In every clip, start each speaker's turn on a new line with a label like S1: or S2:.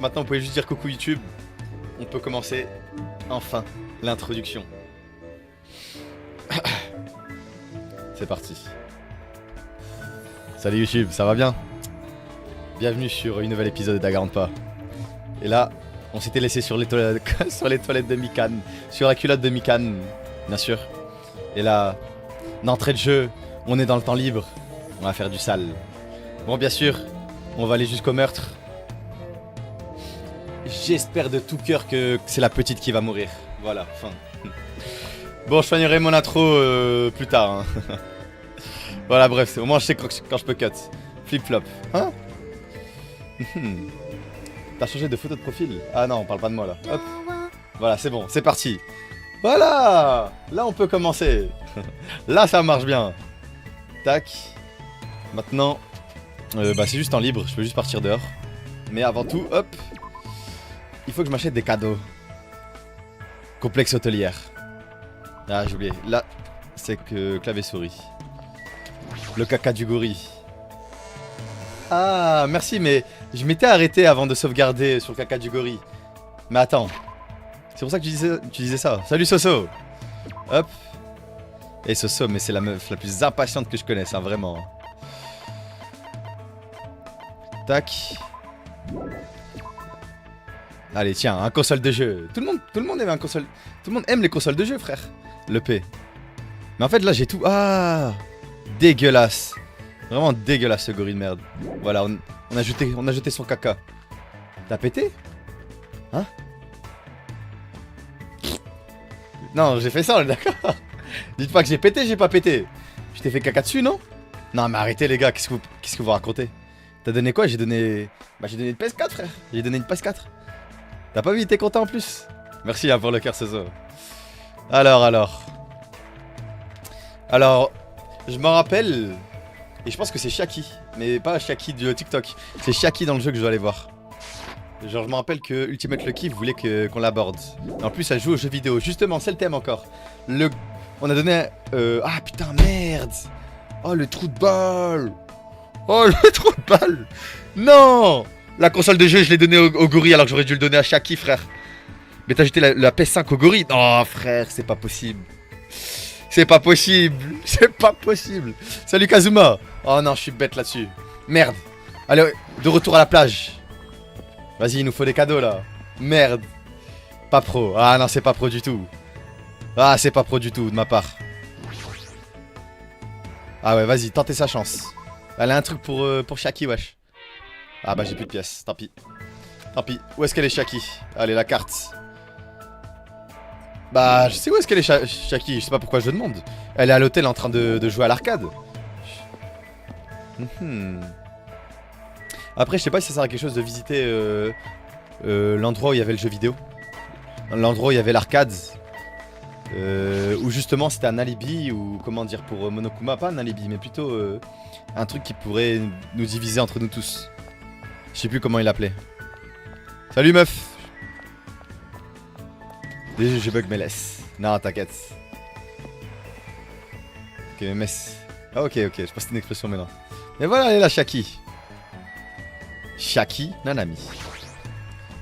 S1: Maintenant, vous pouvez juste dire coucou YouTube. On peut commencer, enfin, l'introduction. C'est parti. Salut YouTube, ça va bien? Bienvenue sur une nouvelle épisode d'A40pas. Et là, on s'était laissé sur les toilettes, sur les toilettes de Mikan, sur la culotte de Mikan, bien sûr. Et là, d'entrée de jeu, on est dans le temps libre. On va faire du sale. Bon, bien sûr, on va aller jusqu'au meurtre. J'espère de tout cœur que c'est la petite qui va mourir. Voilà, fin. Bon, je soignerai mon intro plus tard. Hein. Voilà, bref, au moins je sais quand je peux cut. Flip-flop. Hein? T'as changé de photo de profil? Ah non, on parle pas de moi là. Hop. Voilà, c'est bon, c'est parti. Voilà. Là, on peut commencer. Là, ça marche bien. Tac. Maintenant, bah, c'est juste en libre, je peux juste partir dehors. Mais avant tout, hop. Il faut que je m'achète des cadeaux. Complexe hôtelière. Ah, j'ai oublié. Là, c'est que clavier souris. Le caca du gorille. Ah, merci, mais je m'étais arrêté avant de sauvegarder sur le caca du gorille. Mais attends. C'est pour ça que tu disais ça. Salut Soso. Hop. Et Soso, mais c'est la meuf la plus impatiente que je connaisse, hein, vraiment. Tac. Allez, tiens, un console de jeu. Tout le monde aime un console. Tout le monde aime les consoles de jeu, frère. Le P. Mais en fait, là, j'ai tout. Ah, dégueulasse. Vraiment dégueulasse, ce gorille de merde. Voilà, on a jeté son caca. T'as pété? Hein? Non, j'ai fait ça, on est d'accord. Dites pas que j'ai pété, j'ai pas pété. Je t'ai fait caca dessus, non? Non, mais arrêtez, les gars. Qu'est-ce que vous racontez? T'as donné quoi? J'ai donné... Bah, j'ai donné une PS4, frère. J'ai donné une PS4. T'as pas vu, t'es content en plus? Merci hein, pour le cœur, Soso. Alors, je m'en rappelle, et je pense que c'est Shaki, mais pas Shaki du TikTok. C'est Shaki dans le jeu que je dois aller voir. Genre, je me rappelle que Ultimate Lucky voulait qu'on l'aborde. En plus, elle joue aux jeux vidéo. Justement, c'est le thème encore. On a donné... Ah putain, merde. Oh, le trou de balle. Oh, le trou de balle. Non. La console de jeu, je l'ai donné au gorille alors que j'aurais dû le donner à Shaki, frère. Mais t'as jeté la PS5 au gorille? Non, frère, c'est pas possible. C'est pas possible. C'est pas possible. Salut Kazuma. Oh non, je suis bête là-dessus. Merde. Allez, de retour à la plage. Vas-y, il nous faut des cadeaux là. Merde. Pas pro. Ah non, c'est pas pro du tout. Ah, c'est pas pro du tout de ma part. Ah ouais, vas-y, tentez sa chance. Elle a un truc pour Shaki, wesh. Ah bah j'ai plus de pièces, tant pis. Tant pis. Où est-ce qu'elle est Shaki? Allez, la carte. Bah je sais où est-ce qu'elle est Shaki, je sais pas pourquoi je demande. Elle est à l'hôtel en train de jouer à l'arcade. Après je sais pas si ça sert à quelque chose de visiter l'endroit où il y avait le jeu vidéo. L'endroit où il y avait l'arcade. Ou justement c'était un alibi ou comment dire pour Monokuma, pas un alibi mais plutôt un truc qui pourrait nous diviser entre nous tous. Je sais plus comment il l'appelait. Salut meuf. Déjà je bug mais laisse. Non t'inquiète. Ok mais ah ok, je passe une expression maintenant. Mais voilà elle est là Shaki. Shaki Nanami.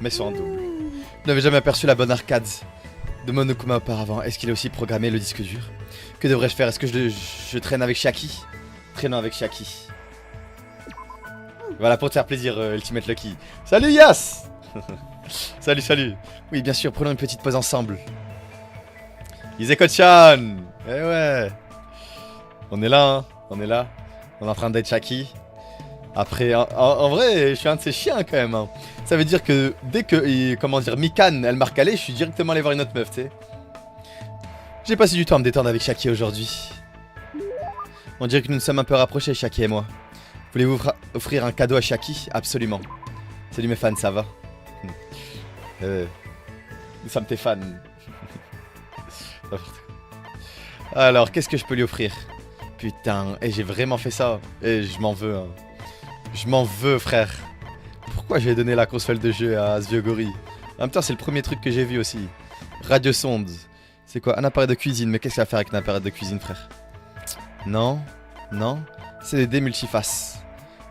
S1: Mais sur en double. Je n'avais jamais aperçu la bonne arcade de Monokuma auparavant. Est-ce qu'il a aussi programmé le disque dur? Que devrais-je faire? Est-ce que je traîne avec Shaki? Traînant avec Shaki. Voilà pour te faire plaisir Ultimate Lucky. Salut Yas. Salut. Oui bien sûr, prenons une petite pause ensemble. Izeko-chan. Eh ouais. On est là hein. On est là. On est en train d'être Shaki. Après, en vrai, je suis un de ces chiens quand même hein. Ça veut dire que dès que, comment dire, Mikan, elle m'a recalé, je suis directement allé voir une autre meuf, tu sais. J'ai passé du temps à me détendre avec Shaki aujourd'hui. On dirait que nous nous sommes un peu rapprochés, Shaki et moi. Voulez-vous offrir un cadeau à Shaki? Absolument. Salut mes fans, ça va? Nous sommes tes fans. Alors, qu'est-ce que je peux lui offrir? Putain, et j'ai vraiment fait ça. Et je m'en veux, hein. Je m'en veux, frère. Pourquoi j'ai donné la console de jeu à ce vieux gorille? En même temps, c'est le premier truc que j'ai vu aussi. Radio sonde. C'est quoi? Un appareil de cuisine. Mais qu'est-ce qu'il va faire avec un appareil de cuisine, frère? Non. C'est des dés multifaces.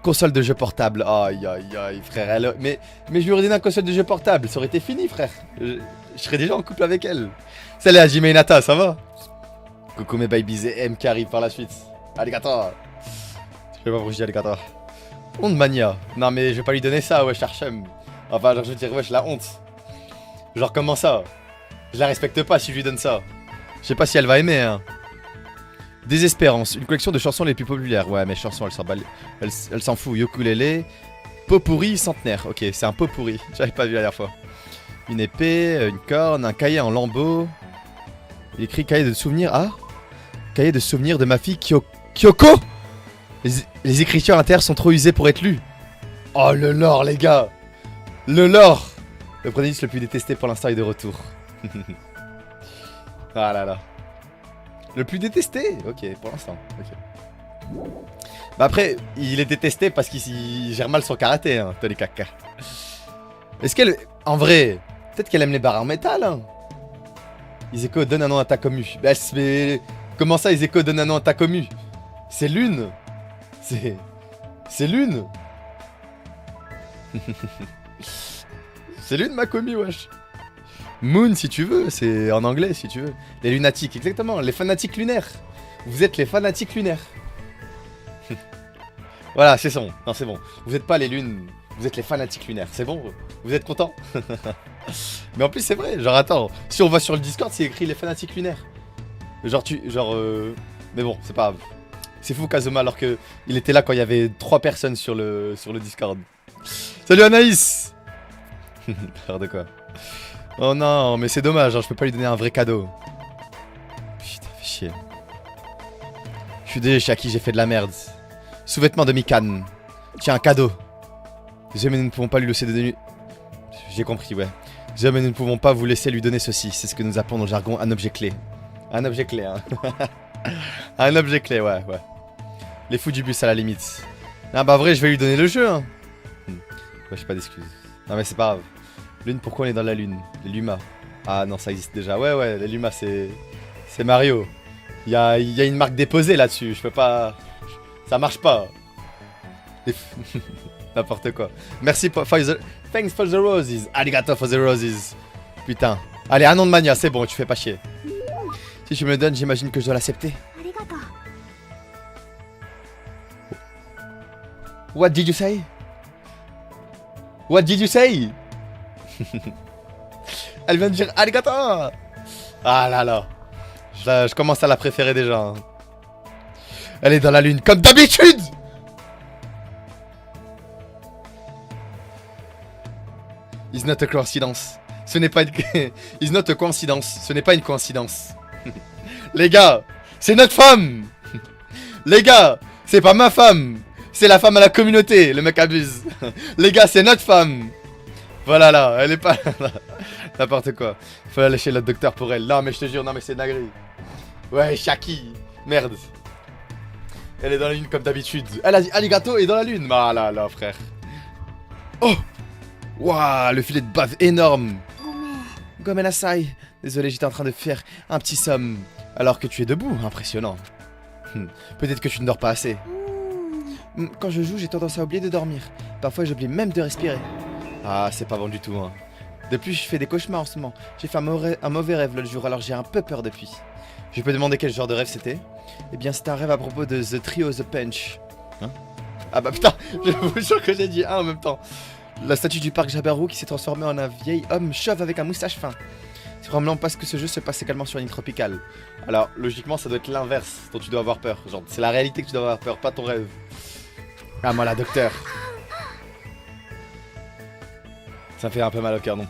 S1: Console de jeu portable. Aïe, aïe, aïe, frère. Mais je lui aurais donné une console de jeu portable. Ça aurait été fini, frère. Je serais déjà en couple avec elle. Salut à Jime et Nata, ça va? Coucou mes babies et M qui arrive par la suite. Arigato. Je sais pas pourquoi je dis arigato. Honte mania. Non mais je vais pas lui donner ça, wesh Archem. Enfin, genre, je veux dire, wesh, la honte. Genre, comment ça? Je la respecte pas si je lui donne ça. Je sais pas si elle va aimer, hein. Désespérance, une collection de chansons les plus populaires. Ouais, mes chansons, elle s'en fout. Ukulélé. Pot pourri centenaire. Ok, c'est un pot pourri. J'avais pas vu la dernière fois. Une épée, une corne, un cahier en lambeaux. Il écrit cahier de souvenirs. Ah, cahier de souvenirs de ma fille Kyoko. Les écritures inter sont trop usées pour être lues. Oh, le lore, les gars. Le lore. Le protagoniste le plus détesté pour l'instant est de retour. Ah là là. Le plus détesté? Ok, pour l'instant. Ok. Bah après, il est détesté parce qu'il gère mal son karaté, hein, Tony Kaka. Est-ce qu'elle... En vrai, peut-être qu'elle aime les barres en métal, hein. Iseko donne un nom à ta commu. Bah, mais... Comment ça, Iseko donne un nom à ta commu? C'est Lune. C'est Lune. C'est Lune, ma commu, wesh. Moon, si tu veux, c'est en anglais, si tu veux. Les lunatiques, exactement, les fanatiques lunaires. Vous êtes les fanatiques lunaires. Voilà, c'est bon. Non, c'est bon. Vous êtes pas les lunes, vous êtes les fanatiques lunaires. C'est bon? Vous êtes contents? Mais en plus, c'est vrai. Genre, attends, si on va sur le Discord, c'est écrit les fanatiques lunaires. Genre, mais bon, c'est pas grave. C'est fou, Kazuma, alors que il était là quand il y avait 3 personnes sur le Discord. Salut Anaïs. Frère de quoi? Oh non, mais c'est dommage, hein, je peux pas lui donner un vrai cadeau. Putain, fais chier. Je suis désolé, Shaki, j'ai fait de la merde. Sous-vêtements de Mikan. Tiens, un cadeau. Désolé, mais nous ne pouvons pas lui laisser donner... J'ai compris, ouais. Désolé, mais nous ne pouvons pas vous laisser lui donner ceci. C'est ce que nous appelons dans le jargon un objet clé. Un objet clé, hein. Un objet clé, ouais, ouais. Les fous du bus à la limite. Ah bah vrai, je vais lui donner le jeu, hein. Ouais, j'ai pas d'excuses. Non mais c'est pas grave. Lune, pourquoi on est dans la lune? Les Luma. Ah non, ça existe déjà. Ouais, ouais, les Luma, c'est Mario. Il y a une marque déposée là-dessus. Je peux pas... Ça marche pas. N'importe quoi. Merci for the... Thanks for the roses. Arigato for the roses. Putain. Allez, un nom de mania, c'est bon, tu fais pas chier. Si tu me le donnes, j'imagine que je dois l'accepter. What did you say? What did you say? Elle vient de dire arigato. Ah là là. Je commence à la préférer déjà. Hein. Elle est dans la lune comme d'habitude. It's not a coincidence. Ce n'est pas une... It's not a coincidence. Ce n'est pas une coïncidence. Les gars, c'est notre femme. Les gars, c'est pas ma femme. C'est la femme à la communauté. Le mec abuse. Les gars, c'est notre femme. Voilà là, elle est pas... N'importe quoi. Faut aller chez le docteur pour elle. Non mais je te jure, non mais c'est dinguerie. Ouais, Shaki. Merde. Elle est dans la lune comme d'habitude. Elle a dit Arigato est dans la lune. Ah là là, frère. Oh. Waouh, le filet de bave énorme. Gomenasai. Désolé, j'étais en train de faire un petit somme. Alors que tu es debout, impressionnant. Peut-être que tu ne dors pas assez. Quand je joue, j'ai tendance à oublier de dormir. Parfois, j'oublie même de respirer. Ah, c'est pas bon du tout, hein. Depuis, je fais des cauchemars en ce moment. J'ai fait un mauvais rêve l'autre jour, alors j'ai un peu peur depuis. Je peux demander quel genre de rêve c'était? Eh bien, c'était un rêve à propos de The Trio The Punch. Hein? Ah bah putain, je vous jure que j'ai dit un en même temps. La statue du parc Jabarou qui s'est transformée en un vieil homme chauve avec un moustache fin. C'est probablement parce que ce jeu se passe également sur une île tropicale. Alors, logiquement, ça doit être l'inverse dont tu dois avoir peur. Genre, c'est la réalité que tu dois avoir peur, pas ton rêve. Ah, moi, la docteur. Ça me fait un peu mal au cœur, non?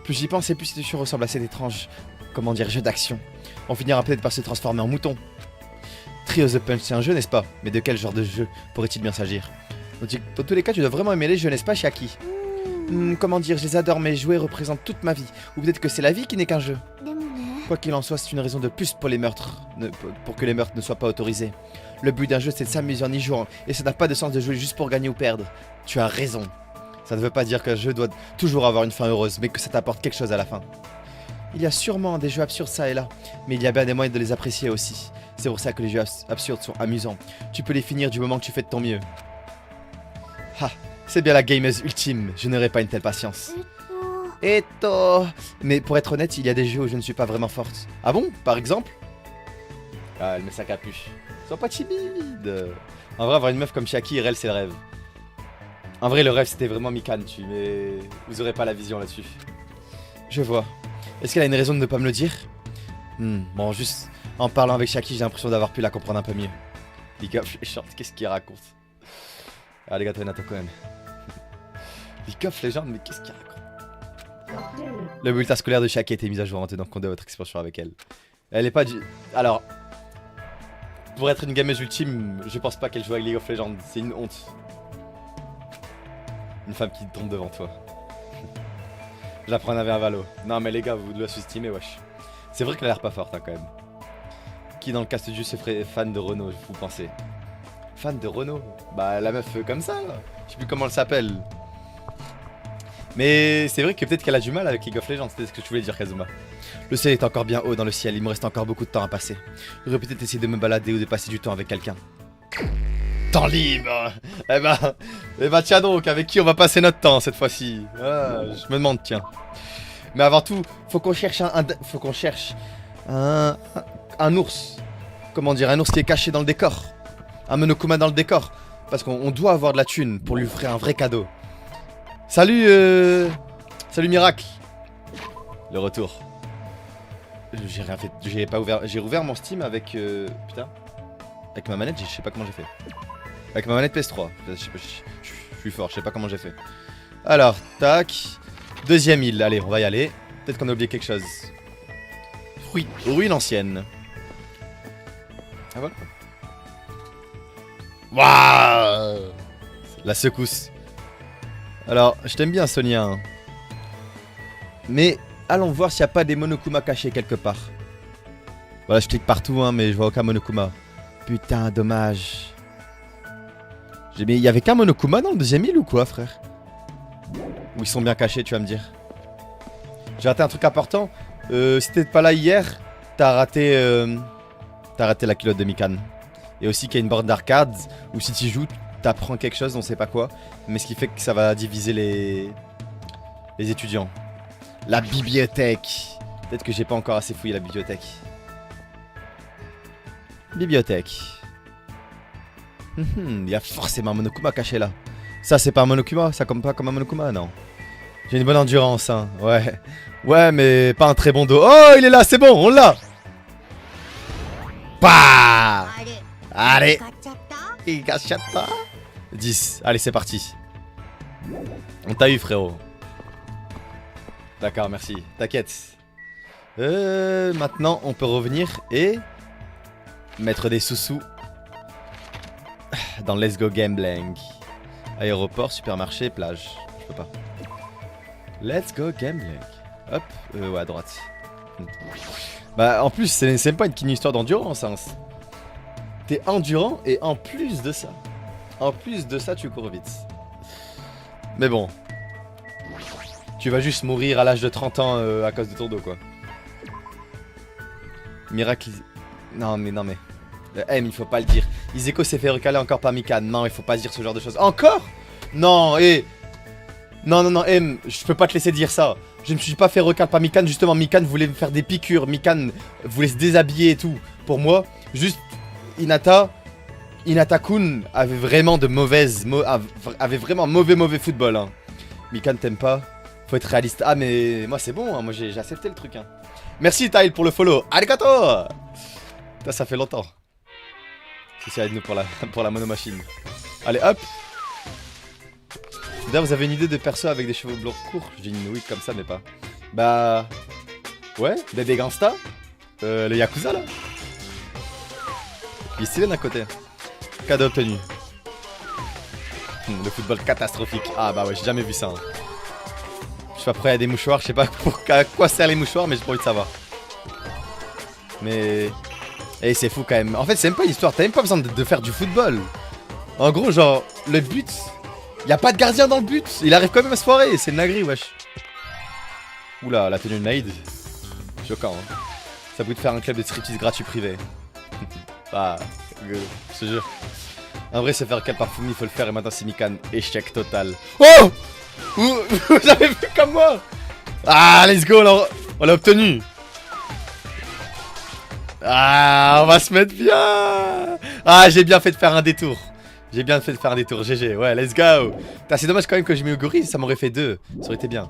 S1: Plus j'y pense et plus cette situation ressemble à cet étrange, comment dire, jeu d'action. On finira peut-être par se transformer en mouton. Trio The Punch, c'est un jeu, n'est-ce pas? Mais de quel genre de jeu pourrait-il bien s'agir? Dans tous les cas, tu dois vraiment aimer les jeux, n'est-ce pas, Shaki? Comment dire, je les adore, mais jouer représente toute ma vie. Ou peut-être que c'est la vie qui n'est qu'un jeu. Quoi qu'il en soit, c'est une raison de plus pour les meurtres, pour que les meurtres ne soient pas autorisés. Le but d'un jeu, c'est de s'amuser en y jouant, et ça n'a pas de sens de jouer juste pour gagner ou perdre. Tu as raison. Ça ne veut pas dire qu'un jeu doit toujours avoir une fin heureuse, mais que ça t'apporte quelque chose à la fin. Il y a sûrement des jeux absurdes ça et là, mais il y a bien des moyens de les apprécier aussi. C'est pour ça que les jeux absurdes sont amusants. Tu peux les finir du moment que tu fais de ton mieux. Ah, c'est bien la gameuse ultime, je n'aurai pas une telle patience. Eto. Mais pour être honnête, il y a des jeux où je ne suis pas vraiment forte. Ah bon? Par exemple? Ah, elle met sa capuche. Sois pas timide. En vrai, avoir une meuf comme Chiaki, Irel, c'est le rêve. En vrai, le rêve, c'était vraiment Mikan, mais vous aurez pas la vision là-dessus. Je vois. Est-ce qu'elle a une raison de ne pas me le dire? Bon, juste en parlant avec Chiaki, j'ai l'impression d'avoir pu la comprendre un peu mieux. League of Legends, qu'est-ce qu'il raconte? Ah, les gars, Renato quand même. League of Legends, mais qu'est-ce qu'il raconte? Le bulletin scolaire de Chiaki a été mis à jour en tenant compte de votre expansion avec elle. Elle est pas du... Alors... Pour être une gameuse ultime, je pense pas qu'elle joue avec League of Legends, c'est une honte. Une femme qui tombe devant toi. J'apprends un Valo. Non mais les gars, vous la sous-estimez, wesh. C'est vrai qu'elle a l'air pas forte hein, quand même. Qui dans le cast du jeu se ferait fan de Renault, vous pensez? Fan de Renault? Bah la meuf comme ça là. Je sais plus comment elle s'appelle. Mais c'est vrai que peut-être qu'elle a du mal avec League of Legends, c'était ce que tu voulais dire Kazuma. Le ciel est encore bien haut dans le ciel, il me reste encore beaucoup de temps à passer. J'aurais peut-être essayé de me balader ou de passer du temps avec quelqu'un. Temps libre. Eh ben tiens donc, avec qui on va passer notre temps cette fois-ci? Je me demande, tiens. Mais avant tout, faut qu'on cherche un ours. Comment dire, un ours qui est caché dans le décor. Un Monokuma dans le décor. Parce qu'on doit avoir de la thune pour lui offrir un vrai cadeau. Salut Salut Miracle. Le retour. J'ai rien fait, j'ai rouvert mon Steam avec putain. Avec ma manette, je sais pas comment j'ai fait. Avec ma manette PS3. Je suis fort, je sais pas comment j'ai fait. Alors, tac. Deuxième île, allez, on va y aller. Peut-être qu'on a oublié quelque chose. Ruine ancienne. Ah voilà. Waouh. La secousse. Alors, je t'aime bien Sonia. Hein. Mais allons voir s'il n'y a pas des Monokuma cachés quelque part. Voilà, je clique partout, hein, mais je vois aucun Monokuma. Putain, dommage. Mais il y avait qu'un Monokuma dans le deuxième île ou quoi, frère? Ou ils sont bien cachés, tu vas me dire. J'ai raté un truc important. Si t'es pas là hier, t'as raté la culotte de Mikan. Et aussi qu'il y a une borne d'arcade où si tu joues, t'apprends quelque chose, on sait pas quoi. Mais ce qui fait que ça va diviser les étudiants. La bibliothèque. Peut-être que j'ai pas encore assez fouillé la bibliothèque. Bibliothèque. Il y a forcément un Monokuma caché là. Ça c'est pas un Monokuma? Ça compte pas comme un Monokuma? Non. J'ai une bonne endurance hein. Ouais. Ouais mais pas un très bon dos. Oh il est là, c'est bon, on l'a. Bah allez. Higashata. 10. Allez c'est parti. On t'a eu frérot. D'accord merci. T'inquiète. Maintenant on peut revenir et mettre des sous-sous dans Let's Go Gambling. Aéroport, supermarché, plage. Je peux pas. Let's Go Gambling. Hop, ouais, à droite. Bah, en plus, c'est pas une histoire d'endurance. Hein. T'es endurant et en plus de ça, tu cours vite. Mais bon. Tu vas juste mourir à l'âge de 30 ans à cause de ton dos, quoi. Miracle. Non, mais. M, il faut pas le dire. Iseko s'est fait recaler encore par Mikan. Non, il faut pas dire ce genre de choses. Encore? Non, Non, M, je peux pas te laisser dire ça. Je ne me suis pas fait recaler par Mikan. Justement, Mikan voulait me faire des piqûres. Mikan voulait se déshabiller et tout. Pour moi, juste Hinata-kun avait vraiment avait vraiment mauvais football. Hein. Mikan t'aime pas. Faut être réaliste. Ah, mais moi, c'est bon. Hein. Moi, j'ai accepté le truc. Hein. Merci, Tile, pour le follow. Arigato! Putain, ça fait longtemps. C'est avec nous pour la monomachine. Allez hop. D'ailleurs vous avez une idée de perso avec des cheveux blancs courts? Je dis une oui comme ça mais pas. Bah... Ouais, des gangsta. Le Yakuza là. Il est stylé d'un côté. Cadeau obtenu. Le football catastrophique. Ah bah ouais, j'ai jamais vu ça. Hein. Je sais pas pourquoi il y a des mouchoirs, je sais pas à quoi servent les mouchoirs mais j'ai pas envie de savoir. Mais... Et c'est fou quand même. En fait, c'est même pas une histoire. T'as même pas besoin de faire du football. En gros, genre, le but. Y a pas de gardien dans le but. Il arrive quand même à se foirer. C'est une dinguerie, wesh. Oula, la tenue de Naïd. Choquant. Hein. Ça peut te faire un club de striptease gratuit privé. Ah, je te jure. En vrai, se faire quel parfum, il faut le faire et maintenant c'est Mikan. Échec total. Oh, vous avez vu comme moi. Ah, let's go, on l'a obtenu. Ah, on va se mettre bien. Ah, j'ai bien fait de faire un détour. J'ai bien fait de faire un détour, GG, ouais, let's go. C'est dommage quand même que j'ai mis au gorille, ça m'aurait fait 2. Ça aurait été bien.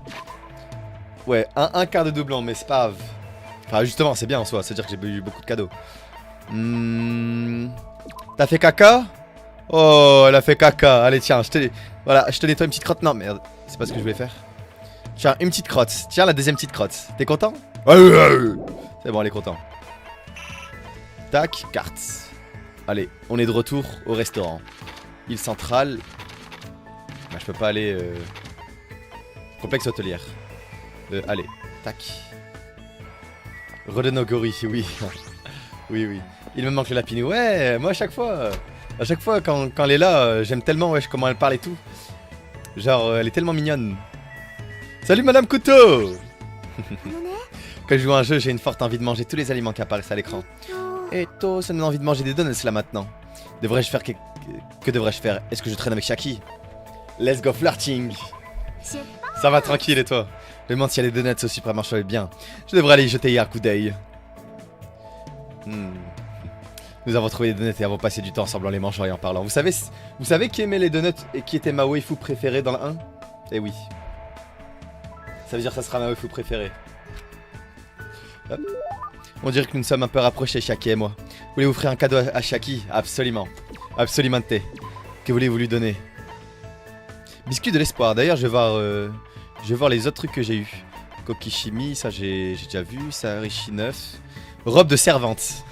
S1: Ouais, un quart de doublon, mais c'est pas grave. Enfin, justement, c'est bien en soi, c'est-à-dire que j'ai eu beaucoup de cadeaux. T'as fait caca? Oh, elle a fait caca. Allez, tiens, voilà, je te nettoie une petite crotte. Non, merde, c'est pas ce que je voulais faire. Tiens, une petite crotte. Tiens, la deuxième petite crotte. T'es content? C'est bon, elle est content. Tac, carte. Allez, on est de retour au restaurant. Île centrale. Bah, je peux pas aller... Complexe hôtelière. Allez, tac. Redonne au gorille, oui. Oui, oui. Il me manque le lapinou. Ouais, moi à chaque fois quand elle est là, j'aime tellement wesh, comment elle parle et tout. Genre, elle est tellement mignonne. Salut Madame Couteau. Quand je joue à un jeu, j'ai une forte envie de manger tous les aliments qui apparaissent à l'écran. Et toi, ça me donne envie de manger des donuts là maintenant. Devrais-je faire que devrais-je faire? Est-ce que je traîne avec Shaki? Let's go flirting. Ça va tranquille et toi? Je me demande s'il y a des donuts au supermarché est bien. Je devrais aller y jeter un coup d'œil. Nous avons trouvé des donuts et avons passé du temps ensemble en les mangeant et en parlant. Vous savez qui aimait les donuts et qui était ma waifu préférée dans le 1? Eh oui. Ça veut dire que ça sera ma waifu préférée. Hop. On dirait que nous nous sommes un peu rapprochés, Shaki et moi. Voulez-vous offrir un cadeau à Shaki? Absolument. Absolument. Que voulez-vous lui donner? Biscuit de l'espoir. D'ailleurs, je vais voir les autres trucs que j'ai eu. Kokishimi, ça j'ai déjà vu. Sarishi 9. Robe de servante.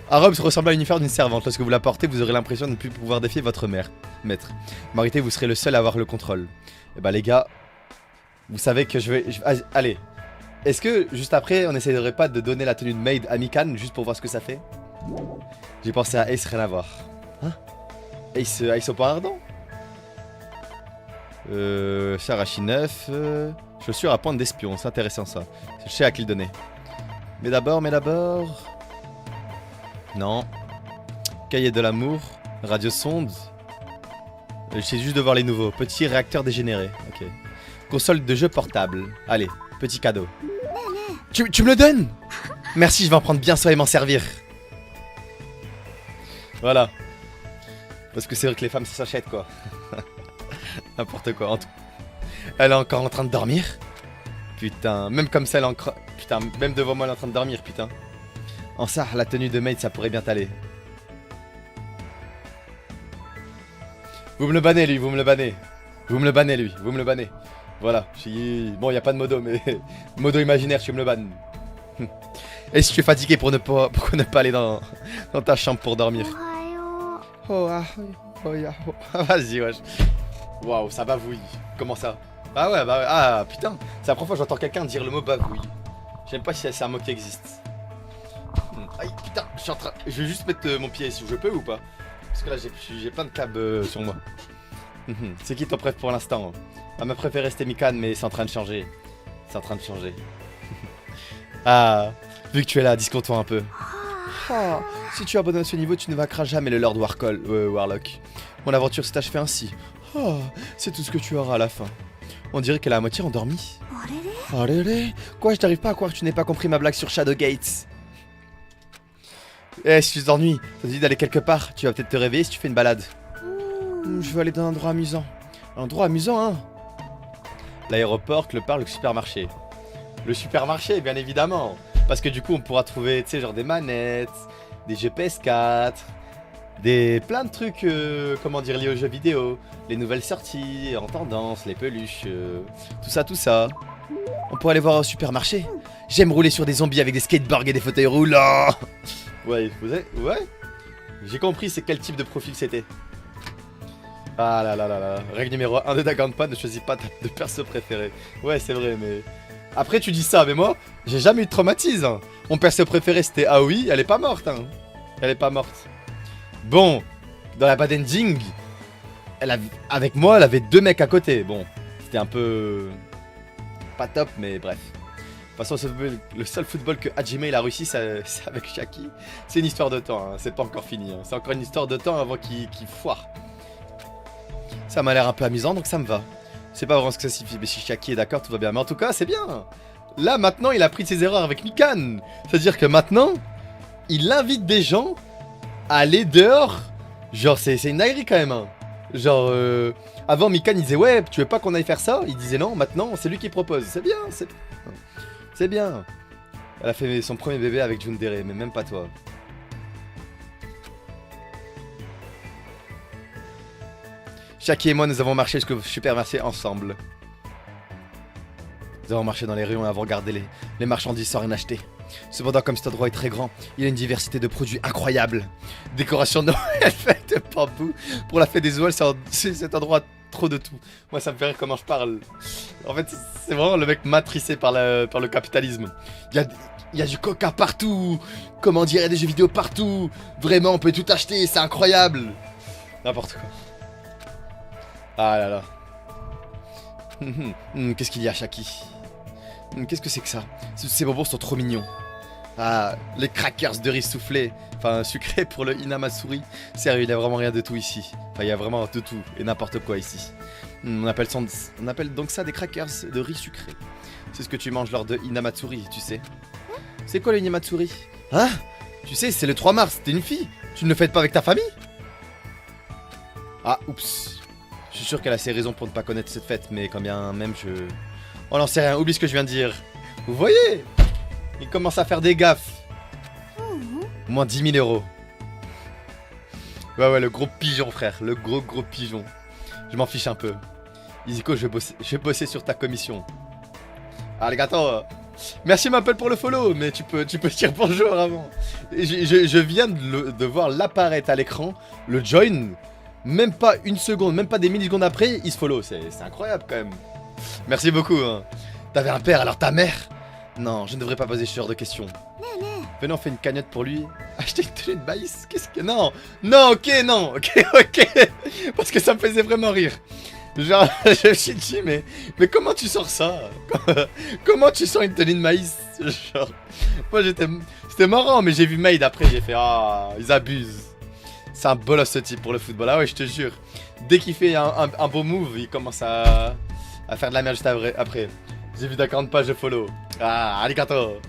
S1: La robe ressemble à l'uniforme d'une servante. Lorsque vous la portez, vous aurez l'impression de ne plus pouvoir défier votre maître. Marité, vous serez le seul à avoir le contrôle. Et bah les gars, vous savez que allez. Est-ce que juste après, on n'essayerait pas de donner la tenue de maid à Mikan juste pour voir ce que ça fait? J'ai pensé à Ace, rien à voir. Hein? Ace au point ardent? Sarashi 9. Chaussures à pointe d'espion, c'est intéressant ça. Je sais à qui le donner. Mais d'abord. Non. Cahier de l'amour. Radio sonde. J'essaie juste de voir les nouveaux. Petit réacteur dégénéré. Ok. Console de jeu portable. Allez, petit cadeau. Tu me le donnes? Merci, je vais en prendre bien soin et m'en servir. Voilà. Parce que c'est vrai que les femmes ça s'achètent quoi. N'importe quoi. En tout. Elle est encore en train de dormir? Putain, même comme ça elle est encore... Putain, même devant moi elle est en train de dormir, putain. En ça, la tenue de maid ça pourrait bien t'aller. Vous me le bannez lui, vous me le bannez. Vous me le bannez lui, vous me le bannez. Voilà, bon y a pas de modo mais... modo imaginaire, tu me le bannes. Et si tu es fatigué pourquoi ne pas aller dans ta chambre pour dormir? Vas-y wesh. Waouh, ça bavouille. Comment ça? Ah ouais, bah ouais. Ah putain, c'est la première fois que j'entends quelqu'un dire le mot bavouille. Je sais même pas si c'est un mot qui existe. Aïe putain, je vais juste mettre mon pied si je peux ou pas? Parce que là j'ai plein de câbles sur moi. C'est qui ton préf pour l'instant? Ma préférée c'était Mikan mais c'est en train de changer. C'est en train de changer. Ah, vu que tu es là, discute-toi un peu. Ah, si tu abandonnes à ce niveau, tu ne vaincras jamais le Lord Warlock. Mon aventure s'est achevée ainsi. Oh, c'est tout ce que tu auras à la fin. On dirait qu'elle est à moitié endormie. Quoi, je n'arrive pas à croire que tu n'aies pas compris ma blague sur Shadowgate. Eh, si tu t'ennuies, ça te dit d'aller quelque part, tu vas peut-être te réveiller si tu fais une balade. Je veux aller dans un endroit amusant. Un endroit amusant, hein? L'aéroport, le parc, le supermarché. Le supermarché, bien évidemment. Parce que du coup, on pourra trouver, tu sais, genre des manettes, des jeux PS4, plein de trucs, comment dire, liés aux jeux vidéo. Les nouvelles sorties, en tendance, les peluches, tout ça. On pourrait aller voir au supermarché. J'aime rouler sur des zombies avec des skateboards et des fauteuils roulants. Ouais, ouais. J'ai compris c'est quel type de profil c'était. Ah là là là là. Règle numéro 1 de Danganronpa, ne choisis pas de perso préféré. Ouais, c'est vrai, mais... Après, tu dis ça, mais moi, j'ai jamais eu de traumatisme. Mon perso préféré, c'était Aoi, elle est pas morte, hein. Elle est pas morte. Bon, dans la bad ending, avec moi, elle avait 2 mecs à côté. Bon, c'était un peu... pas top, mais bref. toute façon, le seul football que Hajime il a réussi, c'est avec Shaki. C'est une histoire de temps, hein. C'est pas encore fini. Hein. C'est encore une histoire de temps avant qu'il foire. Ça m'a l'air un peu amusant, donc ça me va. C'est pas vraiment ce que ça signifie, mais si Shaki est d'accord, tout va bien. Mais en tout cas, c'est bien. Là, maintenant, il a pris ses erreurs avec Mikan. C'est-à-dire que maintenant, il invite des gens à aller dehors. Genre, c'est une dinguerie quand même. Hein. Genre, avant, Mikan, il disait, ouais, tu veux pas qu'on aille faire ça? Il disait non, maintenant, c'est lui qui propose. C'est bien, c'est bien. Elle a fait son premier bébé avec Jundere, mais même pas toi. Shaki et moi, nous avons marché jusqu'au supermarché ensemble. Nous avons marché dans les rayons et avons regardé les marchandises sans rien acheter. Cependant, comme cet endroit est très grand, il y a une diversité de produits incroyables. Décoration de Noël faite de bambou. Pour la fête des Noël, c'est cet endroit trop de tout. Moi, ça me fait rire comment je parle. En fait, c'est vraiment le mec matricé par le capitalisme. Il y a du coca partout. Comment dire, il y a des jeux vidéo partout. Vraiment, on peut tout acheter, c'est incroyable. N'importe quoi. Ah là là. Qu'est-ce qu'il y a, Shaki? Qu'est-ce que c'est que ça? Ces bonbons sont trop mignons. Ah, les crackers de riz soufflé. Enfin, sucré pour le Hinamatsuri. Sérieux, il y a vraiment rien de tout ici. Enfin, il y a vraiment de tout et n'importe quoi ici. On appelle donc ça des crackers de riz sucré. C'est ce que tu manges lors de Hinamatsuri, tu sais. C'est quoi le Hinamatsuri? Hein? Tu sais, c'est le 3 mars, t'es une fille. Tu ne le fêtes pas avec ta famille? Ah, oups. Je suis sûr qu'elle a ses raisons pour ne pas connaître cette fête, mais quand bien même je... Oh non, c'est rien, oublie ce que je viens de dire. Vous voyez? Il commence à faire des gaffes. Moins 10 000 euros. Ouais, le gros pigeon, frère. Le gros pigeon. Je m'en fiche un peu. Iziko, je vais bosser sur ta commission. Ah, les gâteaux. Merci, Maple, pour le follow, mais tu peux dire bonjour avant. Je viens de voir l'apparaître à l'écran, le join. Même pas une seconde, même pas des millisecondes après, il se follow. C'est incroyable quand même. Merci beaucoup. Hein. T'avais un père, alors ta mère? Non, je ne devrais pas poser ce genre de questions. Venez, on fait une cagnotte pour lui. Acheter une tenue de maïs? Qu'est-ce que... Non, ok. Parce que ça me faisait vraiment rire. Genre, je me suis dit, mais comment tu sors ça? Comment tu sors une tenue de maïs? Genre, moi c'était marrant, mais j'ai vu Maid après, j'ai fait, ah, ils abusent. C'est un bolos ce type pour le football. Ah ouais, je te jure. Dès qu'il fait un beau move, il commence à faire de la merde juste après. J'ai vu ta 40 pages de follow. Ah, arigato.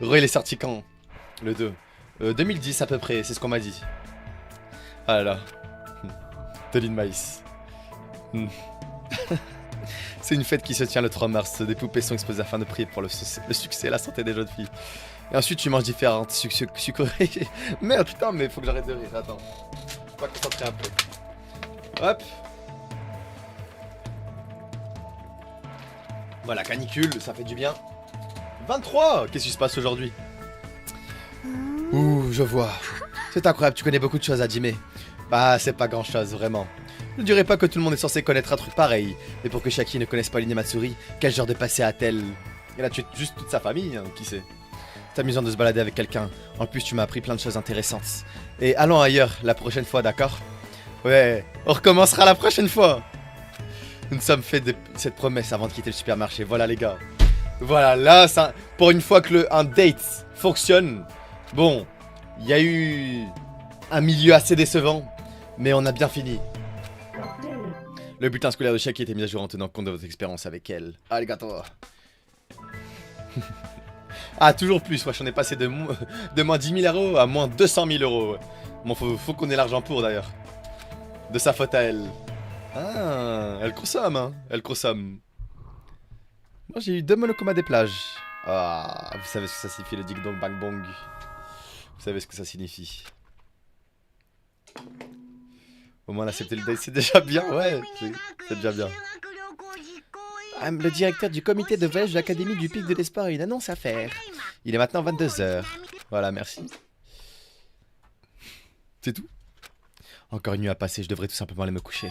S1: Re, il est sorti quand? Le 2. 2010 à peu près, c'est ce qu'on m'a dit. Ah là là. Tenue de maïs. C'est une fête qui se tient le 3 mars. Des poupées sont exposées afin de prier pour le succès et la santé des jeunes filles. Et ensuite, tu manges différentes sucreries. Merde, putain, mais faut que j'arrête de rire. Attends. Faut pas concentrer un peu. Hop. Voilà, canicule, ça fait du bien. 23. Qu'est-ce qui se passe aujourd'hui? Ouh, je vois. C'est incroyable, tu connais beaucoup de choses, Hajime. Bah, c'est pas grand-chose, vraiment. Ne dirais pas que tout le monde est censé connaître un truc pareil. Mais pour que Shaki ne connaisse pas l'Hinamatsuri, quel genre de passé a-t-elle? Elle a tué juste toute sa famille, hein, qui sait. C'est amusant de se balader avec quelqu'un. En plus, tu m'as appris plein de choses intéressantes. Et allons ailleurs la prochaine fois, d'accord? Ouais, on recommencera la prochaine fois. Nous nous sommes fait cette promesse avant de quitter le supermarché. Voilà, les gars. Voilà, là, ça, pour une fois que un date fonctionne. Bon, il y a eu un milieu assez décevant, mais on a bien fini. Le bulletin scolaire de Shaki était mis à jour en tenant compte de votre expérience avec elle. Allez, gâteau. Ah, toujours plus, wesh, on est passé de moins 10 000 euros à moins 200 000 euros. Bon, faut qu'on ait l'argent pour d'ailleurs. De sa faute à elle. Ah, elle consomme, hein. Elle consomme. Moi, j'ai eu 2 monocomas des plages. Ah, vous savez ce que ça signifie le Dig Dong Bang Bong. Vous savez ce que ça signifie. Au moins, l'accepter le date, c'est déjà bien, ouais. C'est déjà bien. Le directeur du comité de voyage de l'Académie du Pic de l'Espoir a une annonce à faire. Il est maintenant 22 h. Voilà, merci. C'est tout. Encore une nuit à passer, je devrais tout simplement aller me coucher.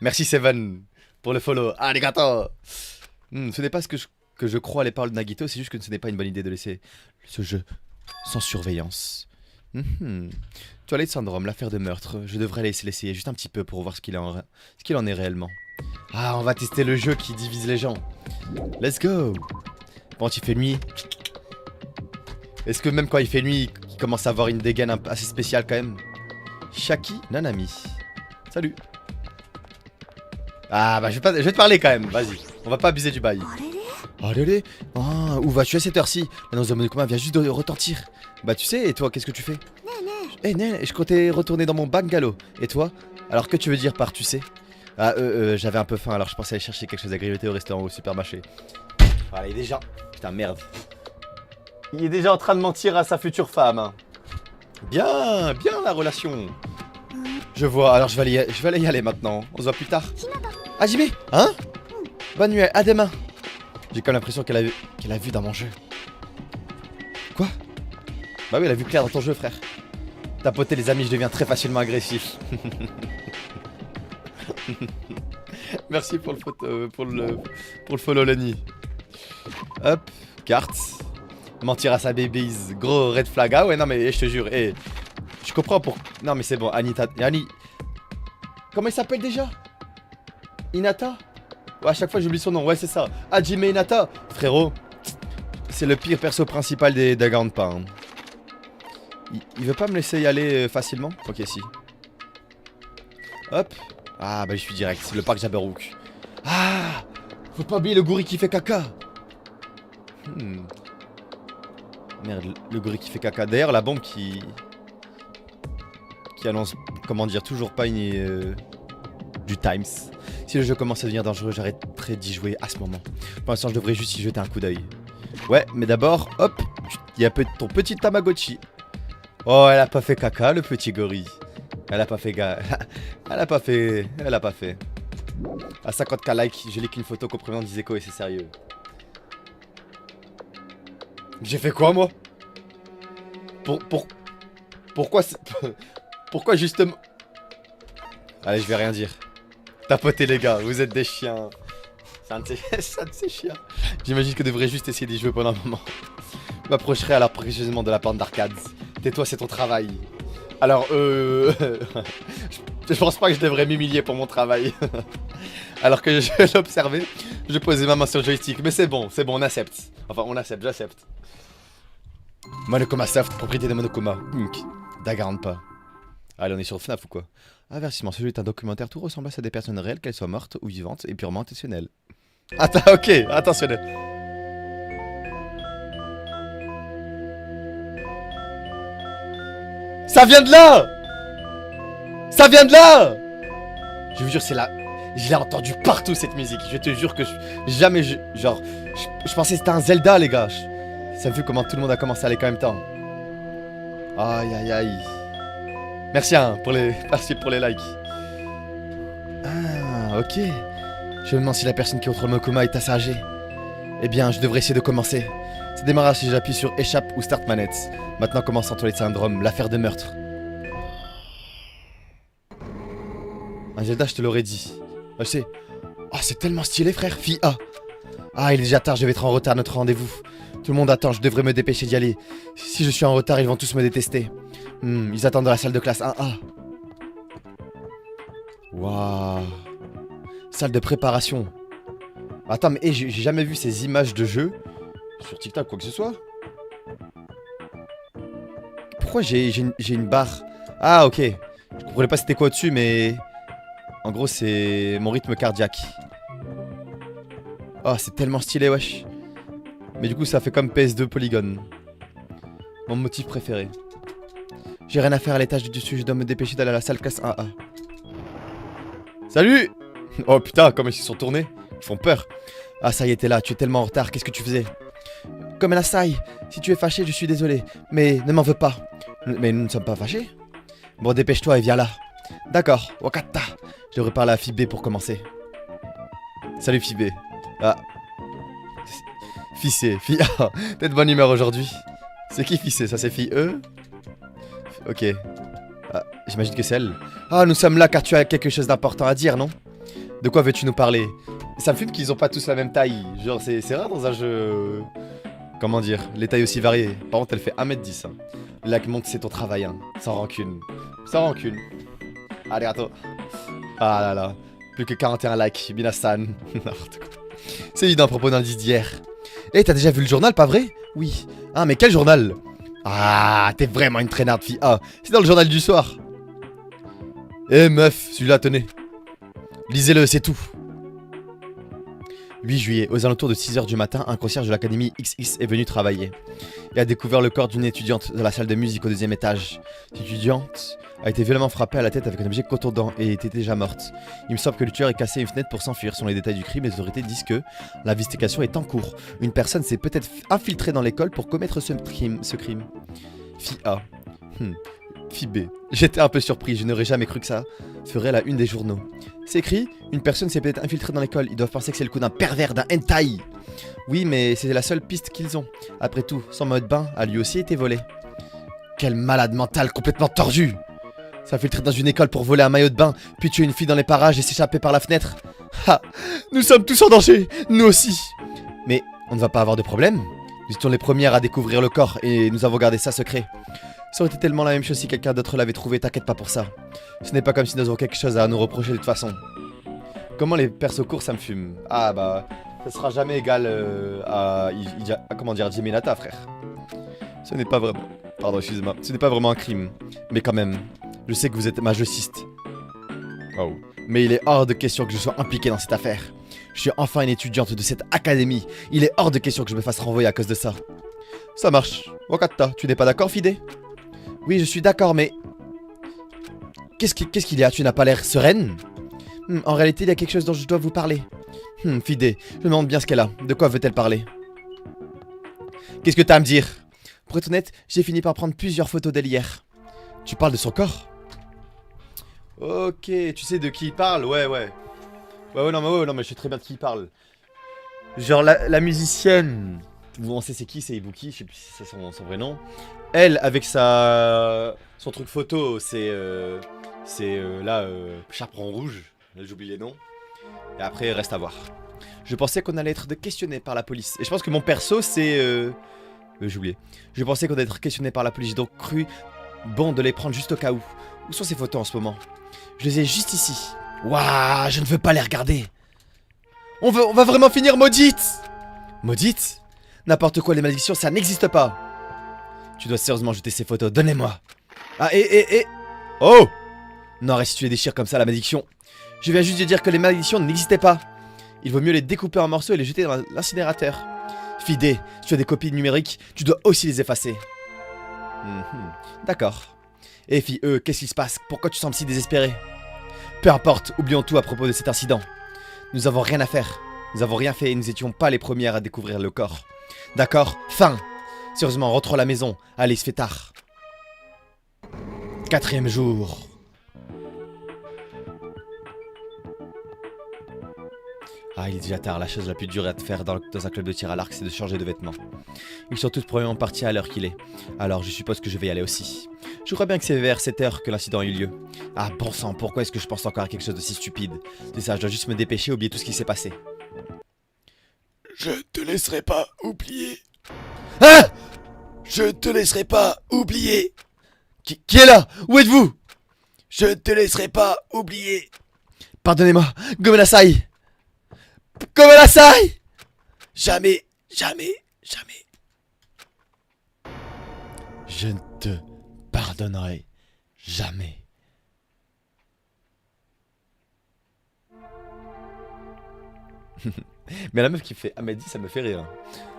S1: Merci Seven pour le follow. Arigato. Ce n'est pas ce que je crois à les paroles de Nagito, c'est juste que ce n'est pas une bonne idée de laisser ce jeu sans surveillance. Twilight Syndrome, l'affaire de meurtre. Je devrais l'essayer juste un petit peu pour voir ce qu'il en est réellement. Ah, on va tester le jeu qui divise les gens. Let's go. Quand il fait nuit. Est-ce que même quand il fait nuit, il commence à avoir une dégaine assez spéciale quand même? Shaki Nanami. Salut. Ah bah je vais te parler quand même, vas-y. On va pas abuser du bail. Allez, oh, où vas-tu à cette heure-ci? L'annonce de Monokuma vient juste de retentir. Bah tu sais, et toi, qu'est-ce que tu fais? Eh Nel, je comptais retourner dans mon bungalow. Et toi? Alors que tu veux dire par tu sais? Ah j'avais un peu faim, alors je pensais aller chercher quelque chose à grignoter au restaurant ou au supermarché. Voilà, il est déjà... Putain, merde. Il est déjà en train de mentir à sa future femme. Hein. Bien la relation. Je vois, alors je vais aller y aller maintenant. On se voit plus tard. Hajime, hein? Bonne nuit, à demain. J'ai quand même l'impression qu'elle a vu dans mon jeu. Quoi? Bah oui, elle a vu clair dans ton jeu, frère. Tapoter les amis, je deviens très facilement agressif. Merci pour le follow, Lenny. Hop, carte. Mentir à sa babies, gros red flag. Ah ouais, non mais je te jure, je comprends pour... Non mais c'est bon, Anita... Comment il s'appelle déjà? Inata? Ouais, à chaque fois j'oublie son nom, ouais c'est ça. Hajime Inata. Frérot, c'est le pire perso principal des Danganronpa. Hein. Il veut pas me laisser y aller facilement? Ok, si. Hop. Ah bah je suis direct, c'est le parc Jabberwock. Ah, faut pas oublier le gorille qui fait caca. Merde, le gorille qui fait caca. D'ailleurs, la bombe qui annonce, comment dire, toujours pas du Times. Si le jeu commence à devenir dangereux, j'arrêterai d'y jouer à ce moment. Pour l'instant, je devrais juste y jeter un coup d'œil. Ouais, mais d'abord, hop, il y a ton petit Tamagotchi. Oh, elle a pas fait caca, le petit gorille. Elle a pas fait Elle a pas fait. À 50k likes, j'ai leak une photo comprenant d'Iseko et c'est sérieux. J'ai fait quoi, moi? Pourquoi justement... Allez, je vais rien dire. Tapotez les gars, vous êtes des chiens. C'est un de ces chiens. J'imagine que je devrais juste essayer d'y jouer pendant un moment. Je m'approcherai alors précieusement de la bande d'arcade. Tais-toi, c'est ton travail. Alors, je pense pas que je devrais m'humilier pour mon travail. Alors que je l'observais, je posais ma main sur le joystick. Mais c'est bon, on accepte. Enfin, on accepte, j'accepte. Monokuma Soft, propriété de Monokuma. Danganronpa. Allez, on est sur FNAF ou quoi? Avertissement, ce jeu est un documentaire, tout ressemble à des personnes réelles, qu'elles soient mortes ou vivantes, et purement intentionnelles. Attends, ok, intentionnel. Ça vient de là! Ça vient de là! Je vous jure, c'est là. Je l'ai entendu partout cette musique. Je te jure que je pensais que c'était un Zelda, les gars. Ça me fait comment tout le monde a commencé à aller quand même temps. Aïe aïe aïe. Merci hein, merci pour les likes. Ah, ok. Je me demande si la personne qui est autour de Monokuma est assez âgée. Eh bien, je devrais essayer de commencer. Ça démarrera si j'appuie sur échappe ou start manette. Maintenant commence entre les syndromes, l'affaire de meurtre. Un Zelda, je te l'aurais dit. Je sais. Oh, c'est tellement stylé, frère. Fille A. Ah, il est déjà tard, je vais être en retard à notre rendez-vous. Tout le monde attend, je devrais me dépêcher d'y aller. Si je suis en retard, ils vont tous me détester. Ils attendent dans la salle de classe 1A. Waouh. Salle de préparation. Attends, mais j'ai jamais vu ces images de jeu sur TikTok, quoi que ce soit. Pourquoi j'ai une barre? Ah, ok. Je comprenais pas c'était quoi au-dessus, mais... En gros, c'est mon rythme cardiaque. Oh, c'est tellement stylé, wesh. Mais du coup, ça fait comme PS2 Polygone. Mon motif préféré. J'ai rien à faire à l'étage du dessus, je dois me dépêcher d'aller à la salle classe 1A. Salut! Oh putain, comme ils se sont tournés. Ils font peur. Ah, ça y est, t'es là, tu es tellement en retard, qu'est-ce que tu faisais? Comme la saille, si tu es fâché, je suis désolé. Mais ne m'en veux pas. Mais nous ne sommes pas fâchés? Bon, dépêche-toi et viens là. D'accord, Wakata. Je devrais parler à Fille B pour commencer. Salut Fille B. Ah. Fille C, Fille A. T'es de bonne humeur aujourd'hui. C'est qui Fille C? Ça c'est Fille E? Ok. Ah, j'imagine que c'est elle. Ah, nous sommes là car tu as quelque chose d'important à dire, non? De quoi veux-tu nous parler? Ça me fume qu'ils ont pas tous la même taille. Genre, c'est rare dans un jeu... Comment dire? Les tailles aussi variées. Par contre, elle fait 1m10. Hein. Là, montre c'est ton travail, hein. Sans rancune. Sans rancune. Allez, attends. Ah là là. Plus que 41 likes. Minasan. N'importe quoi. C'est évident à propos d'un indice d'hier. Eh, t'as déjà vu le journal, pas vrai? Oui. Ah, mais quel journal? Ah, t'es vraiment une traînarde, fille. Ah, c'est dans le journal du soir. Eh, meuf, celui-là, tenez. Lisez-le, c'est tout. 8 juillet, aux alentours de 6h du matin, un concierge de l'académie XX est venu travailler et a découvert le corps d'une étudiante dans la salle de musique au 2e étage. Cette étudiante a été violemment frappée à la tête avec un objet contondant et était déjà morte. Il me semble que le tueur ait cassé une fenêtre pour s'enfuir. Selon les détails du crime, les autorités disent que l'investigation est en cours. Une personne s'est peut-être infiltrée dans l'école pour commettre ce crime. Fille A. Fille B. J'étais un peu surpris, je n'aurais jamais cru que ça ferait la une des journaux. C'est écrit, une personne s'est peut-être infiltrée dans l'école, ils doivent penser que c'est le coup d'un pervers, d'un hentai. Oui, mais c'est la seule piste qu'ils ont. Après tout, son maillot de bain a lui aussi été volé. Quel malade mental complètement tordu. S'infiltrer dans une école pour voler un maillot de bain, puis tuer une fille dans les parages et s'échapper par la fenêtre. Ha! Nous sommes tous en danger, nous aussi. Mais on ne va pas avoir de problème. Nous étions les premières à découvrir le corps et nous avons gardé ça secret. Ça aurait été tellement la même chose si quelqu'un d'autre l'avait trouvé, t'inquiète pas pour ça. Ce n'est pas comme si nous avions quelque chose à nous reprocher de toute façon. Comment les persos courts ça me fume? Ah bah, ça sera jamais égal à comment dire, Jimmy Nata, frère. Ce n'est pas vraiment... Pardon, excusez-moi. Ce n'est pas vraiment un crime. Mais quand même, je sais que vous êtes majociste. Oh. Mais il est hors de question que je sois impliqué dans cette affaire. Je suis enfin une étudiante de cette académie. Il est hors de question que je me fasse renvoyer à cause de ça. Ça marche. Wakata, tu n'es pas d'accord, Fide? Oui, je suis d'accord, mais... Qu'est-ce qu'il y a? Tu n'as pas l'air sereine? En réalité, il y a quelque chose dont je dois vous parler. Fide, je me demande bien ce qu'elle a. De quoi veut-elle parler? Qu'est-ce que t'as à me dire? Pour être honnête, j'ai fini par prendre plusieurs photos d'elle hier. Tu parles de son corps? Ok, tu sais de qui il parle? Ouais, non, mais je sais très bien de qui il parle. Genre la musicienne... On sait c'est qui, c'est Ibuki, je sais plus si c'est son vrai nom. Elle, avec son truc photo, c'est Chaperon Rouge. J'oublie les noms. Et après, reste à voir. Je pensais qu'on allait être questionné par la police. Et je pense que mon perso, c'est... j'ai oublié. Je pensais qu'on allait être questionné par la police. J'ai donc cru bon de les prendre juste au cas où. Où sont ces photos en ce moment? Je les ai juste ici. Waouh, je ne veux pas les regarder. On va vraiment finir maudite. Maudite? N'importe quoi, les malédictions, ça n'existe pas. Tu dois sérieusement jeter ces photos, donnez-moi. Ah, Oh! Non, arrête si tu les déchires comme ça, la malédiction. Je viens juste de dire que les malédictions n'existaient pas. Il vaut mieux les découper en morceaux et les jeter dans l'incinérateur. Fide, si tu as des copies numériques, tu dois aussi les effacer. D'accord. Et fille, qu'est-ce qui se passe? Pourquoi tu sembles si désespéré? Peu importe, oublions tout à propos de cet incident. Nous avons rien à faire. Nous avons rien fait et nous n'étions pas les premières à découvrir le corps. D'accord, fin. Sérieusement, rentrons à la maison. Allez, il se fait tard. 4e jour. Ah, il est déjà tard. La chose la plus dure à faire dans un club de tir à l'arc, c'est de changer de vêtements. Ils sont tous probablement partis à l'heure qu'il est. Alors, je suppose que je vais y aller aussi. Je crois bien que c'est vers 7 heures que l'incident a eu lieu. Ah, bon sang, pourquoi est-ce que je pense encore à quelque chose de si stupide? C'est ça, je dois juste me dépêcher et oublier tout ce qui s'est passé.
S2: Je te laisserai pas oublier.
S1: Ah!
S2: Je te laisserai pas oublier.
S1: Qui est là? Où êtes-vous?
S2: Je te laisserai pas oublier.
S1: Pardonnez-moi, Gomenasai! Gomenasai!
S2: Jamais, jamais, jamais.
S1: Je ne te pardonnerai jamais. Mais la meuf qui fait Amadi, ça me fait rire.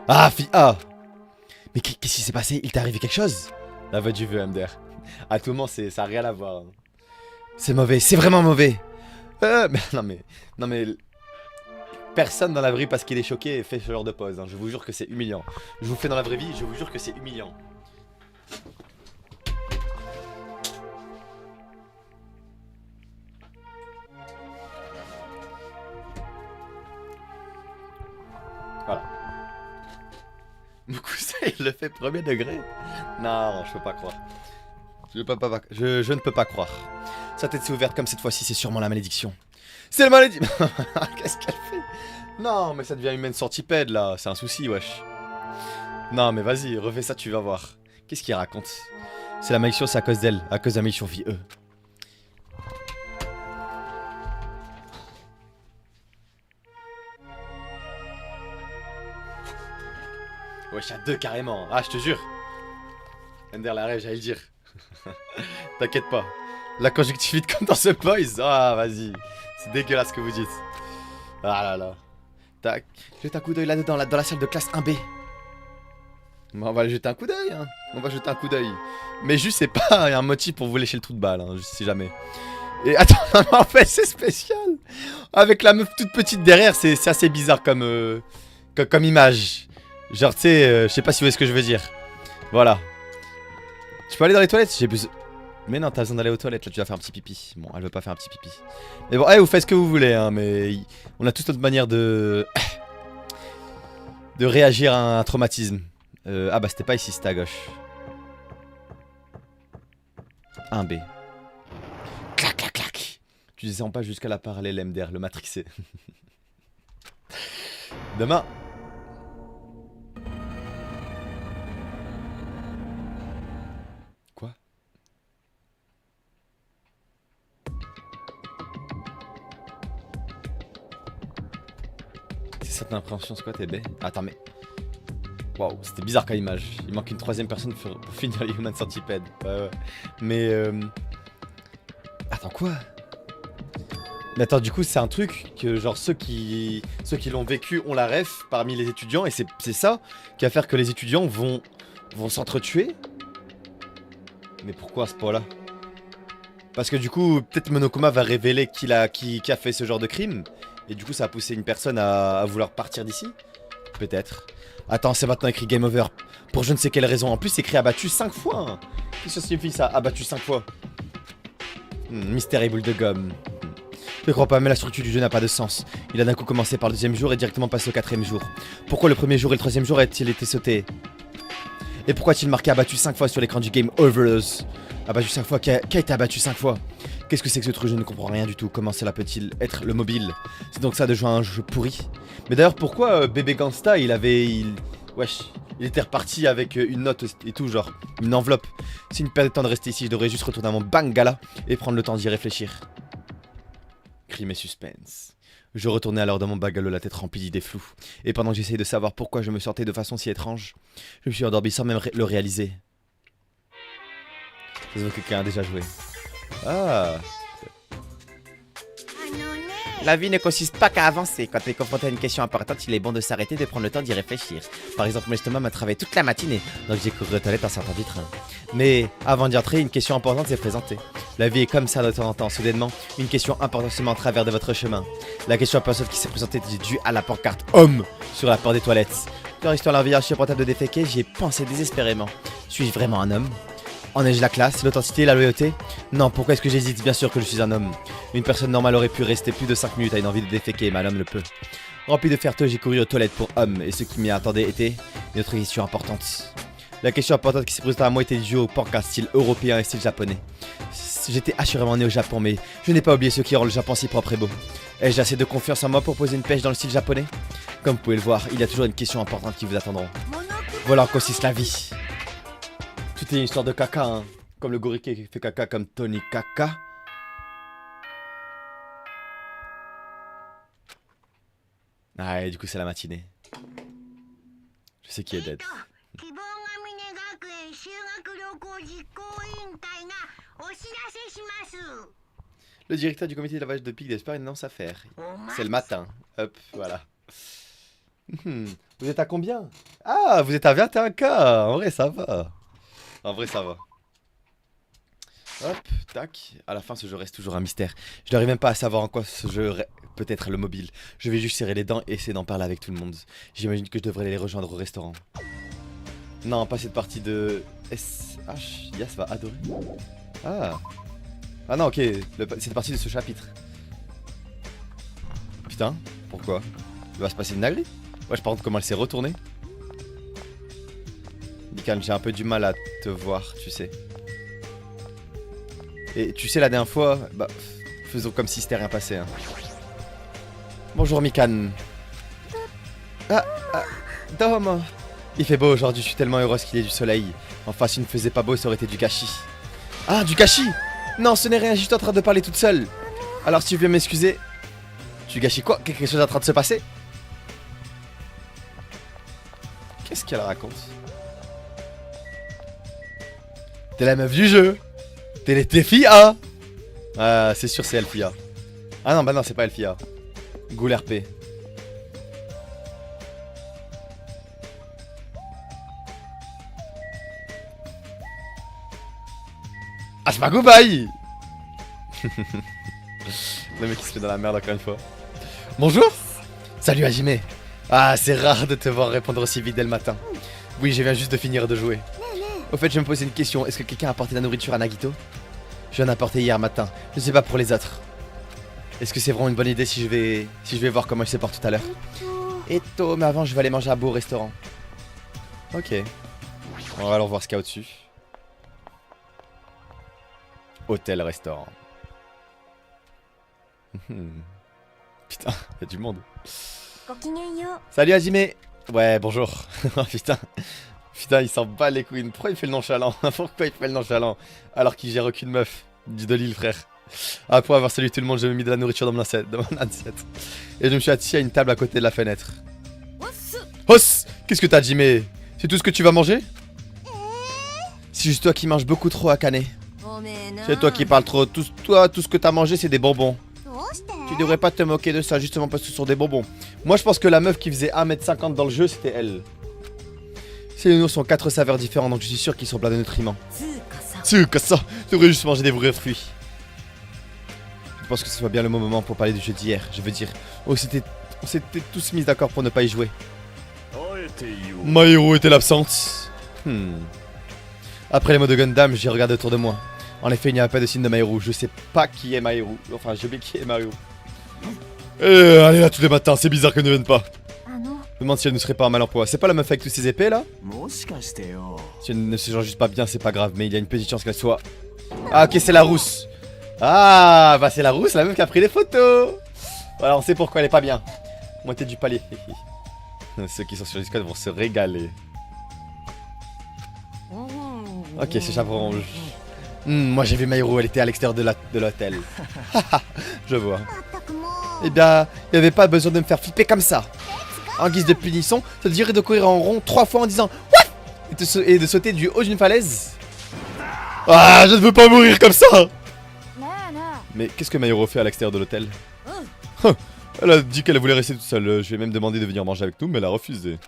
S1: Ah, fille A! Mais qu'est-ce qui s'est passé? Il t'est arrivé quelque chose? La voix du vœu, MDR. À tout moment, ça n'a rien à voir. C'est mauvais, c'est vraiment mauvais. Mais non mais... Personne dans la vraie vie parce qu'il est choqué fait ce genre de pause. Je vous jure que c'est humiliant. Je vous fais dans la vraie vie, je vous jure que c'est humiliant. Voilà. Mon cousin, il le fait premier degré. Non, je peux pas croire. Je ne peux pas croire. Sa tête s'est ouverte comme cette fois-ci, c'est sûrement la malédiction. C'est la malédiction. Qu'est-ce qu'elle fait? Non, mais ça devient humaine centipède là, c'est un souci, wesh. Non, mais vas-y, refais ça, tu vas voir. Qu'est-ce qu'il raconte? C'est la malédiction, c'est à cause d'elle, à cause de la malédiction vie eux. Wesh, à 2 carrément. Ah, je te jure. Ender la rêve, j'allais le dire. T'inquiète pas. La conjonctivite comme dans ce boys. Ah, vas-y. C'est dégueulasse ce que vous dites. Ah là là. Tac. Jette un coup d'œil là-dedans, dans la salle de classe 1B. Bon, on va jeter un coup d'œil, hein. On va jeter un coup d'œil. Mais juste, c'est pas un motif pour vous lécher le trou de balle, hein, si jamais. Et attends, en fait, c'est spécial. Avec la meuf toute petite derrière, c'est assez bizarre comme image. Genre, tu sais, je sais pas si vous voyez ce que je veux dire. Voilà. Je peux aller dans les toilettes? J'ai besoin. Mais non, t'as besoin d'aller aux toilettes, là tu vas faire un petit pipi. Bon, elle veut pas faire un petit pipi. Mais bon, hey, vous faites ce que vous voulez, hein, mais on a tous notre manière de réagir à un traumatisme. Ah bah c'était pas ici, c'était à gauche. 1B. Clac, clac, clac. Tu descends pas jusqu'à la parallèle MDR, le matrixé. Demain. Quoi? C'est ça ton appréhension, c'est quoi tes baies? Attends mais... Waouh, c'était bizarre comme image. Il manque une troisième personne pour finir les Human Centipede. Ouais. Mais attends quoi? Mais attends, du coup c'est un truc que genre ceux qui l'ont vécu ont la ref parmi les étudiants. Et c'est ça qui va faire que les étudiants vont s'entretuer. Mais pourquoi à ce point là? Parce que du coup peut-être Monokuma va révéler qui a fait ce genre de crime. Et du coup ça a poussé une personne à vouloir partir d'ici. Peut-être. Attends, c'est maintenant écrit Game Over. Pour je ne sais quelle raison. En plus, c'est écrit abattu 5 fois. Hein. Qu'est-ce que ça signifie ça? Abattu 5 fois. Mystère et boule de gomme. Je ne crois pas, mais la structure du jeu n'a pas de sens. Il a d'un coup commencé par le deuxième jour et directement passé au quatrième jour. Pourquoi le premier jour et le troisième jour a-t-il été sauté? Et pourquoi a-t-il marqué abattu 5 fois sur l'écran du Game Over? Abattu 5 fois, qui a été abattu 5 fois? Qu'est-ce que c'est que ce truc? Je ne comprends rien du tout. Comment cela peut-il être le mobile? C'est donc ça de jouer à un jeu pourri? Mais d'ailleurs, pourquoi bébé Gangsta, wesh, il était reparti avec une note et tout, genre, une enveloppe. C'est une perte de temps de rester ici, je devrais juste retourner à mon bangala et prendre le temps d'y réfléchir. Crime et suspense. Je retournais alors dans mon bungalow, la tête remplie d'idées floues. Et pendant que j'essayais de savoir pourquoi je me sentais de façon si étrange, je me suis endormi sans même le réaliser. Ça se voit que quelqu'un a déjà joué. Ah. La vie ne consiste pas qu'à avancer. Quand tu es confronté à une question importante, il est bon de s'arrêter et de prendre le temps d'y réfléchir. Par exemple, mon estomac m'a travaillé toute la matinée, donc j'ai couru aux toilettes en sortant du train. Mais avant d'y entrer, une question importante s'est présentée. La vie est comme ça de temps en temps. Soudainement, une question importante se met en travers de votre chemin. La question importante qui s'est présentée était due à la pancarte homme sur la porte des toilettes. Quand histoire la vie insupportable de déféquer, j'y ai pensé désespérément. Suis-je vraiment un homme? En ai-je la classe, l'authenticité, la loyauté? Non, pourquoi est-ce que j'hésite? Bien sûr que je suis un homme. Une personne normale aurait pu rester plus de 5 minutes à une envie de déféquer, mais un homme le peut. Rempli de fierté, j'ai couru aux toilettes pour homme, et ce qui m'y attendait était une autre question importante. La question importante qui s'est présentée à moi était due au pancarte style européen et style japonais. J'étais assurément né au Japon, mais je n'ai pas oublié ce qui rend le Japon si propre et beau. Ai-je assez de confiance en moi pour poser une pêche dans le style japonais? Comme vous pouvez le voir, il y a toujours une question importante qui vous attendront. Voilà en consiste la vie. Tout est une histoire de caca, hein. Comme le gorille qui fait caca comme Tony Caca. Ah, et du coup, c'est la matinée. Je sais qui est dead. Le directeur du comité de lavage de pique d'espoir annonce à faire. C'est le matin. Hop, voilà. Vous êtes à combien? Ah, vous êtes à 21K. En vrai, ça va. En vrai, ça va. Hop, tac. À la fin, ce jeu reste toujours un mystère. Je n'arrive même pas à savoir en quoi ce jeu peut être le mobile. Je vais juste serrer les dents et essayer d'en parler avec tout le monde. J'imagine que je devrais les rejoindre au restaurant. Non, pas cette partie de SH. Yas va adorer. Ah. Ah non, ok. Cette partie de ce chapitre. Putain, pourquoi? Il va se passer une dinguerie? Ouais, par contre, comment elle s'est retournée? Nikan, j'ai un peu du mal à te voir, tu sais. Et tu sais, la dernière fois, bah, faisons comme si c'était rien passé. Hein. Bonjour, Mikan. Dom. Il fait beau aujourd'hui, je suis tellement heureuse qu'il y ait du soleil. Enfin, s'il ne faisait pas beau, ça aurait été du gâchis. Ah, du gâchis? Non, ce n'est rien, je suis en train de parler toute seule. Alors, si tu veux m'excuser... Tu gâchis quoi? Quelque chose est en train de se passer? Qu'est-ce qu'elle raconte? T'es la meuf du jeu. T'es Fia. Ah, c'est sûr, c'est Elfia. Ah non, bah non, c'est pas Elfia. Ghoul RP. Ah, c'est pas goodbye. Le mec qui se fait dans la merde encore une fois. Bonjour. Salut Hajime. Ah, c'est rare de te voir répondre aussi vite dès le matin. Oui, je viens juste de finir de jouer. Au fait, je me posais une question. Est-ce que quelqu'un a apporté de la nourriture à Nagito? Je viens d'apporter hier matin. Je sais pas pour les autres. Est-ce que c'est vraiment une bonne idée si je vais voir comment il se porte tout à l'heure? Eto, mais avant, je vais aller manger à beau restaurant. Ok. On va alors voir ce qu'il y a au-dessus. Hôtel-restaurant. Putain, y a du monde. Salut Hajime. Ouais, bonjour. Putain. Putain, il s'en bat les couilles. Pourquoi il fait le nonchalant? Pourquoi il fait le nonchalant alors qu'il gère aucune meuf? Dis de l'île, frère. Après avoir salué tout le monde, j'ai mis de la nourriture dans mon assiette. Et je me suis assis à une table à côté de la fenêtre. Hoss! Qu'est-ce que t'as, Hajime? C'est tout ce que tu vas manger? C'est juste toi qui manges beaucoup trop, Akane. C'est toi qui parles trop. Tout ce que t'as mangé, c'est des bonbons. Tu devrais pas te moquer de ça, justement parce que ce sont des bonbons. Moi, je pense que la meuf qui faisait 1m50 dans le jeu, c'était elle. Ces nounours sont 4 saveurs différentes, donc je suis sûr qu'ils sont pleins de nutriments. Tsukasa, tu devrais juste manger des vrais fruits. Je pense que ce soit bien le bon moment pour parler du jeu d'hier. Je veux dire, on s'était tous mis d'accord pour ne pas y jouer. Maïro était l'absente. Après les mots de Gundam, j'ai regardé autour de moi. En effet, il n'y a pas de signe de Maïro. Je sais pas qui est Maïro. Enfin, j'ai oublié qui est Maïro. Allez là tous les matins, c'est bizarre qu'elle ne vienne pas. Je me demande si elle ne serait pas un mal emploi. C'est pas la meuf avec tous ses épées là? Si elle ne se gère juste pas bien, c'est pas grave, mais il y a une petite chance qu'elle soit. Ah, ok, c'est la rousse. Ah, bah c'est la rousse, la meuf qui a pris les photos. Voilà, on sait pourquoi elle est pas bien. Moitié du palais. Ceux qui sont sur Discord vont se régaler. Ok, c'est chaperon rouge. Moi j'ai vu Maïro, elle était à l'extérieur de l'hôtel. Je vois. Eh bien, il n'y avait pas besoin de me faire flipper comme ça. En guise de punition, ça te dirait de courir en rond 3 fois en disant what et de sauter du haut d'une falaise. Ah, je ne veux pas mourir comme ça. Mais qu'est-ce que Maïro fait à l'extérieur de l'hôtel? Elle a dit qu'elle voulait rester toute seule. Je lui ai même demandé de venir manger avec nous, mais elle a refusé.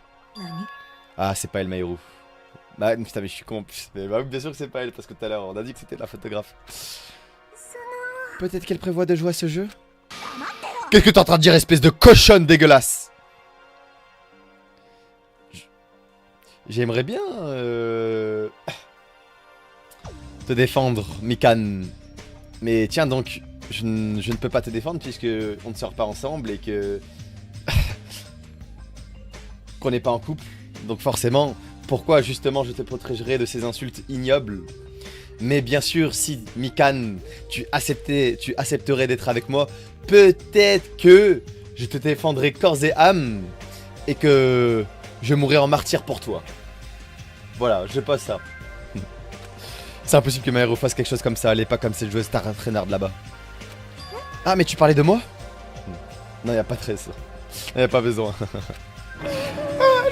S1: Ah, c'est pas elle, Maïro. Bah putain, mais je suis con en plus. Mais bah, bien sûr que c'est pas elle, parce que tout à l'heure on a dit que c'était la photographe. Peut-être qu'elle prévoit de jouer à ce jeu? Qu'est-ce que t'es en train de dire, espèce de cochonne dégueulasse? J'aimerais bien te défendre, Mikan. Mais tiens donc, je ne peux pas te défendre puisque on ne sort pas ensemble et que qu'on n'est pas en couple. Donc forcément, pourquoi justement je te protégerais de ces insultes ignobles? Mais bien sûr, si Mikan, tu accepterais d'être avec moi, peut-être que je te défendrai corps et âme et que je mourrai en martyr pour toi. Voilà, je pose ça. C'est impossible que Maïro fasse quelque chose comme ça, elle est pas comme cette joueuse star traînarde là-bas. Ah, mais tu parlais de moi? Non, y'a pas de ça. Y'a pas besoin.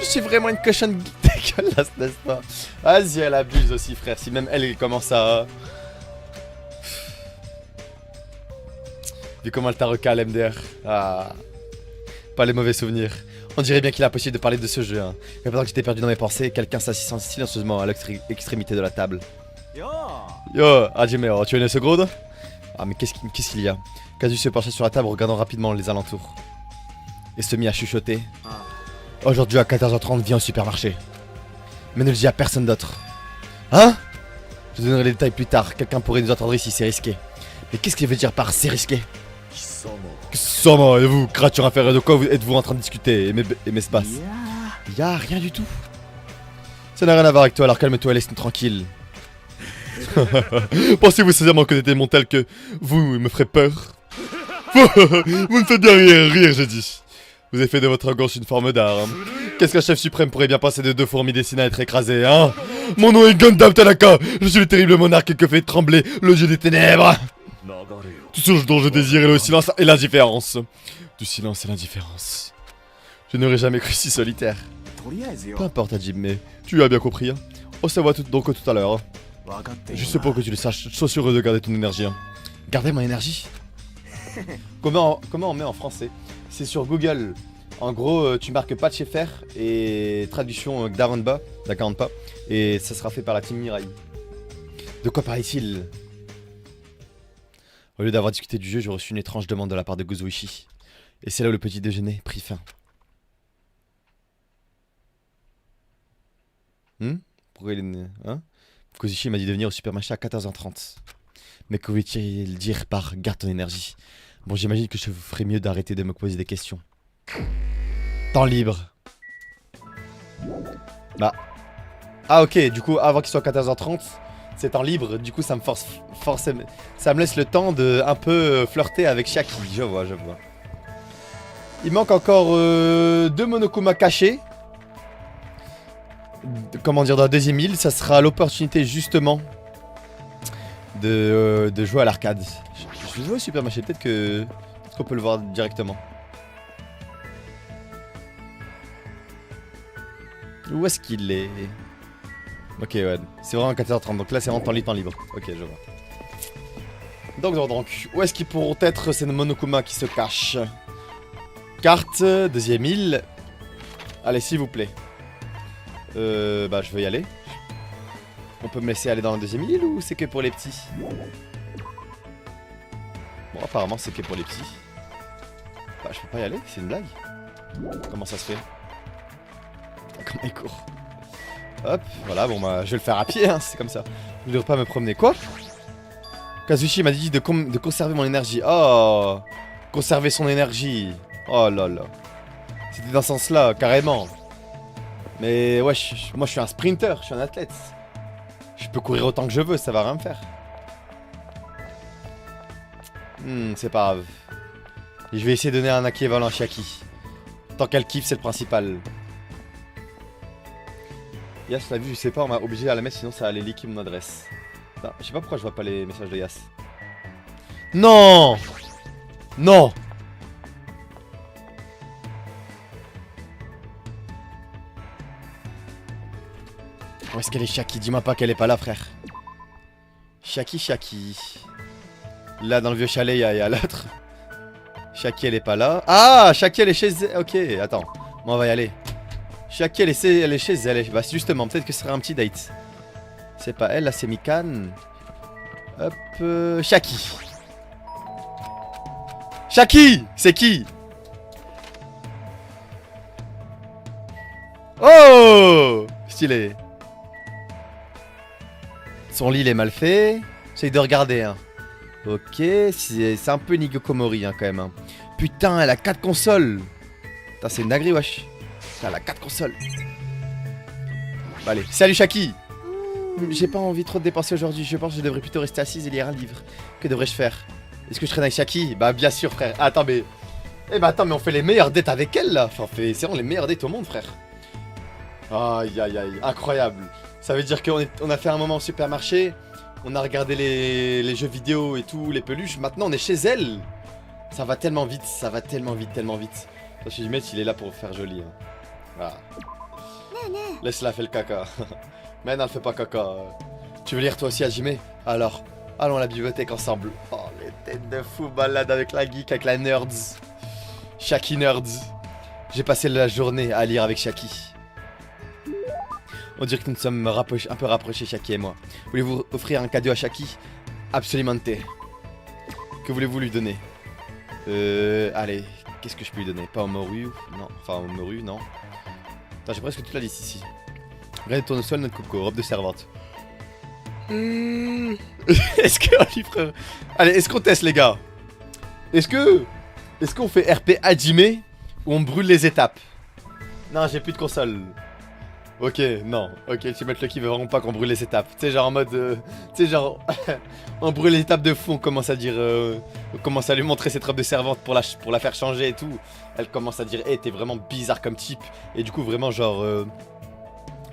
S1: Je suis vraiment une cochonne dégueulasse, n'est-ce pas? Vas-y, elle abuse aussi, frère. Si même elle commence à... Vu comment elle t'a recalé, MDR. Ah. Pas les mauvais souvenirs. On dirait bien qu'il est impossible de parler de ce jeu. Hein. Et pendant que j'étais perdu dans mes pensées, quelqu'un s'assit silencieusement à l'extrémité de la table. Yo, Hajime, tu es une seconde? Ah, mais qu'est-ce qu'il y a? Kazu se pencha sur la table, regardant rapidement les alentours. Et se mit à chuchoter. Aujourd'hui à 14h30, viens au supermarché. Mais ne le dis à personne d'autre. Hein? Je te donnerai les détails plus tard. Quelqu'un pourrait nous entendre ici, c'est risqué. Mais qu'est-ce qu'il veut dire par c'est risqué? Kisama, et vous, créature inférieure, de quoi êtes-vous en train de discuter, mes spaces? Y'a rien du tout. Ça n'a rien à voir avec toi, alors calme-toi et laisse-nous tranquille. Pensez-vous sincèrement que des démons tels que vous me ferez peur? Vous ne faites bien rire, j'ai dit. Vous avez fait de votre gauche une forme d'arme. Qu'est-ce qu'un chef suprême pourrait bien passer de 2 fourmis destinées à être écrasées, hein? Mon nom est Gundam Tanaka. Je suis le terrible monarque que fait trembler le dieu des ténèbres. Tout ce dont je désire est le silence et l'indifférence. Du silence et l'indifférence. Je n'aurais jamais cru si solitaire. Peu importe, Hajime, tu as bien compris. Hein. On se voit donc tout à l'heure. Hein. Juste pour que tu le saches, je suis sûr de garder ton énergie. Hein. Garder mon énergie. Comment on met en français? C'est sur Google. En gros, tu marques patch FR et traduction Gdaranba, pas, et ça sera fait par la team Mirai. De quoi parle-t-il? Au lieu d'avoir discuté du jeu, j'ai reçu une étrange demande de la part de Gozuichi. Et c'est là où le petit déjeuner prit fin. Pourquoi il est... Hein? Gozuichi m'a dit de venir au supermarché à 14h30. Mais que veut-il dire par garde ton énergie? Bon, j'imagine que je ferais mieux d'arrêter de me poser des questions. Temps libre. Bah. Ah ok, du coup, avant qu'il soit 14h30, c'est temps libre. Du coup, ça me ça me laisse le temps de un peu flirter avec Chiaki. Je vois. Il manque encore 2 Monokuma cachés. Comment dire, dans la deuxième île, ça sera l'opportunité justement de jouer à l'arcade. Je vais jouer au supermarché, peut-être qu'on peut le voir directement. Où est-ce qu'il est? Ok, ouais, c'est vraiment 14h30, donc là c'est vraiment temps libre. Ok, je vois. Donc, où est-ce qu'ils pourront être ces Monokuma qui se cachent? Carte, deuxième île. Allez, s'il vous plaît. Bah, je veux y aller. On peut me laisser aller dans la deuxième île ou c'est que pour les petits? Bon, apparemment c'est que pour les petits. Bah, je peux pas y aller, c'est une blague. Comment ça se fait? Comment il court? Hop, voilà, bon bah je vais le faire à pied, hein, c'est comme ça. Je ne devrais pas me promener. Quoi? Kazushi m'a dit de conserver mon énergie. Oh, conserver son énergie. Oh là là. C'était dans ce sens-là, carrément. Mais ouais, moi je suis un sprinter, je suis un athlète. Je peux courir autant que je veux, ça va rien me faire. C'est pas grave. Et je vais essayer de donner un équivalent à Chiaki. Tant qu'elle kiffe, c'est le principal. Yas l'a vu, je sais pas, on m'a obligé à la mettre, sinon ça allait leaker mon adresse. Putain, je sais pas pourquoi je vois pas les messages de Yas. Non! Non! Où est-ce qu'elle est, Chiaki? Dis-moi pas qu'elle est pas là, frère. Chiaki. Là, dans le vieux chalet, il y a l'autre. Chiaki, elle est pas là. Ah! Chiaki, elle est chez elle. Ok, attends. Bon, on va y aller. Chiaki, elle est chez elle. Bah, justement, peut-être que ce serait un petit date. C'est pas elle, là, c'est Mikan. Hop. Chiaki. Chiaki! C'est qui? Oh! Stylé. Son lit, il est mal fait. J'essaye de regarder, hein. Ok, c'est un peu Nigokomori, hein, quand même. Hein. Putain, elle a 4 consoles. Putain, c'est une dinguerie, wesh. Elle a 4 consoles. Bah, allez, salut Chiaki. J'ai pas envie trop de dépenser aujourd'hui. Je pense que je devrais plutôt rester assise et lire un livre. Que devrais-je faire? Est-ce que je traîne avec Chiaki? Bah, bien sûr, frère. Attends, mais... Eh bah, attends, mais on fait les meilleures dates avec elle, là. Enfin, c'est vraiment les meilleures dates au monde, frère. Aïe, aïe, aïe. Incroyable. Ça veut dire qu'on a fait un moment au supermarché. On a regardé les jeux vidéo et tout, les peluches. Maintenant, on est chez elle. Ça va tellement vite, tellement vite. Parce que Hajime, il est là pour faire joli. Hein. Voilà. Laisse-la faire le caca. Mais non, elle fait pas caca. Tu veux lire toi aussi, Hajime? Alors, allons à la bibliothèque ensemble. Oh, les têtes de fou balade avec la geek, avec la nerds. Chiaki nerds. J'ai passé la journée à lire avec Chiaki. On dirait que nous nous sommes un peu rapprochés, Chiaki et moi. Voulez-vous offrir un cadeau à Chiaki? Absolument. Que voulez-vous lui donner? Allez, qu'est-ce que je peux lui donner? Pas au morue? Non, enfin au morue, non. Attends, j'ai presque toute la liste ici. Regardez tournesol, notre coco, robe de servante. Est-ce que... frère. Allez, est-ce qu'on teste, les gars? Est-ce qu'on fait RP Hajime ou on brûle les étapes? Non, j'ai plus de console. Ok, non. Ok, Ultimate Lucky veut vraiment pas qu'on brûle les étapes. Tu sais, genre en mode... tu sais, genre... on brûle les étapes de fou, on commence à dire... on commence à lui montrer cette robe de servante pour la faire changer et tout. Elle commence à dire, hey, t'es vraiment bizarre comme type. Et du coup, vraiment, genre...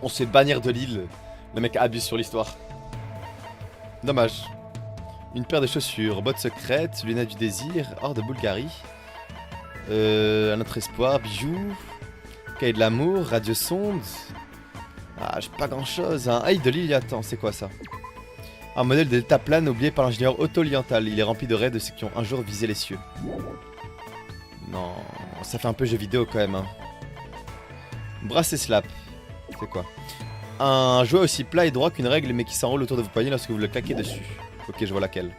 S1: on se fait bannir de l'île. Le mec abuse sur l'histoire. Dommage. Une paire de chaussures, bottes secrètes, lunettes du désir, hors de Bulgarie. Un autre espoir, bijoux... Cahier de l'amour, radiosonde. Ah, j'ai pas grand chose, hein. Ah, Idolil, attends, c'est quoi ça? Un modèle de delta plane oublié par l'ingénieur Otto Lienthal. Il est rempli de rêves de ceux qui ont un jour visé les cieux. Non, ça fait un peu jeu vidéo quand même, hein. Brass et slap. C'est quoi? Un jouet aussi plat et droit qu'une règle mais qui s'enroule autour de vos poignets lorsque vous le claquez dessus. Ok, je vois laquelle.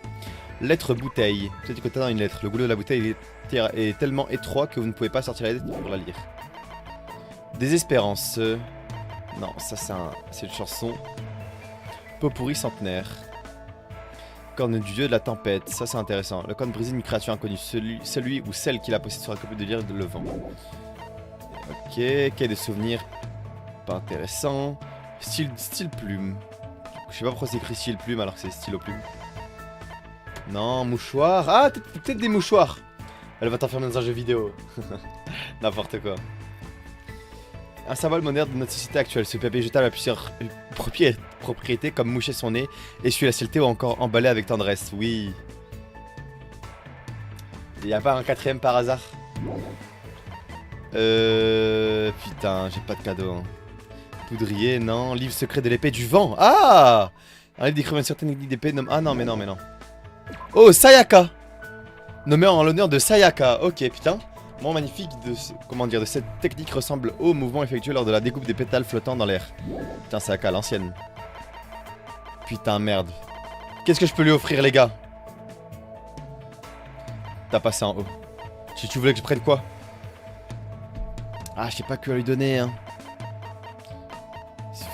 S1: Lettre bouteille. Peut-être que t'as dans une lettre. Le goulot de la bouteille est tellement étroit que vous ne pouvez pas sortir la lettre pour la lire. Désespérance. Non, ça c'est une chanson. Pot pourri centenaire. Corne du dieu de la tempête. Ça c'est intéressant. Le corne brisé d'une créature inconnue. Celui ou celle qui la possède sera capable de lire le vent. Ok, quai de souvenirs. Pas intéressant. Style plume. Je sais pas pourquoi c'est écrit style plume alors que c'est stylo plume. Non, mouchoir. Ah, peut-être des mouchoirs. Elle va t'enfermer dans un jeu vidéo. N'importe quoi. Un symbole moderne de notre société actuelle. Ce papier jetable a plusieurs propriétés comme moucher son nez, essuyer la saleté ou encore emballer avec tendresse. Oui. Il n'y a pas un quatrième par hasard? Putain, j'ai pas de cadeau. Hein. Poudrier, non. Livre secret de l'épée du vent. Ah, un livre décrivant une certaine technique d'épée. Ah non, mais non, mais non. Oh, Sayaka. Nommé en l'honneur de Sayaka. Ok, putain. Moment magnifique de cette technique ressemble au mouvement effectué lors de la découpe des pétales flottants dans l'air. Putain, Sayaka, l'ancienne. Putain, merde. Qu'est-ce que je peux lui offrir, les gars? T'as passé en haut. Si tu voulais que je prenne quoi? Ah, je sais pas que lui donner, hein.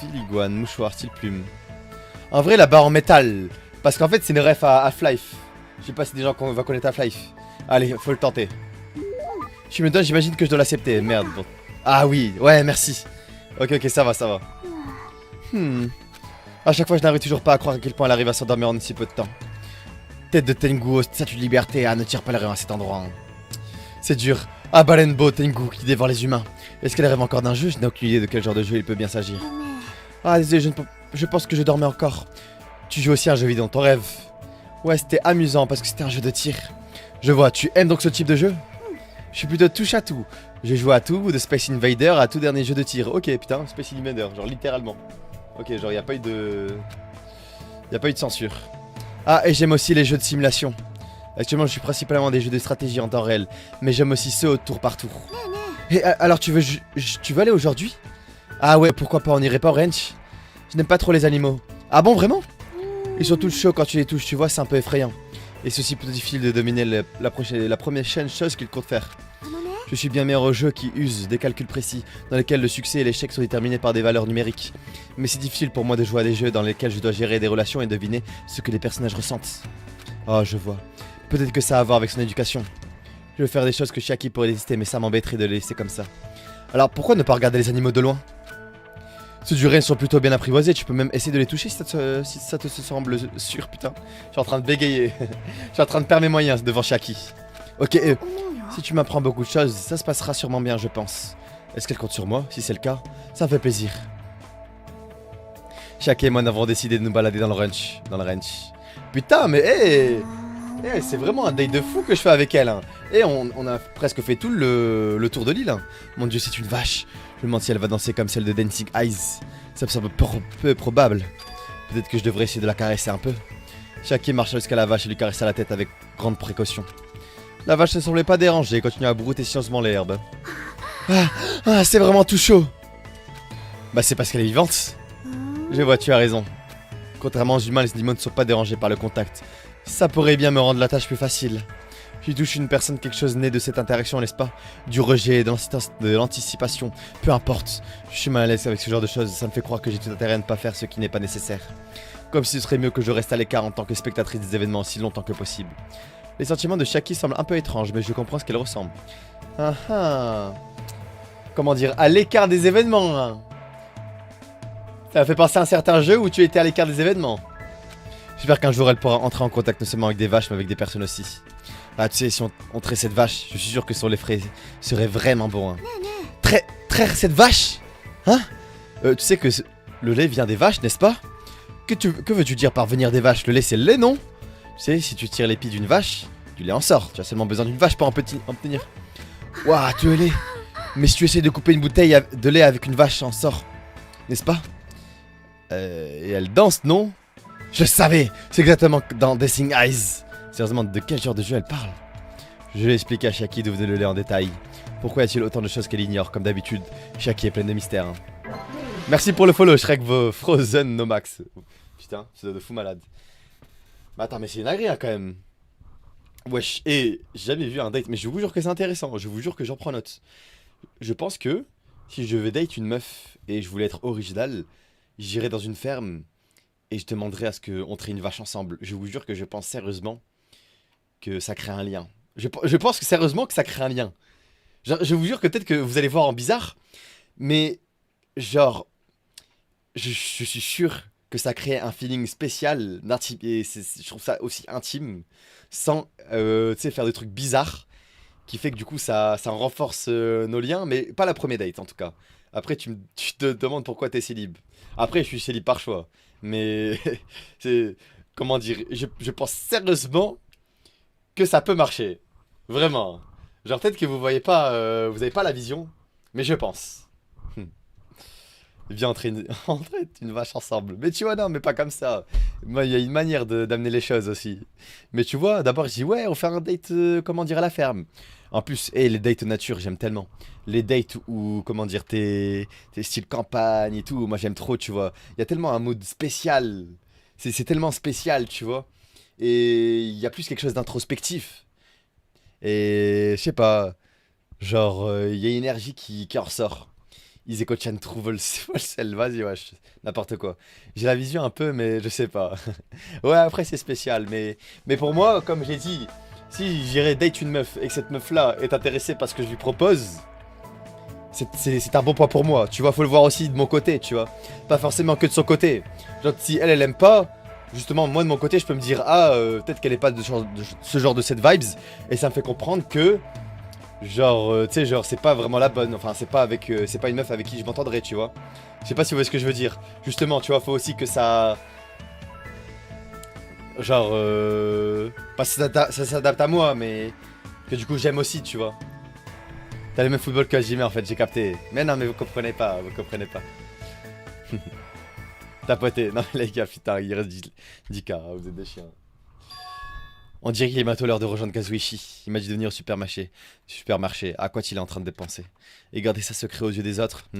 S1: Filigoine, mouchoir, style plume. En vrai, la barre en métal. Parce qu'en fait, c'est une ref à Half-Life. Je sais pas si des gens vont connaître Half-Life. Allez, faut le tenter. Tu me donnes, j'imagine que je dois l'accepter. Merde. Bon. Ah oui, ouais, merci. Ok, ça va. À chaque fois, je n'arrive toujours pas à croire à quel point elle arrive à s'endormir en si peu de temps. Tête de Tengu, statue de liberté. Ah, ne tire pas le rien à cet endroit. Hein. C'est dur. Ah, Balenbo, Tengu, qui dévore les humains. Est-ce qu'elle rêve encore d'un jeu? Je n'ai aucune idée de quel genre de jeu il peut bien s'agir. Ah, désolé, je pense que je dormais encore. Tu joues aussi à un jeu vidéo, ton rêve. Ouais, c'était amusant parce que c'était un jeu de tir. Je vois, tu aimes donc ce type de jeu? Je suis plutôt touche à tout. J'ai joué à tout, de Space Invader à tout dernier jeu de tir. Ok, putain, Space Invader, genre littéralement. Ok, genre y a pas eu de... Y a pas eu de censure. Ah, et j'aime aussi les jeux de simulation. Actuellement, je suis principalement des jeux de stratégie en temps réel. Mais j'aime aussi ceux au tour par tour. Et alors, tu veux aller aujourd'hui? Ah ouais, pourquoi pas, on irait pas au ranch? Je n'aime pas trop les animaux. Ah bon, vraiment? Ils sont tous chauds quand tu les touches, tu vois, c'est un peu effrayant. Et c'est aussi plutôt difficile de dominer la première chose qu'ils comptent faire. Je suis bien meilleur aux jeux qui usent des calculs précis, dans lesquels le succès et l'échec sont déterminés par des valeurs numériques. Mais c'est difficile pour moi de jouer à des jeux dans lesquels je dois gérer des relations et deviner ce que les personnages ressentent. Oh, je vois. Peut-être que ça a à voir avec son éducation. Je veux faire des choses que Chiaki pourrait détester, mais ça m'embêterait de les laisser comme ça. Alors pourquoi ne pas regarder les animaux de loin? Ceux du renne sont plutôt bien apprivoisés, tu peux même essayer de les toucher si ça te semble sûr, putain. Je suis en train de bégayer. Je suis en train de perdre mes moyens devant Chiaki. Ok, si tu m'apprends beaucoup de choses, ça se passera sûrement bien, je pense. Est-ce qu'elle compte sur moi? Si c'est le cas, ça me fait plaisir. Chiaki et moi avons décidé de nous balader dans le ranch. Putain, mais c'est vraiment un date de fou que je fais avec elle. Hein. Et on a presque fait tout le tour de l'île. Hein. Mon dieu, c'est une vache. Je me demande si elle va danser comme celle de Dancing Eyes. Ça me semble peu probable. Peut-être que je devrais essayer de la caresser un peu. Chiaki marcha jusqu'à la vache et lui caressa la tête avec grande précaution. La vache ne semblait pas dérangée et continuait à brouter scienceusement l'herbe. C'est vraiment tout chaud. Bah c'est parce qu'elle est vivante. Je vois, tu as raison. Contrairement aux humains, les animaux ne sont pas dérangés par le contact. Ça pourrait bien me rendre la tâche plus facile. Je touche une personne, quelque chose né de cette interaction, n'est-ce pas? Du rejet, de l'anticipation, peu importe. Je suis mal à l'aise avec ce genre de choses, ça me fait croire que j'ai tout intérêt à ne pas faire ce qui n'est pas nécessaire. Comme si ce serait mieux que je reste à l'écart en tant que spectatrice des événements aussi longtemps que possible. Les sentiments de Chiaki semblent un peu étranges, mais je comprends ce qu'elle ressemble. Comment dire, à l'écart des événements, hein. Ça m'a fait penser à un certain jeu où tu étais à l'écart des événements. J'espère qu'un jour elle pourra entrer en contact non seulement avec des vaches mais avec des personnes aussi. Ah tu sais, si on traite cette vache, je suis sûr que son lait frais serait vraiment bon. Hein. Traire cette vache? Hein? Tu sais que le lait vient des vaches, n'est-ce pas? Que veux-tu dire par venir des vaches? Le lait c'est le lait, non? Tu sais, si tu tires l'épi d'une vache, du lait en sort. Tu as seulement besoin d'une vache pour en obtenir. Waouh, tu es lait. Mais si tu essaies de couper une bouteille de lait avec une vache, en sort, n'est-ce pas? Et elle danse, non? Je savais! C'est exactement dans Dancing Eyes. Sérieusement, de quel genre de jeu elle parle? Je vais expliquer à Shaki d'où venait le lait en détail. Pourquoi y a-t-il autant de choses qu'elle ignore? Comme d'habitude, Shaki est pleine de mystères. Hein. Merci pour le follow, Shrek Frozen Nomax. Putain, c'est de fou malade. Mais attends, mais c'est une agréable hein, quand même. Wesh, et j'ai jamais vu un date, mais je vous jure que c'est intéressant, je vous jure que j'en prends note. Je pense que si je vais date une meuf et je voulais être original, j'irai dans une ferme et je demanderai à ce qu'on traite une vache ensemble. Je vous jure que je pense sérieusement que ça crée un lien. Je pense que sérieusement que ça crée un lien. Genre, je vous jure que peut-être que vous allez voir en bizarre, mais genre, je suis sûr que ça crée un feeling spécial, et je trouve ça aussi intime, sans tu sais, faire des trucs bizarres, qui fait que du coup ça renforce nos liens, mais pas la première date en tout cas. Après tu te demandes pourquoi t'es célib. Après je suis célib par choix, mais c'est comment dire, je pense sérieusement que ça peut marcher, vraiment. Genre peut-être que vous voyez pas, vous avez pas la vision, mais je pense. Viens on traite une vache ensemble. Mais tu vois, non, mais pas comme ça. Moi, il y a une manière d'amener les choses aussi. Mais tu vois, d'abord, je dis, ouais, on fait un date, comment dire, à la ferme. En plus, les dates nature, j'aime tellement. Les dates où, comment dire, t'es style campagne et tout, moi j'aime trop, tu vois. Il y a tellement un mood spécial. C'est tellement spécial, tu vois. Et il y a plus quelque chose d'introspectif. Et je sais pas, genre, il y a une énergie qui en ressort. Izeko-chan trouve le sel, vas-y, wesh, n'importe quoi. J'ai la vision un peu, mais je sais pas. Ouais, après c'est spécial, mais pour moi, comme j'ai dit, si j'irais date une meuf et que cette meuf-là est intéressée par ce que je lui propose, c'est un bon point pour moi. Tu vois, faut le voir aussi de mon côté, tu vois. Pas forcément que de son côté. Genre, si elle aime pas, justement, moi de mon côté, je peux me dire, ah, peut-être qu'elle est pas de ce genre de cette vibes, et ça me fait comprendre que. Genre, tu sais, genre, c'est pas vraiment la bonne. Enfin, c'est pas une meuf avec qui je m'entendrai, tu vois. Je sais pas si vous voyez ce que je veux dire. Justement, tu vois, faut aussi que ça. Genre, pas que ça s'adapte à moi, mais que du coup, j'aime aussi, tu vois. T'as le même football que Jimmy, en fait, j'ai capté. Mais non, mais vous comprenez pas, vous comprenez pas. Tapoté. Non, mais les gars, putain, il reste 10K, vous êtes des chiens. On dirait qu'il est bientôt l'heure de rejoindre Kazuichi. Il m'a dit de venir au supermarché. À quoi il est en train de dépenser? Et garder ça secret aux yeux des autres? Je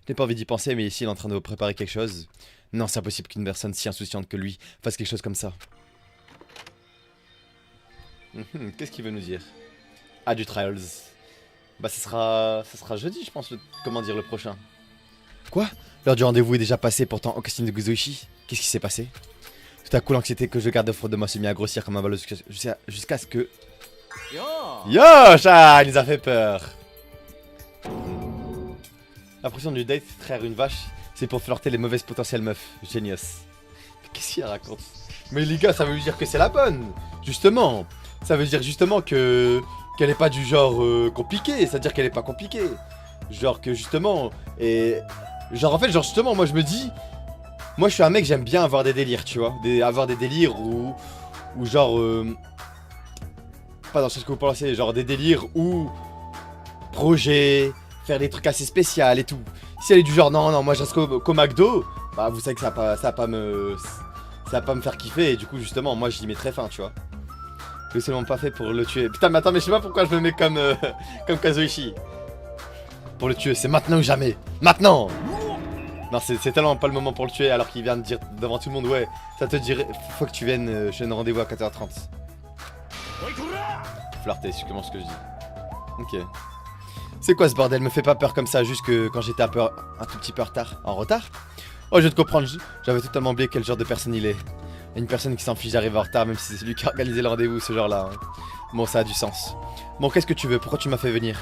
S1: n'ai pas envie d'y penser, mais ici il est en train de préparer quelque chose. Non, c'est impossible qu'une personne si insouciante que lui fasse quelque chose comme ça. Qu'est-ce qu'il veut nous dire? Ah, du Trials. Bah, ça sera jeudi, je pense, le prochain. Quoi? L'heure du rendez-vous est déjà passée, pourtant, au casting de Kazuichi. Qu'est-ce qui s'est passé? Tout à coup, l'anxiété que je garde au fond de moi s'est mis à grossir comme un ballon jusqu'à ce que... Yo, chat, il nous a fait peur. La pression du date, traire une vache, c'est pour flirter les mauvaises potentielles meufs. Génios. Mais qu'est-ce qu'il raconte? Mais les gars, ça veut dire que c'est la bonne. Justement. Ça veut dire justement que... qu'elle est pas du genre compliqué. C'est-à-dire qu'elle est pas compliquée. Genre que justement... Et... Genre en fait, genre justement, moi je me dis... Moi je suis un mec, j'aime bien avoir des délires, tu vois. Avoir des délires où genre... pas dans ce que vous pensez, genre des délires où... Projet, faire des trucs assez spéciaux et tout. Si elle est du genre non, moi je reste qu'au McDo, bah vous savez que ça va pas me faire kiffer et du coup justement moi j'y mets très fin, tu vois. Je suis seulement pas fait pour le tuer. Putain mais attends, mais je sais pas pourquoi je me mets comme Kazuichi. Pour le tuer, c'est maintenant ou jamais. Maintenant! Non, c'est tellement pas le moment pour le tuer alors qu'il vient de dire devant tout le monde, ouais, ça te dirait, faut que tu viennes, je donne rendez-vous à 4h30. Flirter, c'est comment ce que je dis. Ok. C'est quoi ce bordel? Me fais pas peur comme ça, juste que quand j'étais un tout petit peu en retard. Oh, je viens de comprendre, j'avais totalement oublié quel genre de personne il est. Une personne qui s'enfiche d'arriver en retard, même si c'est lui qui a organisé le rendez-vous, ce genre-là. Hein. Bon, ça a du sens. Bon, qu'est-ce que tu veux? Pourquoi tu m'as fait venir?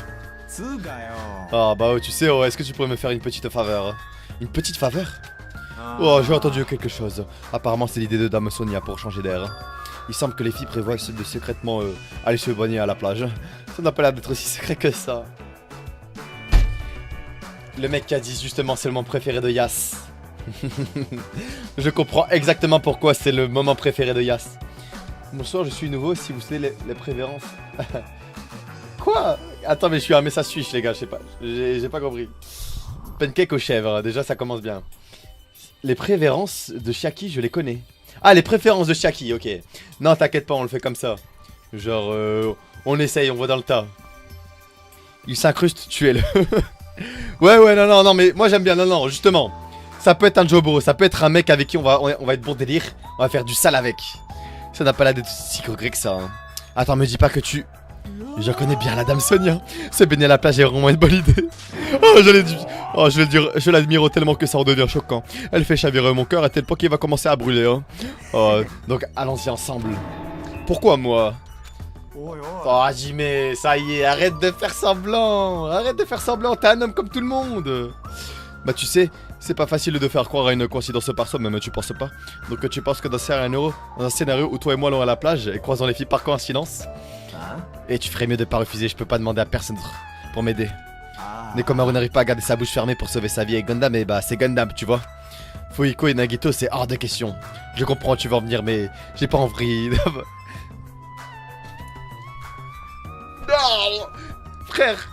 S1: Ah, bah, tu sais, oh, est-ce que tu pourrais me faire une petite faveur? Une petite faveur? Oh, j'ai entendu quelque chose. Apparemment, c'est l'idée de Dame Sonia pour changer d'air. Il semble que les filles prévoient de secrètement aller se baigner à la plage. Ça n'a pas l'air d'être aussi secret que ça. Le mec qui a dit justement c'est le moment préféré de Yas. Je comprends exactement pourquoi c'est le moment préféré de Yas. Bonsoir, je suis nouveau, si vous savez les préférences. Quoi? Attends, mais je suis un message switch, les gars, je sais pas. J'ai pas compris. Pancake aux chèvres, déjà ça commence bien. Les préférences de Chiaki, je les connais. Ah, les préférences de Chiaki, ok. Non, t'inquiète pas, on le fait comme ça. Genre, on essaye, on va dans le tas. Il s'incruste, tuez-le. ouais, non, mais moi j'aime bien, non, justement. Ça peut être un Jobo, ça peut être un mec avec qui on va être bon délire. On va faire du sale avec. Ça n'a pas l'air d'être si concret que ça. Hein. Attends, me dis pas que tu... Je connais bien la dame Sonia. Se baigner à la plage est vraiment une bonne idée. Oh, je l'ai dit. Oh, je vais le dire, je l'admire tellement que ça en devient choquant. Elle fait chavirer mon cœur à tel point qu'il va commencer à brûler. Hein. Oh, donc allons-y ensemble. Pourquoi moi? Oh, Jimé, ça y est, arrête de faire semblant. Arrête de faire semblant, t'es un homme comme tout le monde. Bah tu sais, c'est pas facile de faire croire à une coïncidence par soi, même tu penses pas. Donc tu penses que dans un scénario où toi et moi allons à la plage et croisons les filles par coïncidence, et tu ferais mieux de pas refuser, je peux pas demander à personne d'autre pour m'aider. Nekomaru n'arrive pas à garder sa bouche fermée pour sauver sa vie avec Gundam, et bah c'est Gundam, tu vois. Fuyiko et Nagito, c'est hors de question. Je comprends, tu vas en venir, mais j'ai pas envie. Non, frère.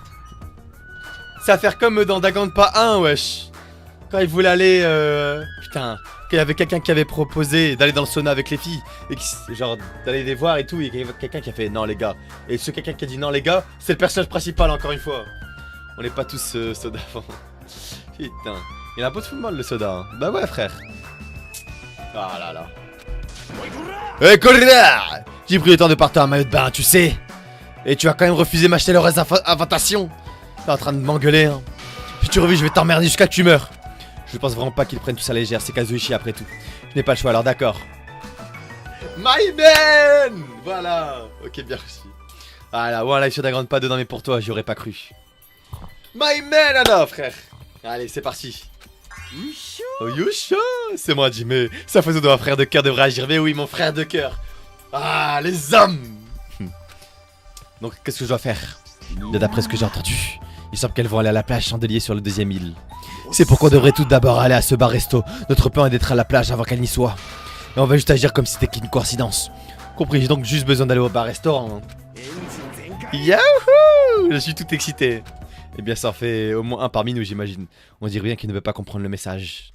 S1: Ça va faire comme dans Danganronpa 1, wesh. Quand il voulait aller, putain, qu'il y avait quelqu'un qui avait proposé d'aller dans le sauna avec les filles, et genre d'aller les voir et tout, et qu'il y avait quelqu'un qui a fait non les gars. Et ce quelqu'un qui a dit non les gars, c'est le personnage principal encore une fois. On n'est pas tous soda avant. Putain, il a un peu de fou mal le soda. Hein. Bah ouais frère. Ah là là. Hé Corrida, j'ai pris le temps de partir en maillot de bain, tu sais. Et tu vas quand même refuser m'acheter le reste d'invitation. T'es en train de m'engueuler hein. Si tu revis je vais t'emmerder jusqu'à que tu meurs. Je pense vraiment pas qu'ils prennent tout ça légère, c'est Kazuichi après tout. Je n'ai pas le choix alors d'accord. My man. Voilà. Ok bien reçu. Voilà, voilà, sur Danganronpa 2 non mais pour toi, j'y aurais pas cru. My man alors frère. Allez c'est parti. Oh Yusha. C'est moi Jimé. Ça faisait de un frère de cœur devrait agir. Mais oui mon frère de cœur. Ah les hommes. Donc qu'est-ce que je dois faire? D'après ce que j'ai entendu, il semble qu'elles vont aller à la plage chandelier sur le deuxième île. C'est pourquoi on devrait tout d'abord aller à ce bar-resto. Notre plan est d'être à la plage avant qu'elle n'y soit. Et on va juste agir comme si c'était qu'une coïncidence. Compris, j'ai donc juste besoin d'aller au bar-restaurant. Yahoo! Je suis tout excité. Eh bien ça en fait au moins un parmi nous j'imagine. On dit rien qu'il ne veut pas comprendre le message.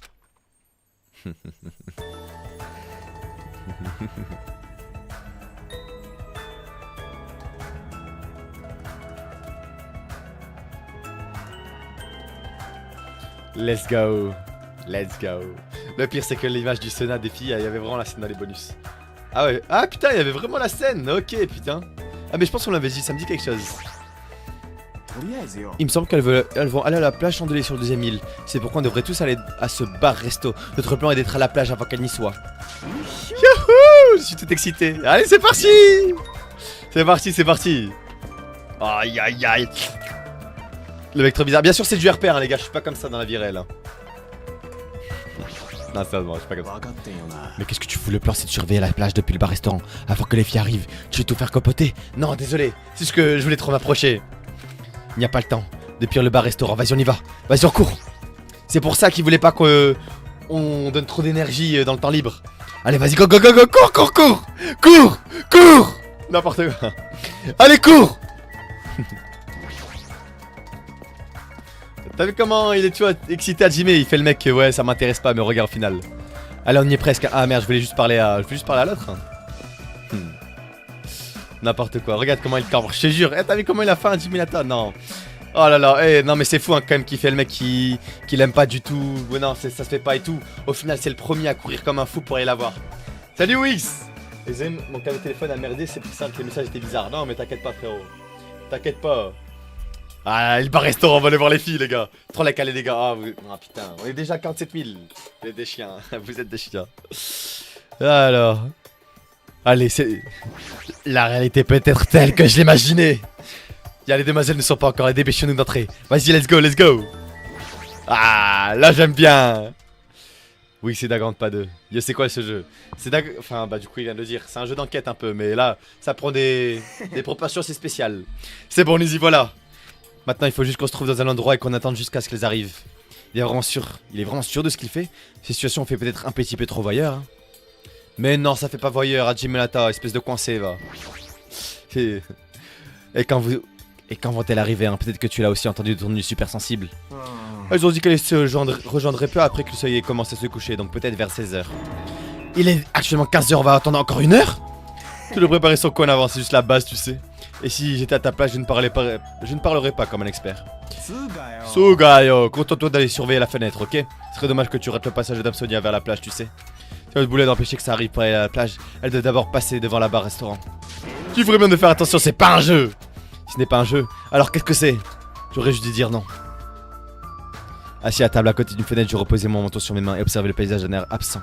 S1: Let's go. Let's go. Le pire c'est que l'image du sauna des filles, il y avait vraiment la scène dans les bonus. Ah ouais. Ah putain, il y avait vraiment la scène. Ok putain. Ah mais je pense qu'on l'avait dit, ça me dit quelque chose. Il me semble qu'elles vont aller à la plage chandelier sur le deuxième île. C'est pourquoi on devrait tous aller à ce bar-resto. Notre plan est d'être à la plage avant qu'elle n'y soit. Youhou! Je suis tout excité. Allez c'est parti. C'est parti, c'est parti. Aïe aïe aïe. Le mec trop bizarre. Bien sûr c'est du RP hein, les gars, je suis pas comme ça dans la vie réelle. Hein. Non sérieusement, je suis pas comme ça. Mais qu'est-ce que tu fous? Le plan c'est de surveiller la plage depuis le bar-restaurant avant que les filles arrivent. Tu veux tout faire copoter? Non désolé, c'est juste que je voulais trop m'approcher. Il n'y a pas le temps. Depuis le bar-restaurant, vas-y on y va. Vas-y on court. C'est pour ça qu'il voulait pas qu'on donne trop d'énergie dans le temps libre. Allez vas-y go go go go, cours cours cours. Cours cours. N'importe quoi. Allez cours. T'as vu comment il est, tu vois, excité à Jimé? Il fait le mec que ouais ça m'intéresse pas mais regarde au final. Allez on y est presque. Ah merde je voulais juste parler à l'autre. N'importe quoi, regarde comment il cambre, je te jure. T'as vu comment il a fait un Jimmy Lata? Non. Oh là là, non mais c'est fou hein, quand même qu'il fait le mec qui l'aime pas du tout. Ouais, non ça se fait pas et tout. Au final c'est le premier à courir comme un fou pour aller la voir. Salut Wix. Les amis, mon câble de téléphone a merdé, c'est pour ça que les messages étaient bizarres. Non mais t'inquiète pas frérot. T'inquiète pas. Ah, le bar-restaurant, on va aller voir les filles, les gars. Trop la calée, les gars. Ah, putain, on est déjà à 47 000. Vous êtes des chiens, vous êtes des chiens. Alors. Allez, c'est. La réalité peut être telle que je l'imaginais. Les demoiselles ne sont pas encore, dépêchons-nous d'entrer. Vas-y, let's go, let's go. Ah, là j'aime bien. Oui, c'est Danganronpa 2. Yo, c'est quoi ce jeu? Enfin, bah, du coup, il vient de le dire. C'est un jeu d'enquête un peu, mais là, ça prend des proportions assez spéciales. C'est bon, nous y voilà. Maintenant, il faut juste qu'on se trouve dans un endroit et qu'on attende jusqu'à ce qu'elles arrivent. Il est vraiment sûr de ce qu'il fait. Cette situation fait peut-être un petit peu trop voyeur. Hein. Mais non, ça fait pas voyeur, Hajime Lata, espèce de coincé, va. Et quand vous... Et quand vont-elles arriver hein? Peut-être que tu l'as aussi entendu de ton nuit super sensible. Elles ont dit qu'elles se rejoindraient peu après que le soleil commence à se coucher, donc peut-être vers 16h. Il est actuellement 15h, on va attendre encore 1 heure? Tu devrais préparer son coin avant, c'est juste la base, tu sais. Et si j'étais à ta place, je ne parlerais pas comme un expert. Sugayo, contente-toi d'aller surveiller la fenêtre, ok? Ce serait dommage que tu rates le passage de Dame Sonia vers la plage, tu sais. C'est notre boulet d'empêcher que ça arrive pour aller à la plage. Elle doit d'abord passer devant la bar-restaurant. Tu ferais bien de faire attention, c'est pas un jeu! Ce n'est pas un jeu, alors qu'est-ce que c'est? J'aurais juste dû dire non. Assis à table à côté d'une fenêtre, je reposais mon manteau sur mes mains et observais le paysage d'un air absent.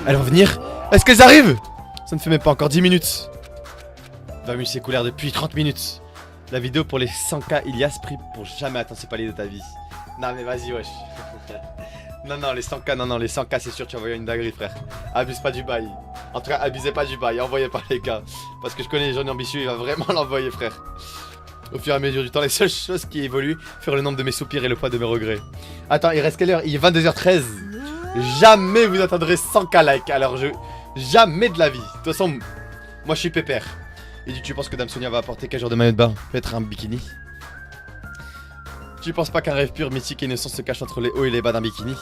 S1: Elles vont venir? Est-ce qu'elles arrivent? Ça ne fait même pas encore 10 minutes. 20 minutes s'écoulèrent depuis 30 minutes. La vidéo pour les 100K Ilias pris pour jamais atteindre ce palier de ta vie. Non mais vas-y wesh. Non les 100K, non les 100K c'est sûr tu envoies une dinguerie frère. Abuse pas du bail. En tout cas abusez pas du bail, envoyez pas les gars. Parce que je connais les gens ambitieux, il va vraiment l'envoyer frère. Au fur et à mesure du temps, les seules choses qui évoluent furent le nombre de mes soupirs et le poids de mes regrets. Attends, il reste quelle heure? Il est 22h13. Jamais vous atteindrez 100K likes à leur jeu. Jamais de la vie. De toute façon, moi je suis pépère. Et tu penses que Dame Sonia va apporter quel genre de maillot de bain? Peut-être un bikini? Tu penses pas qu'un rêve pur, mythique et innocent se cache entre les hauts et les bas d'un bikini?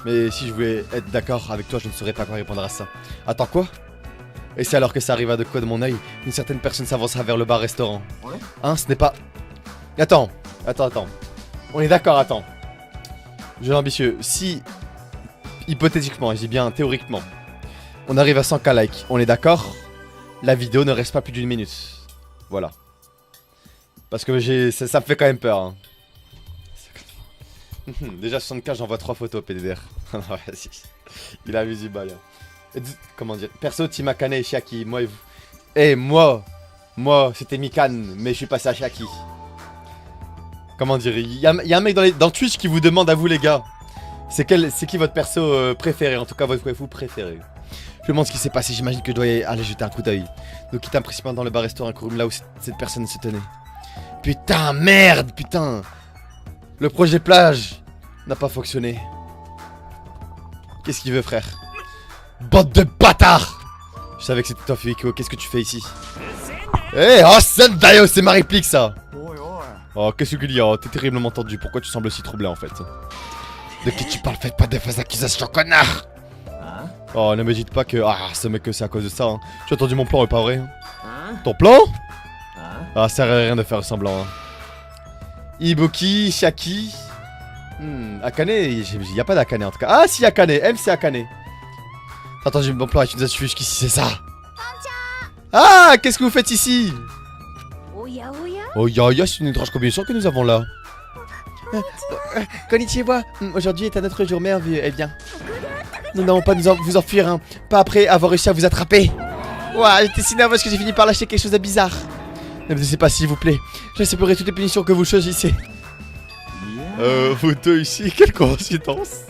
S1: Mais si je voulais être d'accord avec toi, je ne saurais pas quoi répondre à ça. Attends quoi? Et c'est alors que ça arriva de quoi de mon œil, une certaine personne s'avancera vers le bar-restaurant.
S3: Ouais.
S1: Hein, ce n'est pas... Attends. On est d'accord, attends. Jeune ambitieux, si... Hypothétiquement, et je dis bien théoriquement, on arrive à 100K likes, on est d'accord? La vidéo ne reste pas plus d'1 minute. Voilà. Parce que ça me fait quand même peur. Hein. Déjà 60K, j'envoie 3 photos PDDR. Non, vas-y. Il a vu du bail. Comment dire? Perso, Team Akane et Shaki. Moi et vous. Eh, moi, c'était Mikan, mais je suis passé à Shaki. Comment dire? Il y a un mec dans Twitch qui vous demande à vous, les gars. C'est qui votre perso préféré? En tout cas, votre waifu préféré. Je me demande ce qui s'est passé, j'imagine que je dois aller jeter un coup d'œil. Nous quittâmes précipitamment dans le bar-restaurant Kurum, là où cette personne se tenait. Putain, merde, putain. Le projet plage n'a pas fonctionné. Qu'est-ce qu'il veut, frère? Bande de bâtards! Je savais que c'était toi, Fuiko, qu'est-ce que tu fais ici? Eh, oh, Sendayo, c'est ma réplique, ça! Oh, qu'est-ce qu'il y a? T'es terriblement tendu, pourquoi tu sembles si troublé, en fait? De qui tu parles? Faites pas de fausses accusations, connard! Oh, ne me dites pas que... Ah, ce mec, c'est à cause de ça, hein. Tu as entendu mon plan, pas vrai? Ton plan? Ah, ça sert à rien de faire semblant, hein. Ibuki, Shaki... Akane, y a pas d'Akane, en tout cas. Ah, si, Akane, M, c'est Akane. T'as entendu mon plan et tu nous as suivi jusqu'ici, c'est ça? Ah, qu'est-ce que vous faites ici? Oh, ya, c'est une étrange combinaison que nous avons là. Konnichiwa, aujourd'hui est un autre jour merveilleux, eh bien. Nous n'allons pas vous enfuir, hein. Pas après avoir réussi à vous attraper. Ouah, j'étais si nerveuse que j'ai fini par lâcher quelque chose de bizarre. Ne me laissez pas, s'il vous plaît. J'accepterai toutes les punitions que vous choisissez. Vous deux ici, quelle coïncidence.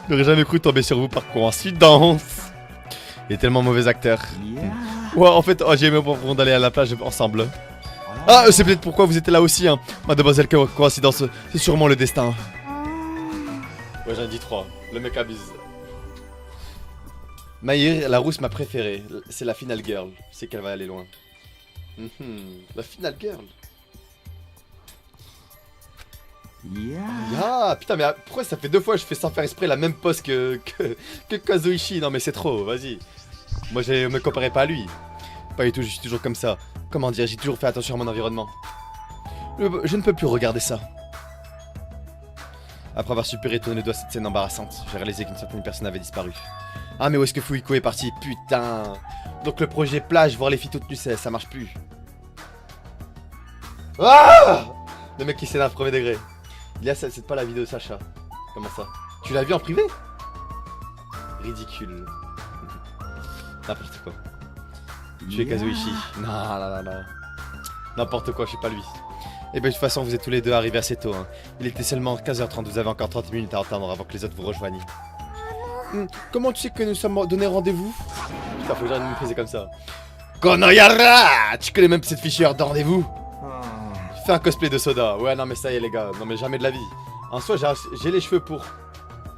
S1: Je n'aurais jamais cru tomber sur vous par coïncidence. Il est tellement mauvais acteur. Ouais, en fait, j'ai aimé pour d'aller à la plage ensemble. Ah, c'est peut-être pourquoi vous étiez là aussi, hein. Mademoiselle, coïncidence, c'est sûrement le destin. Ouais, j'en ai dit 3. Le mec abuse. Maïr, la rousse, ma préférée. C'est la final girl. Je sais qu'elle va aller loin. La final girl. Ah, putain, mais pourquoi ça fait 2 fois que je fais sans faire exprès la même pose que Kazuichi? Non, mais c'est trop, vas-y. Moi, je me comparais pas à lui. Pas du tout, je suis toujours comme ça. Comment dire, j'ai toujours fait attention à mon environnement. Je ne peux plus regarder ça. Après avoir super étonné de cette scène embarrassante, j'ai réalisé qu'une certaine personne avait disparu. Ah, mais où est-ce que Fuiko est parti? Putain. Donc le projet plage, voir les filles toutes nues, ça marche plus. Ah! Le mec qui s'énerve premier degré. Il y a, c'est pas la vidéo de Sacha. Comment ça? Tu l'as vu en privé? Ridicule. N'importe quoi. Tu es Kazuichi. Non. N'importe quoi, je suis pas lui. Et ben de toute façon, vous êtes tous les deux arrivés assez tôt. Hein. Il était seulement 15h30, vous avez encore 30 minutes à attendre avant que les autres vous rejoignent. Comment tu sais que nous sommes donné rendez-vous? Putain, faut que j'arrête de me friser comme ça. Konoyara! Tu connais même cette fichue heure de rendez-vous? Fais un cosplay de Soda. Ouais, non mais ça y est les gars, non mais jamais de la vie. En soi, j'ai les cheveux pour.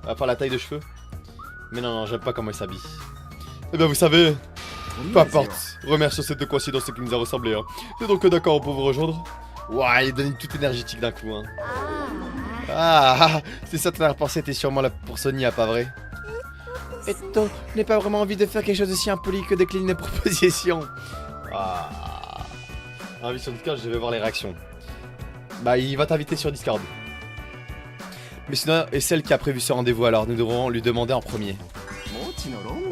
S1: Enfin la taille de cheveux. Mais non, j'aime pas comment il s'habille. Eh bien vous savez, peu importe. Remercions cette coïncidence qui nous a ressemblé. Hein. C'est donc d'accord pour vous rejoindre. Ouah, il donne une toute énergétique d'un coup, hein. Ah, c'est ça ton arrière-pensée, t'es sûrement là pour Sonia, pas vrai? Eto, je n'ai pas vraiment envie de faire quelque chose de si impoli que décliner une proposition. Ah. Invite sur Discord, je vais voir les réactions. Bah, il va t'inviter sur Discord. Mais Sonia est celle qui a prévu ce rendez-vous, alors nous devrons lui demander en premier.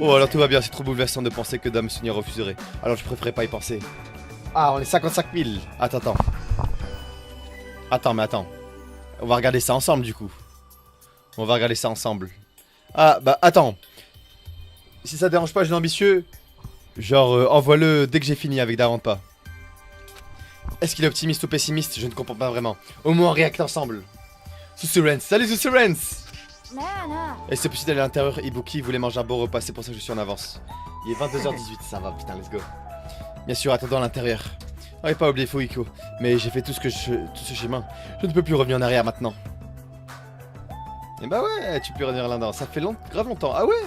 S1: Oh, alors tout va bien, c'est trop bouleversant de penser que Dame Sonia refuserait. Alors je préférais pas y penser. Ah, on est 55 000. Attends. Attends, mais attends. On va regarder ça ensemble, du coup. On va regarder ça ensemble. Ah, bah, attends. Si ça te dérange pas, jeune ambitieux, genre, envoie-le dès que j'ai fini avec Darampa. Est-ce qu'il est optimiste ou pessimiste? Je ne comprends pas vraiment. Au moins, on réacte ensemble. Susurrance, salut Susurrance! Et c'est possible d'aller à l'intérieur, Ibuki voulait manger un beau repas, c'est pour ça que je suis en avance. Il est 22h18, ça va, putain, let's go. Bien sûr, attendons à l'intérieur. N'avez pas oublié Fuiko, mais j'ai fait tout ce chemin. Je ne peux plus revenir en arrière maintenant. Et bah ouais, tu peux revenir là-dedans, ça fait grave longtemps. Ah ouais?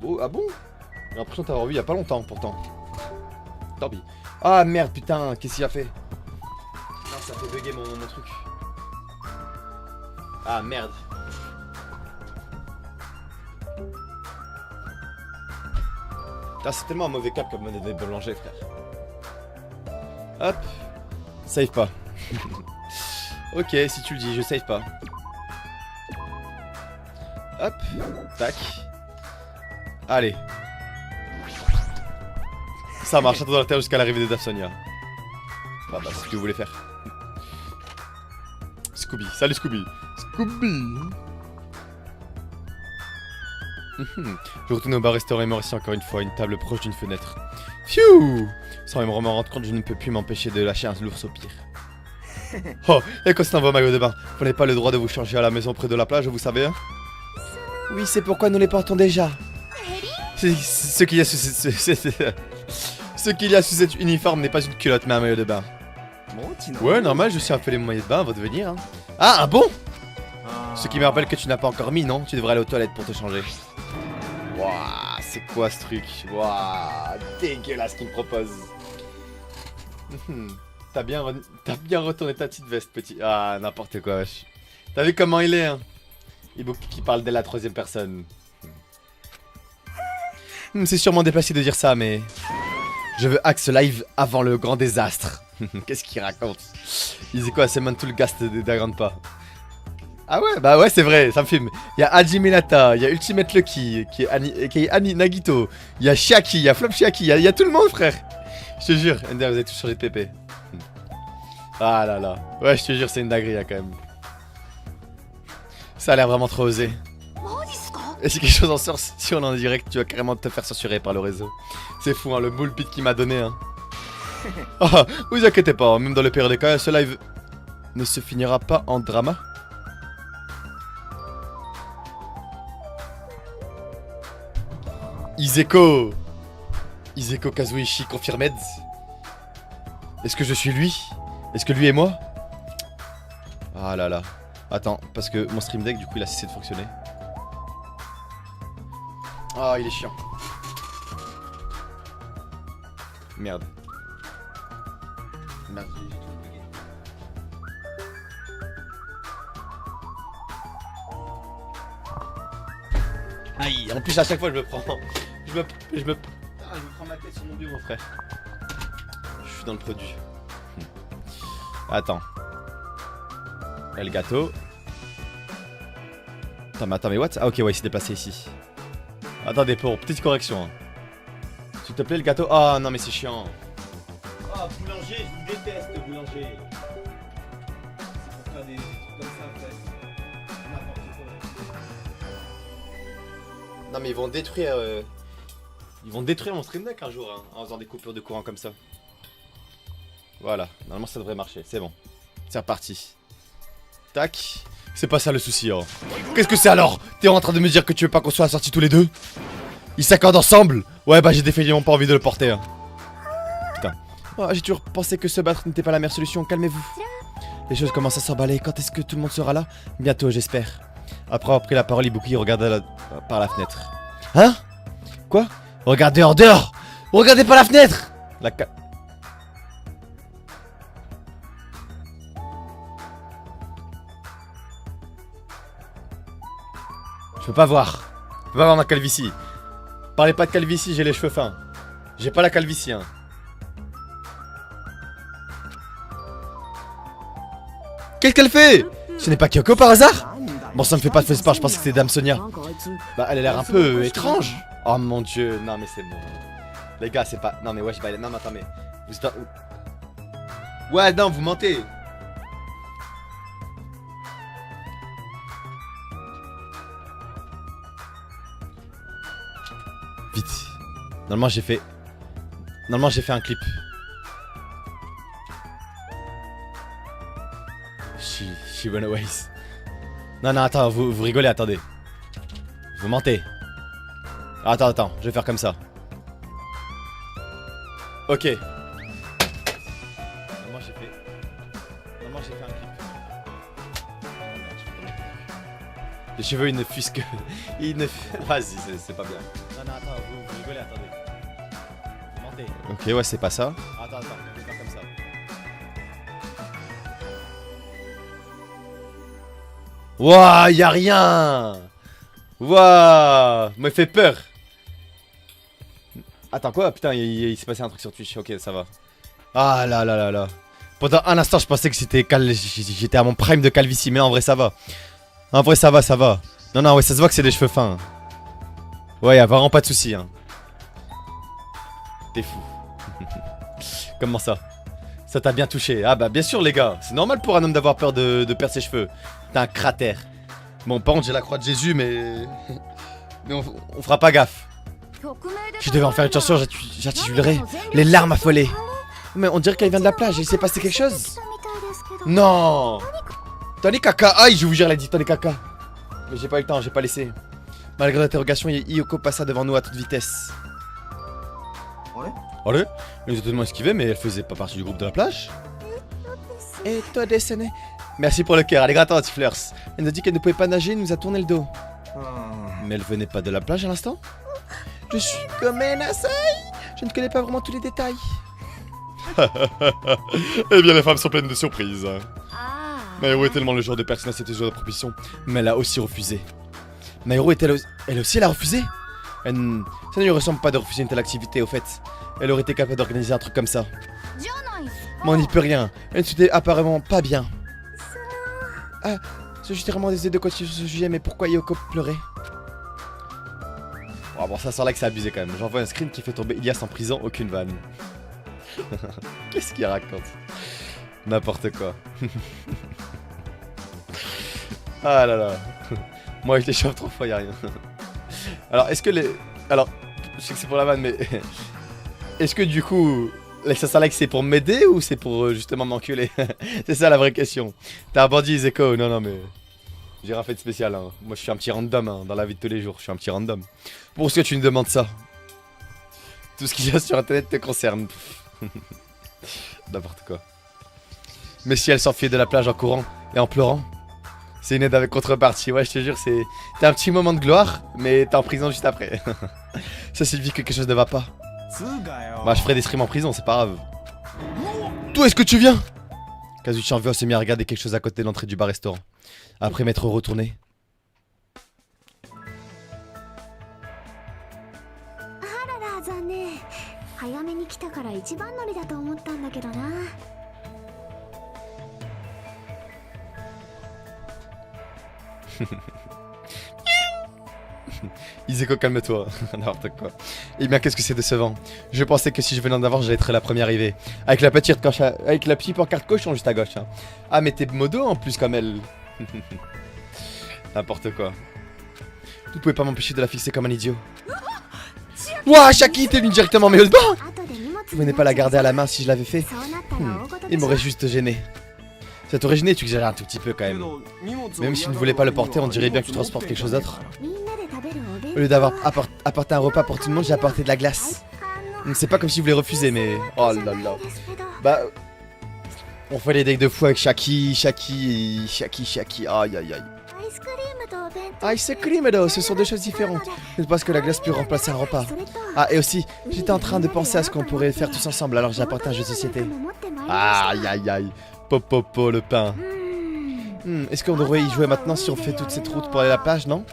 S1: Oh, ah bon? J'ai l'impression de t'avoir vu il y a pas longtemps pourtant. Tant pis. Ah merde, putain, qu'est-ce qu'il a fait? Ah, ça fait bugger mon truc. Ah merde. Putain, c'est tellement un mauvais cap comme monnaie des boulangers, frère. Hop. Save pas. Ok, si tu le dis, je save pas. Hop. Tac. Allez. Ça marche, attends dans la terre jusqu'à l'arrivée de Dapsonia. Bah, c'est ce que vous voulez faire. Scooby, salut Scooby. Scooby. Je retourne au bar-restaurant et me ici encore une fois, une table proche d'une fenêtre. Phew. Sans même me rendre compte, je ne peux plus m'empêcher de lâcher un lourd soupir. Oh, et quand c'est un beau maillot de bain, vous n'avez pas le droit de vous changer à la maison près de la plage, vous savez, hein? Oui, c'est pourquoi nous les portons déjà. Ce qu'il y a sous cet uniforme n'est pas une culotte, mais un maillot de bain. Ouais, normal, je suis un peu les maillots de bain, va devenir, hein. Ah, un bon? Ce qui me rappelle que tu n'as pas encore mis, non? Tu devrais aller aux toilettes pour te changer. Wouah, c'est quoi ce truc? Wouah, dégueulasse ce qu'il me propose. T'as bien retourné ta petite veste, petit. Ah, n'importe quoi, wesh. T'as vu comment il est, hein? Ibuki qui parle dès la troisième personne. C'est sûrement déplacé de dire ça, mais... Je veux axe live avant le grand désastre. Qu'est-ce qu'il raconte? Izeko a seulement tout le gast de Dagrandpa. Ah ouais, bah ouais, c'est vrai, ça me filme. Il y a Hajime Nata, il y a Ultimate Lucky, qui est Ani Nagito, il y a Shiaki, il y a Flop Shiaki, il y a tout le monde, frère. Je te jure, Ender, vous avez tous changé de PP. Ah là là. Ouais, je te jure, c'est une dinguerie, là, quand même. Ça a l'air vraiment trop osé. Et si quelque chose en sort, si on est en direct, tu vas carrément te faire censurer par le réseau. C'est fou, hein, le moule pit qu'il m'a donné, hein. Ah, vous inquiétez pas, même dans le pire des cas, ce live ne se finira pas en drama. Izeko Kazuichi confirmed. Est-ce que je suis lui? Est-ce que lui est moi? Ah là là. Attends, parce que mon stream deck du coup il a cessé de fonctionner. Ah, il est chiant. Merde. Merde, j'ai tout bugué. Aïe, en plus à chaque fois je me prends... Je me prends ma tête sur mon bureau, frère. Je suis dans le produit. Attends. El gâteau. Attends, mais what? Ah ok, ouais, il s'est déplacé ici. Attendez, pour petite correction. Hein. S'il te plaît, le gâteau. Ah non, mais c'est chiant. Ah, boulanger, je vous déteste, boulanger. C'est pour faire des trucs comme ça, en fait. N'importe quoi. Non, mais ils vont détruire. Ils vont détruire mon stream deck un jour, hein, en faisant des coupures de courant comme ça. Voilà, normalement ça devrait marcher, c'est bon. C'est reparti. Tac. C'est pas ça le souci, hein. Qu'est-ce que c'est alors? T'es en train de me dire que tu veux pas qu'on soit assortis tous les deux? Ils s'accordent ensemble? Ouais, bah j'ai définitivement pas envie de le porter. Hein. Putain. Oh, j'ai toujours pensé que se battre n'était pas la meilleure solution, calmez-vous. Les choses commencent à s'emballer, quand est-ce que tout le monde sera là? Bientôt, j'espère. Après avoir pris la parole, Ibuki regarda par la fenêtre. Hein? Quoi? Regardez hors dehors! Regardez par la fenêtre! Je peux pas voir. Je peux pas voir ma calvitie. Parlez pas de calvitie, j'ai les cheveux fins. J'ai pas la calvitie, hein. Qu'est-ce qu'elle fait? Ce n'est pas Kyoko par hasard? Bon, ça me fait pas de espoir, je pensais que c'était Dame Sonia. Bah, elle a l'air un peu étrange. Oh mon dieu, non mais c'est bon. Les gars, c'est pas... Non mais wesh, bah, non mais attends, mais... Vous êtes... Ouais, non, vous mentez. Vite. Normalement, j'ai fait un clip. She went away. Non, non, attends, vous rigolez, attendez. Vous mentez. Attends, je vais faire comme ça. Ok. Normalement, j'ai fait un clip. Les cheveux, ils ne fusent que... Vas-y, c'est pas bien. Non, non, attends, vous rigolez, attendez. Vous mentez. Ok, ouais, c'est pas ça. Attends, je vais faire comme ça. Wouah, y'a rien. Wouah, me fait peur. Attends, quoi? Putain, il s'est passé un truc sur Twitch. Ok, ça va. Ah là là là là. Pendant un instant, je pensais que j'étais à mon prime de calvitie. Mais non, en vrai, ça va. En vrai, ça va, ça va. Non, non, ouais, ça se voit que c'est des cheveux fins. Ouais, y'a vraiment pas de soucis. Hein. T'es fou. Comment ça? Ça t'a bien touché? Ah bah bien sûr les gars, c'est normal pour un homme d'avoir peur de perdre ses cheveux. T'as un cratère. Bon par contre j'ai la croix de Jésus mais... mais on fera pas gaffe. Je devais en faire une chanson, j'articulerai les larmes affolées. Mais on dirait qu'elle vient de la plage, il s'est passé quelque chose. Non. Tony Kaka, aïe je vous jure elle a dit Tony Kaka. Mais j'ai pas eu le temps, j'ai pas laissé. Malgré l'interrogation, Yoko passa devant nous à toute vitesse. Allez, elle nous a totalement esquivé, mais elle faisait pas partie du groupe de la plage. Et toi, Dessene. Merci pour le cœur, allez, gratte petit fleurs. Elle nous a dit qu'elle ne pouvait pas nager, elle nous a tourné le dos. Mais elle venait pas de la plage à l'instant? Je suis comme Nasai. Je ne connais pas vraiment tous les détails. Eh bien, les femmes sont pleines de surprises. Maïro est tellement le genre de personne à cette genre de proposition, mais elle a aussi refusé. Maïro elle aussi, elle a refusé? Ça ne lui ressemble pas de refuser une telle activité, au fait. Elle aurait été capable d'organiser un truc comme ça. Mais on n'y peut rien. Elle ne s'était apparemment pas bien. Ah, je suis vraiment désolé de continuer sur ce sujet, mais pourquoi Yoko pleurait? Oh, bon, ça sent là que c'est abusé quand même. J'envoie un screen qui fait tomber Ilias en prison, aucune vanne. Qu'est-ce qu'il raconte? N'importe quoi. Ah là là. Moi, je l'échauffe trop fois, y'a rien. Alors, est-ce que les... Alors, je sais que c'est pour la vanne, mais... Est-ce que du coup, ça like c'est pour m'aider ou c'est pour justement m'enculer? C'est ça la vraie question. T'es un bandit, Zeko. Non, non, mais... J'ai rien fait de spécial, hein. Moi, je suis un petit random, hein, dans la vie de tous les jours. Je suis un petit random. Pour ce que tu me demandes ça? Tout ce qu'il y a sur Internet te concerne. N'importe quoi. Mais si elle s'enfuit de la plage en courant et en pleurant, c'est une aide avec contrepartie. Ouais, je te jure, c'est... T'as un petit moment de gloire, mais t'es en prison juste après. Ça signifie que quelque chose ne va pas. Bah, je ferai des streams en prison, c'est pas grave. D'où est-ce que tu viens? Kazuchi en s'est mis à regarder quelque chose à côté de l'entrée du bar-restaurant. Après m'être retourné. Iseko, calme-toi. N'importe quoi. Eh bien, qu'est-ce que c'est décevant. Je pensais que si je venais en avant, j'allais être la première arrivée. Avec la petite pancarte cochon juste à gauche. Hein. Ah, mais t'es modo en plus, comme elle. N'importe quoi. Vous pouvez pas m'empêcher de la fixer comme un idiot. Ouah, Shaki, t'es venu directement mais au bas. Vous venez pas la garder à la main si je l'avais fait. Il m'aurait juste gêné. Ça t'aurait gêné, tu exagères un tout petit peu quand même. Même si tu ne voulais pas le porter, on dirait bien que tu transportes quelque chose d'autre. Au lieu d'avoir apporté un repas pour tout le monde, j'ai apporté de la glace. C'est pas comme si vous voulez refuser, mais... Oh là là. Bah... On fait les decks de fou avec Shaki. Aïe aïe aïe. Ice cream, ce sont deux choses différentes. Je pense que la glace peut remplacer un repas. Ah, et aussi, j'étais en train de penser à ce qu'on pourrait faire tous ensemble, alors j'ai apporté un jeu de société. Aïe aïe aïe. Popopo, le pain. Est-ce qu'on devrait y jouer maintenant si on fait toute cette route pour aller à la plage, non?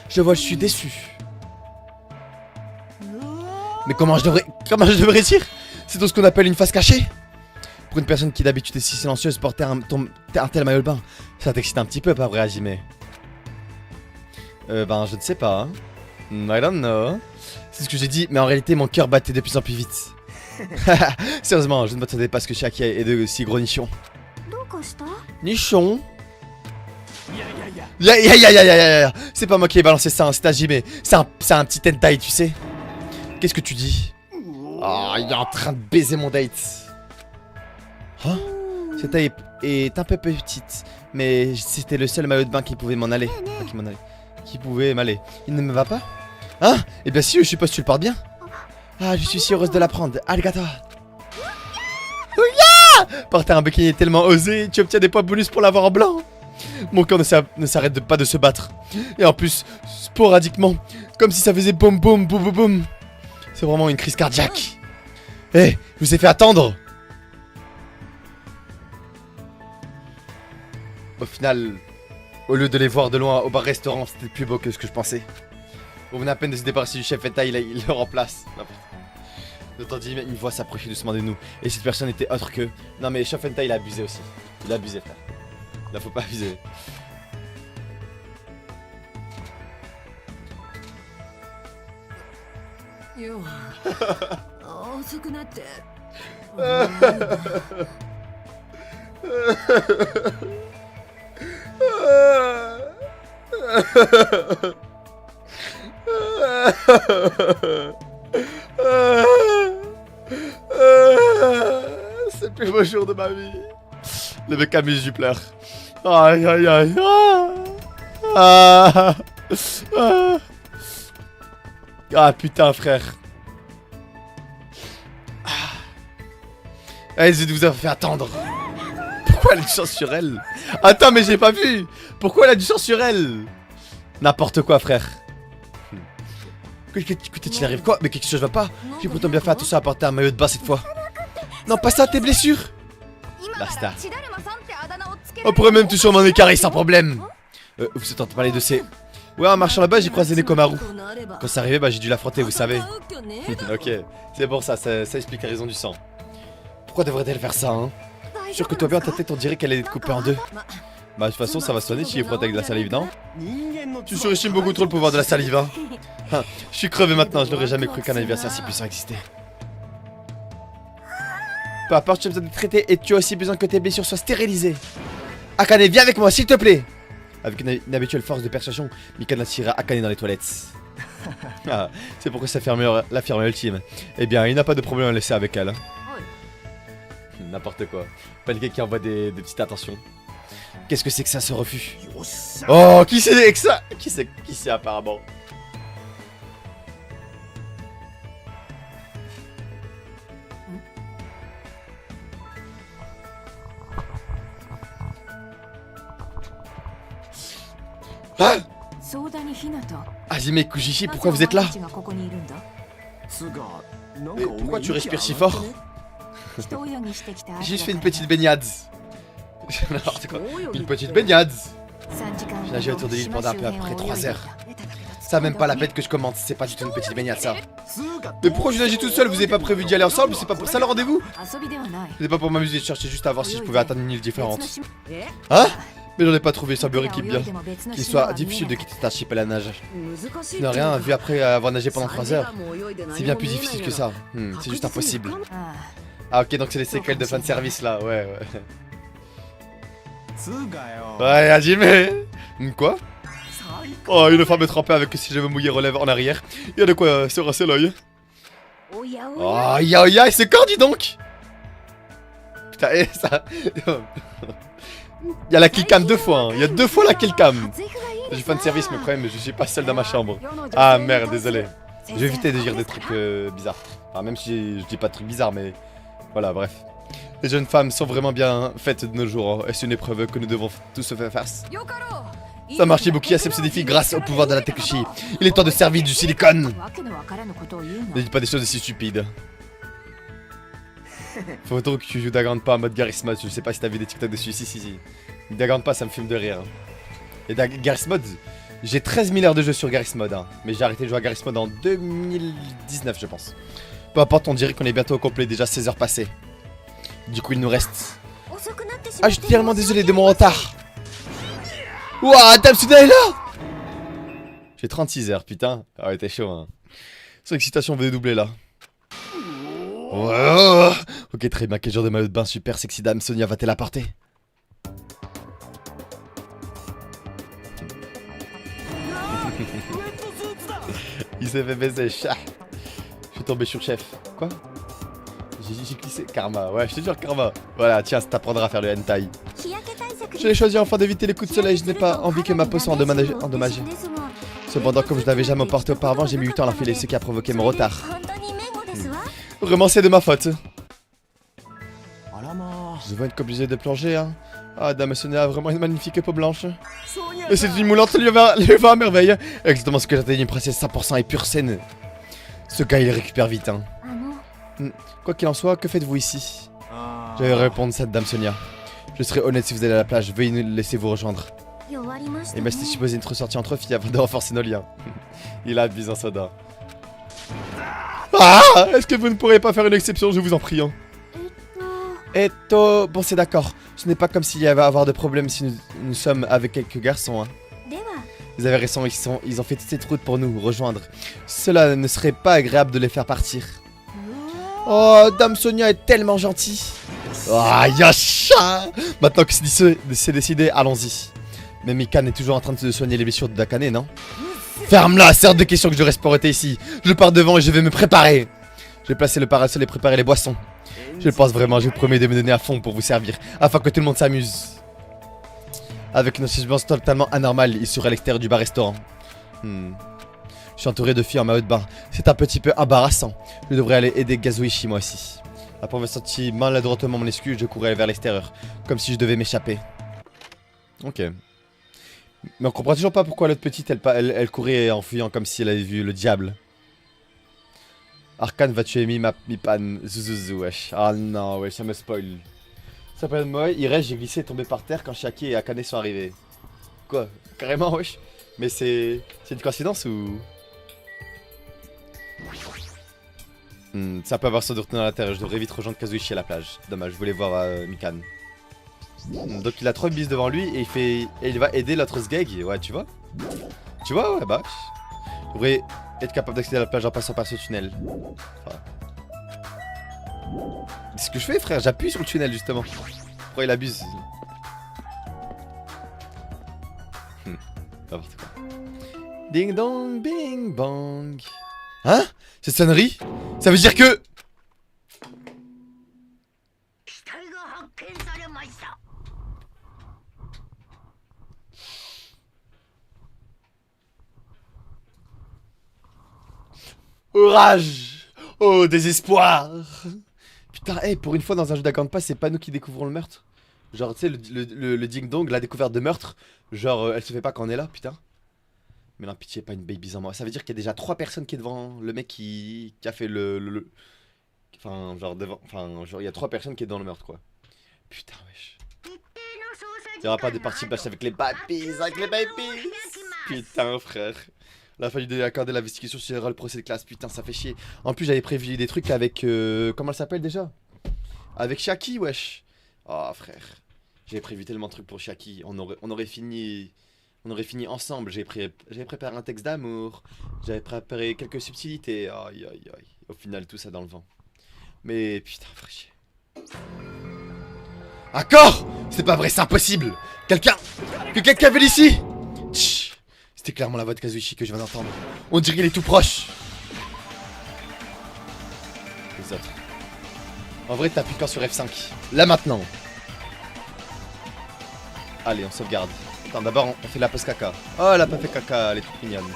S1: Je vois, je suis déçu. Mais comment je devrais dire? C'est tout ce qu'on appelle une face cachée. Pour une personne qui d'habitude est si silencieuse, porter un tel maillot de bain, ça t'excite un petit peu, pas vrai, Hajime? Ben, je ne sais pas. Hein. I don't know. C'est ce que j'ai dit, mais en réalité, mon cœur battait de plus en plus vite. Sérieusement, je ne m'attendais pas à ce que Chiaki ait de si gros nichons. Nichons? Ya. C'est pas moi qui ai balancé ça, hein, c'est Hajime. C'est un petit hentai, tu sais. Qu'est-ce que tu dis? Oh, il est en train de baiser mon date. Hein? Cette taille est un peu petite, mais c'était le seul maillot de bain qui pouvait m'en aller. Qui pouvait m'aller. Il ne me va pas? Hein? Eh bien si, je suppose que tu le portes bien. Ah, je suis si heureuse de l'apprendre. Arigato. Ouya! Porter un bikini est tellement osé, tu obtiens des points bonus pour l'avoir en blanc. Mon cœur ne s'arrête pas de se battre. Et en plus, sporadiquement, comme si ça faisait boum boum boum boum boum. C'est vraiment une crise cardiaque. Eh, je vous ai fait attendre. Au final, au lieu de les voir de loin au bar-restaurant, c'était plus beau que ce que je pensais. On venait à peine de se débarrasser du chef hentai, il le remplace. D'autant dit, il voit s'approcher doucement de nous. Et cette personne était autre que... Non mais chef hentai, il a abusé aussi. Il a abusé, frère. Là, faut pas abuser. C'est le plus beau jour de ma vie. Le mec amuse, je pleure. Aïe aïe aïe. Ah putain frère. Elle vous a fait attendre. Pourquoi elle a du sang sur elle? Attends mais j'ai pas vu. Pourquoi elle a du sang sur elle? N'importe quoi frère. Écoutez, il arrive quoi? Mais quelque chose va pas. J'ai pourtant bien fait attention à porter un maillot de bain cette fois. Non pas ça, tes blessures. Basta. On pourrait même toucher mon écaré sans problème. Vous êtes en train de parler de ces... Ouais, en marchant là-bas j'ai croisé Nekomaru. Quand c'est arrivé bah j'ai dû l'affronter vous savez. Ok, c'est pour ça, ça explique la raison du sang. Pourquoi devrait-elle faire ça hein? Sûr que toi bien ta tête on dirait qu'elle est coupée en deux. Bah de toute façon ça va sonner si il frotte avec de la salive non? Tu surestimes beaucoup trop le pouvoir de la salive hein. Je suis crevé maintenant, je n'aurais jamais cru qu'un adversaire si puissant existait. Peu importe, tu as besoin de traiter et tu as aussi besoin que tes blessures soient stérilisées. Akane, viens avec moi s'il te plaît. Avec une habituelle force de persuasion, Mikana tira Akane dans les toilettes. Ah, c'est pourquoi sa fermière, la fermière ultime. Eh bien, il n'a pas de problème à laisser avec elle. Hein. N'importe quoi. Paniqué qui envoie des petites attentions. Qu'est-ce que c'est que ça, ce refus? Oh, qui c'est avec ça? Qui c'est apparemment? Ah! Hajime Kujishi, pourquoi vous êtes là? Mais pourquoi tu respires si fort? J'ai juste fait une petite baignade. N'importe quoi. Une petite baignade. J'ai nagé autour de l'île pendant à peu près 3 heures. Ça même pas la peine que je commente, c'est pas du tout une petite baignade ça. Mais pourquoi je nageais tout seul? Vous avez pas prévu d'y aller ensemble? C'est pas pour ça le rendez-vous? C'est pas pour m'amuser, je cherchais juste à voir si je pouvais atteindre une île différente. Hein? Mais j'en ai pas trouvé, ça semblerait qu'il soit difficile de quitter cet archipel à la nage. Je n'ai rien vu après avoir nagé pendant 3 heures. C'est bien plus difficile que ça. C'est juste impossible. Ah ok, donc c'est les séquelles de fin de service là, ouais. Ouais, Hajime. Quoi? Oh, une femme est trempée avec si je veux mouiller relève en arrière. Il y a de quoi se rincer l'œil. Oh, ya, et ce corps, dis donc. Putain, et ça... Il y a la killcam 2 fois, hein. Il y a 2 fois la killcam. J'ai fan de service, mais problème, je suis pas seul dans ma chambre. Ah merde, désolé. Je vais éviter de dire des trucs bizarres. Enfin, même si je dis pas de trucs bizarres, mais... Voilà, bref. Les jeunes femmes sont vraiment bien faites de nos jours, et c'est une épreuve que nous devons tous se faire face. Ça marche Ibuki accepte ses défis grâce au pouvoir de la Tekushi. Il est temps de servir du silicone. Ne dis pas des choses aussi stupides. Faut trop que tu joues Daganpa en mode Garry's Mod, je sais pas si t'as vu des TikTok dessus, si. Daganpa ça me fume de rire. Et Garry's Mod, J'ai 13 000 heures de jeu sur Garry's Mod, hein. Mais j'ai arrêté de jouer à Garry's Mod en 2019, je pense. Peu importe, on dirait qu'on est bientôt au complet, déjà 16 heures passées. Du coup, il nous reste... Ah, je suis tellement désolé de mon retard. Ouah, Damsuna est là. J'ai 36 heures, putain. Ah ouais, t'es chaud, hein. Son excitation veut doubler, là. Oh. Ok, très bien. Quel genre de maillot de bain super sexy dame Sonia va-t-elle apporter? Il s'est fait baiser, chat. Je suis tombé sur chef. Quoi? J'ai glissé. Karma, ouais, je te jure, Karma. Voilà, tiens, ça t'apprendra à faire le hentai. Je l'ai choisi afin d'éviter les coups de soleil. Je n'ai pas envie que ma peau soit endommagée. Cependant, comme je n'avais jamais porté auparavant, j'ai mis 8 ans à l'enfiler, ce qui a provoqué mon retard. Vraiment, c'est de ma faute. Je vais être obligé de plonger, hein. Ah, Dame Sonia a vraiment une magnifique peau blanche. Mais c'est une moulante lui va à merveille. Exactement ce que j'attendais d'une princesse 100% et pure saine. Ce gars, il récupère vite, hein. Quoi qu'il en soit, que faites-vous ici? Je vais répondre cette Dame Sonia. Je serai honnête si vous allez à la plage, veuillez nous laisser vous rejoindre. Et m'a supposé être sortie entre filles avant de renforcer nos liens. Il a abusé en soda. Ah! Est-ce que vous ne pourriez pas faire une exception, je vous en prie, hein? Bon, c'est d'accord. Ce n'est pas comme s'il y avait à avoir de problème si nous sommes avec quelques garçons, hein. Vous avez raison, ils ont fait toute cette route pour nous rejoindre. Cela ne serait pas agréable de les faire partir. Oh, Dame Sonia est tellement gentille. Ah, Yasha! Maintenant que c'est décidé, allons-y. Mais Mikan est toujours en train de se soigner les blessures de Dakane, non? Ferme-la, c'est hors de question que je reste porté ici. Je pars devant et je vais me préparer. Je vais placer le parasol et préparer les boissons. Je pense vraiment, je vous promets de me donner à fond pour vous servir, afin que tout le monde s'amuse. Avec une ambiance totalement anormale, il serait à l'extérieur du bar-restaurant. Je suis entouré de filles en maillot de bain. C'est un petit peu embarrassant. Je devrais aller aider Kazuichi moi aussi. Après avoir senti maladroitement mon excuse, je courais vers l'extérieur, comme si je devais m'échapper. Ok. Mais on comprend toujours pas pourquoi l'autre petite, elle courait en fuyant comme si elle avait vu le diable. Arcane va tuer Mipan, Zuzuzu, wesh. Ah non, wesh, ça me spoil. Ça s'appelle moi, il reste, j'ai glissé et tombé par terre quand Shaki et Akane sont arrivés. Quoi? Carrément, wesh. Mais c'est une coïncidence ou... Ça peut avoir sans doute dans la terre, je devrais vite rejoindre Kazuichi à la plage. Dommage, je voulais voir Mikan. Donc il a 3 bis devant lui et il va aider l'autre Sgeg, ouais, tu vois? Tu vois, ouais, bah... Je devrais être capable d'accéder à la plage en passant par ce tunnel. Enfin... C'est ce que je fais, frère, j'appuie sur le tunnel, justement. Pourquoi il abuse? N'importe quoi. Ding dong, bing bang. Hein? Cette sonnerie? Ça veut dire que... Orage! Oh, désespoir! Putain, hey, pour une fois dans un jeu d'Account Pass, c'est pas nous qui découvrons le meurtre. Genre, tu sais, le ding dong, la découverte de meurtre. Genre, elle se fait pas quand on est là, putain. Mais non, pitié, pas une baby en moi. Ça veut dire qu'il y a déjà 3 personnes qui est devant le mec qui a fait Enfin, genre, devant... Enfin, genre, il y a 3 personnes qui est dans le meurtre, quoi. Putain, wesh. Il y aura pas de partie bash avec les babies, Putain, frère. La fallu accorder l'investigation sur le procès de classe, putain, ça fait chier. En plus, j'avais prévu des trucs avec... comment elle s'appelle déjà? Avec Shaki, wesh. Oh, frère. J'avais prévu tellement de trucs pour Shaki. On aurait fini ensemble. J'avais préparé un texte d'amour. J'avais préparé quelques subtilités. Aïe, aïe, aïe. Au final, tout ça dans le vent. Mais putain, frère chier. Encore? C'est pas vrai, c'est impossible. Quelqu'un veut ici? C'était clairement la voix de Kazuichi que je viens d'entendre. On dirait qu'il est tout proche. Les autres. En vrai, t'appuies quand sur F5. Là maintenant. Allez, on sauvegarde. Attends, d'abord, on fait la pause caca. Oh, elle a pas fait caca, elle est toute mignonne.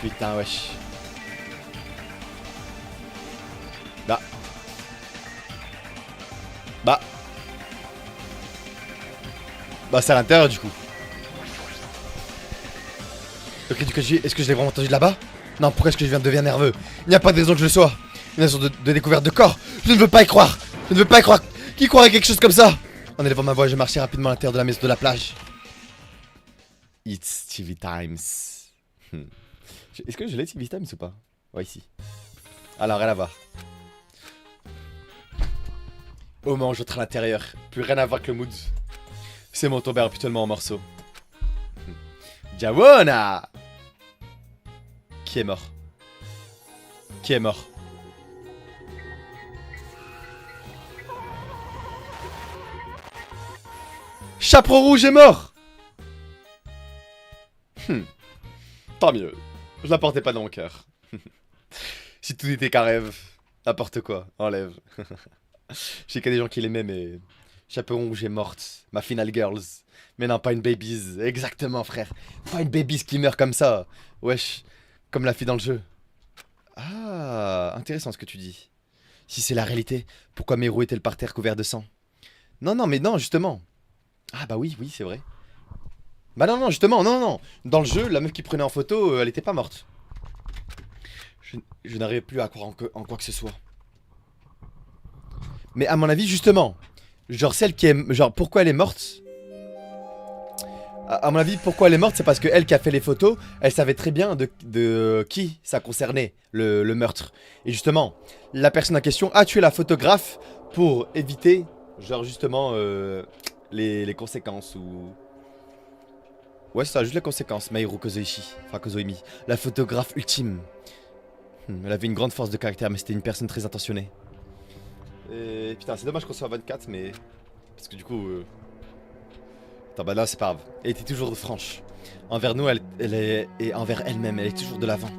S1: Putain, wesh. Bah. Bah, c'est à l'intérieur du coup. Ok, du coup, est-ce que je l'ai vraiment entendu de là-bas? Non, pourquoi est-ce que je viens de devenir nerveux? Il n'y a pas de raison que je le sois. Une raison de découverte de corps. Je ne veux pas y croire. Je ne veux pas y croire. Qui croirait quelque chose comme ça? En élevant ma voix, je marchais rapidement à l'intérieur de la maison de la plage. It's TV Times. Est-ce que je l'ai TV Times ou pas? Ouais, ici. Alors, rien à voir. Au moment où je à l'intérieur, plus rien à voir que le mood. C'est mon tombé perpétuellement en morceaux. Jawona! Qui est mort? Qui est mort? Chaperon rouge est mort! Tant mieux. Je la portais pas dans mon cœur. Si tout n'était qu'un rêve, n'importe quoi, enlève. Je sais qu'il y a des gens qui l'aimaient, mais... Chaperon rouge est morte. Ma final girls. Mais non, pas une babies. Exactement, frère. Pas une babies qui meurt comme ça. Wesh. Comme la fille dans le jeu. Ah, intéressant ce que tu dis. Si c'est la réalité, pourquoi Meru était le parterre couvert de sang? Non, non, mais non, justement. Ah bah oui, oui, c'est vrai. Bah non, non, justement, non, non. Dans le jeu, la meuf qui prenait en photo, elle était pas morte. Je n'arrive plus à croire en quoi que ce soit. Mais à mon avis, justement, genre celle qui est... Genre, pourquoi elle est morte? À mon avis, pourquoi elle est morte, c'est parce que elle qui a fait les photos, elle savait très bien de qui ça concernait, le meurtre. Et justement, la personne en question a tué la photographe pour éviter, genre justement, les conséquences ou... Ouais, c'est ça, juste les conséquences. Mahiru Kozoichi, enfin Kozoimi, la photographe ultime. Elle avait une grande force de caractère, mais c'était une personne très intentionnée. Et putain, c'est dommage qu'on soit à 24, mais... Parce que du coup... Attends, bah là, c'est pas grave. Elle était toujours franche. Envers nous, et envers elle-même, elle est toujours de l'avant.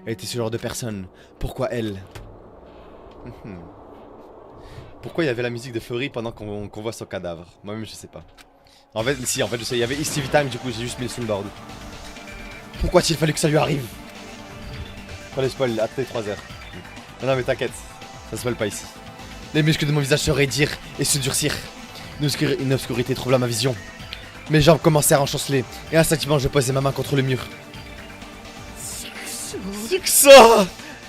S1: Elle était ce genre de personne. Pourquoi elle? Pourquoi il y avait la musique de Fleury pendant qu'on voit son cadavre? Moi-même, je sais pas. En fait, si, en fait, je sais, il y avait It's TV Time, du coup, j'ai juste mis le soundboard. Pourquoi a-t-il fallu que ça lui arrive? Pas les spoil, attendez 3 heures. Non, non, mais t'inquiète, ça se spoil pas ici. Les muscles de mon visage se raidirent et se durcirent. Une obscurité troubla ma vision. Mes jambes commencèrent à chanceler et instinctivement je posai ma main contre le mur. Succès!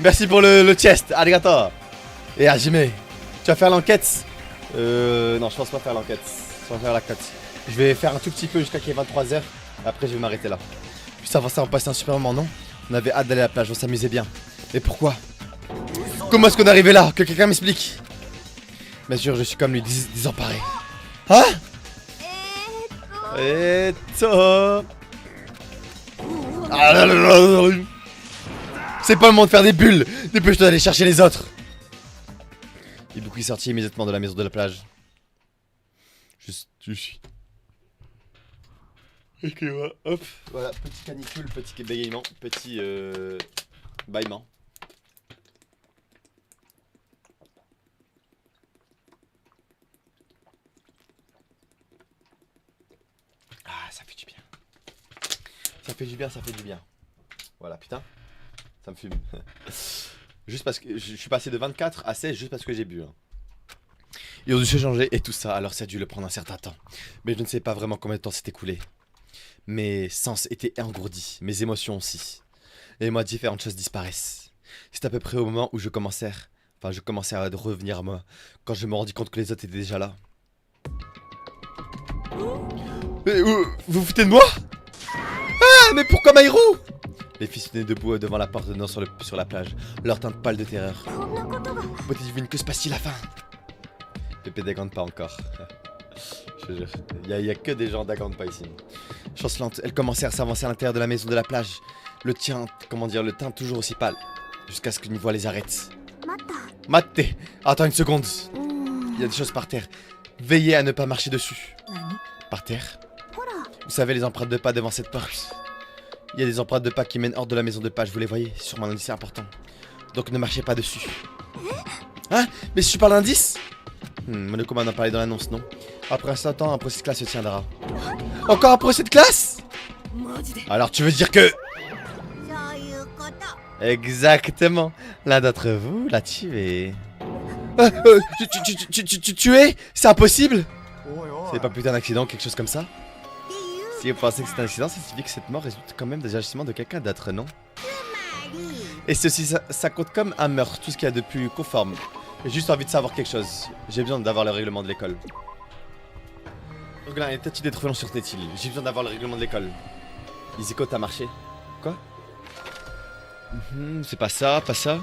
S1: Merci pour le chest, arigato. Et Hajime, tu vas faire l'enquête? Non, je pense pas faire l'enquête. Je vais faire la cote. Je vais faire un tout petit peu jusqu'à qu'il y ait 23 h. Après, je vais m'arrêter là. Puis avancer, on passait un super moment, non? On avait hâte d'aller à la plage, on s'amusait bien. Mais pourquoi? Comment est-ce qu'on est arrivé là? Que quelqu'un m'explique. Bien sûr, je suis comme lui, désemparé. Hein? Et toi? C'est pas le moment de faire des bulles. Dépêche-toi d'aller chercher les autres. Ibuki sortit immédiatement de la maison de la plage. Je suis. Ok, ouais, hop. Voilà, petit canicule, petit bégaiement, petit bâillement. Ah, ça fait du bien. Ça fait du bien, ça fait du bien. Voilà, putain. Ça me fume. Juste parce que je suis passé de 24 à 16 juste parce que j'ai bu. Hein. Ils ont dû se changer et tout ça, alors ça a dû le prendre un certain temps. Mais je ne sais pas vraiment combien de temps s'est écoulé. Mes sens étaient engourdis, mes émotions aussi. Et moi, différentes choses disparaissent. C'est à peu près au moment où je commençais à revenir à moi, quand je me rendis compte que les autres étaient déjà là. Mais, vous vous foutez de moi? Ah, mais pourquoi Mahiru? Les filles se tenaient debout devant la porte donnant sur la plage, leur teinte pâle de terreur. Beauté divine, que se passe-t-il à la fin? Pépé dégante pas encore. Je te jure, il y a que des gens d'agante pas ici. Chancelante, elles commencèrent à s'avancer à l'intérieur de la maison de la plage. Le teint toujours aussi pâle. Jusqu'à ce que Nivois les arrête. Mate, attends une seconde. Il y a des choses par terre. Veillez à ne pas marcher dessus. Par terre? Vous savez les empreintes de pas devant cette porte? Il y a des empreintes de pas qui mènent hors de la maison de plage, vous les voyez? Sur mon indice important. Donc ne marchez pas dessus. Hein? Mais si tu parles d'indice? Monokuma en a parlé dans l'annonce, non? Après un certain temps, un procès de classe se tiendra. Encore un procès de classe? Alors tu veux dire que... Exactement. L'un d'entre vous l'a tué. Tué? C'est impossible? C'est pas plutôt un accident, quelque chose comme ça? Si vous pensez que c'est un accident, ça signifie que cette mort résulte quand même des agissements de quelqu'un d'autre, non? Et ceci, ça compte comme un meurtre, tout ce qu'il y a de plus conforme. J'ai juste envie de savoir quelque chose. J'ai besoin d'avoir le règlement de l'école. Donc là, il y a peut-être des trouvailles sur cette île. J'ai besoin d'avoir le règlement de l'école. Iziko, t'as marché. Quoi? C'est pas ça, pas ça.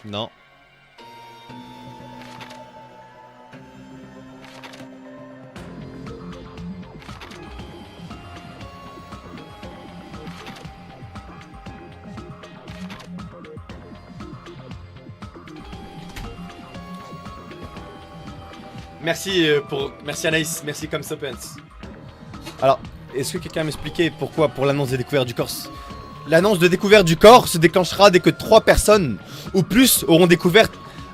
S1: Non. Merci Anaïs, merci comme Sopens. Alors, est-ce que quelqu'un m'expliquait pourquoi pour l'annonce des découvertes du corps? L'annonce de découverte du corps se déclenchera dès que 3 personnes ou plus auront découvert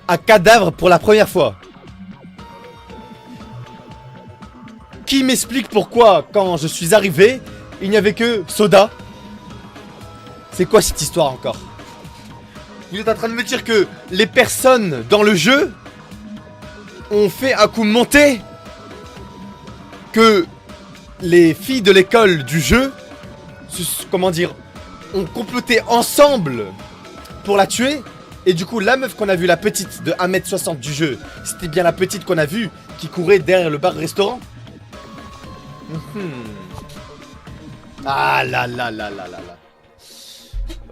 S1: un cadavre pour la première fois. Qui m'explique pourquoi quand je suis arrivé, il n'y avait que Soda? C'est quoi cette histoire encore? Vous êtes en train de me dire que les personnes dans le jeu ont fait un coup monté? Que les filles de l'école du jeu, comment dire, ont comploté ensemble pour la tuer? Et du coup la meuf qu'on a vue, la petite de 1m60 du jeu, c'était bien la petite qu'on a vue qui courait derrière le bar-restaurant? Ah là là là là là là.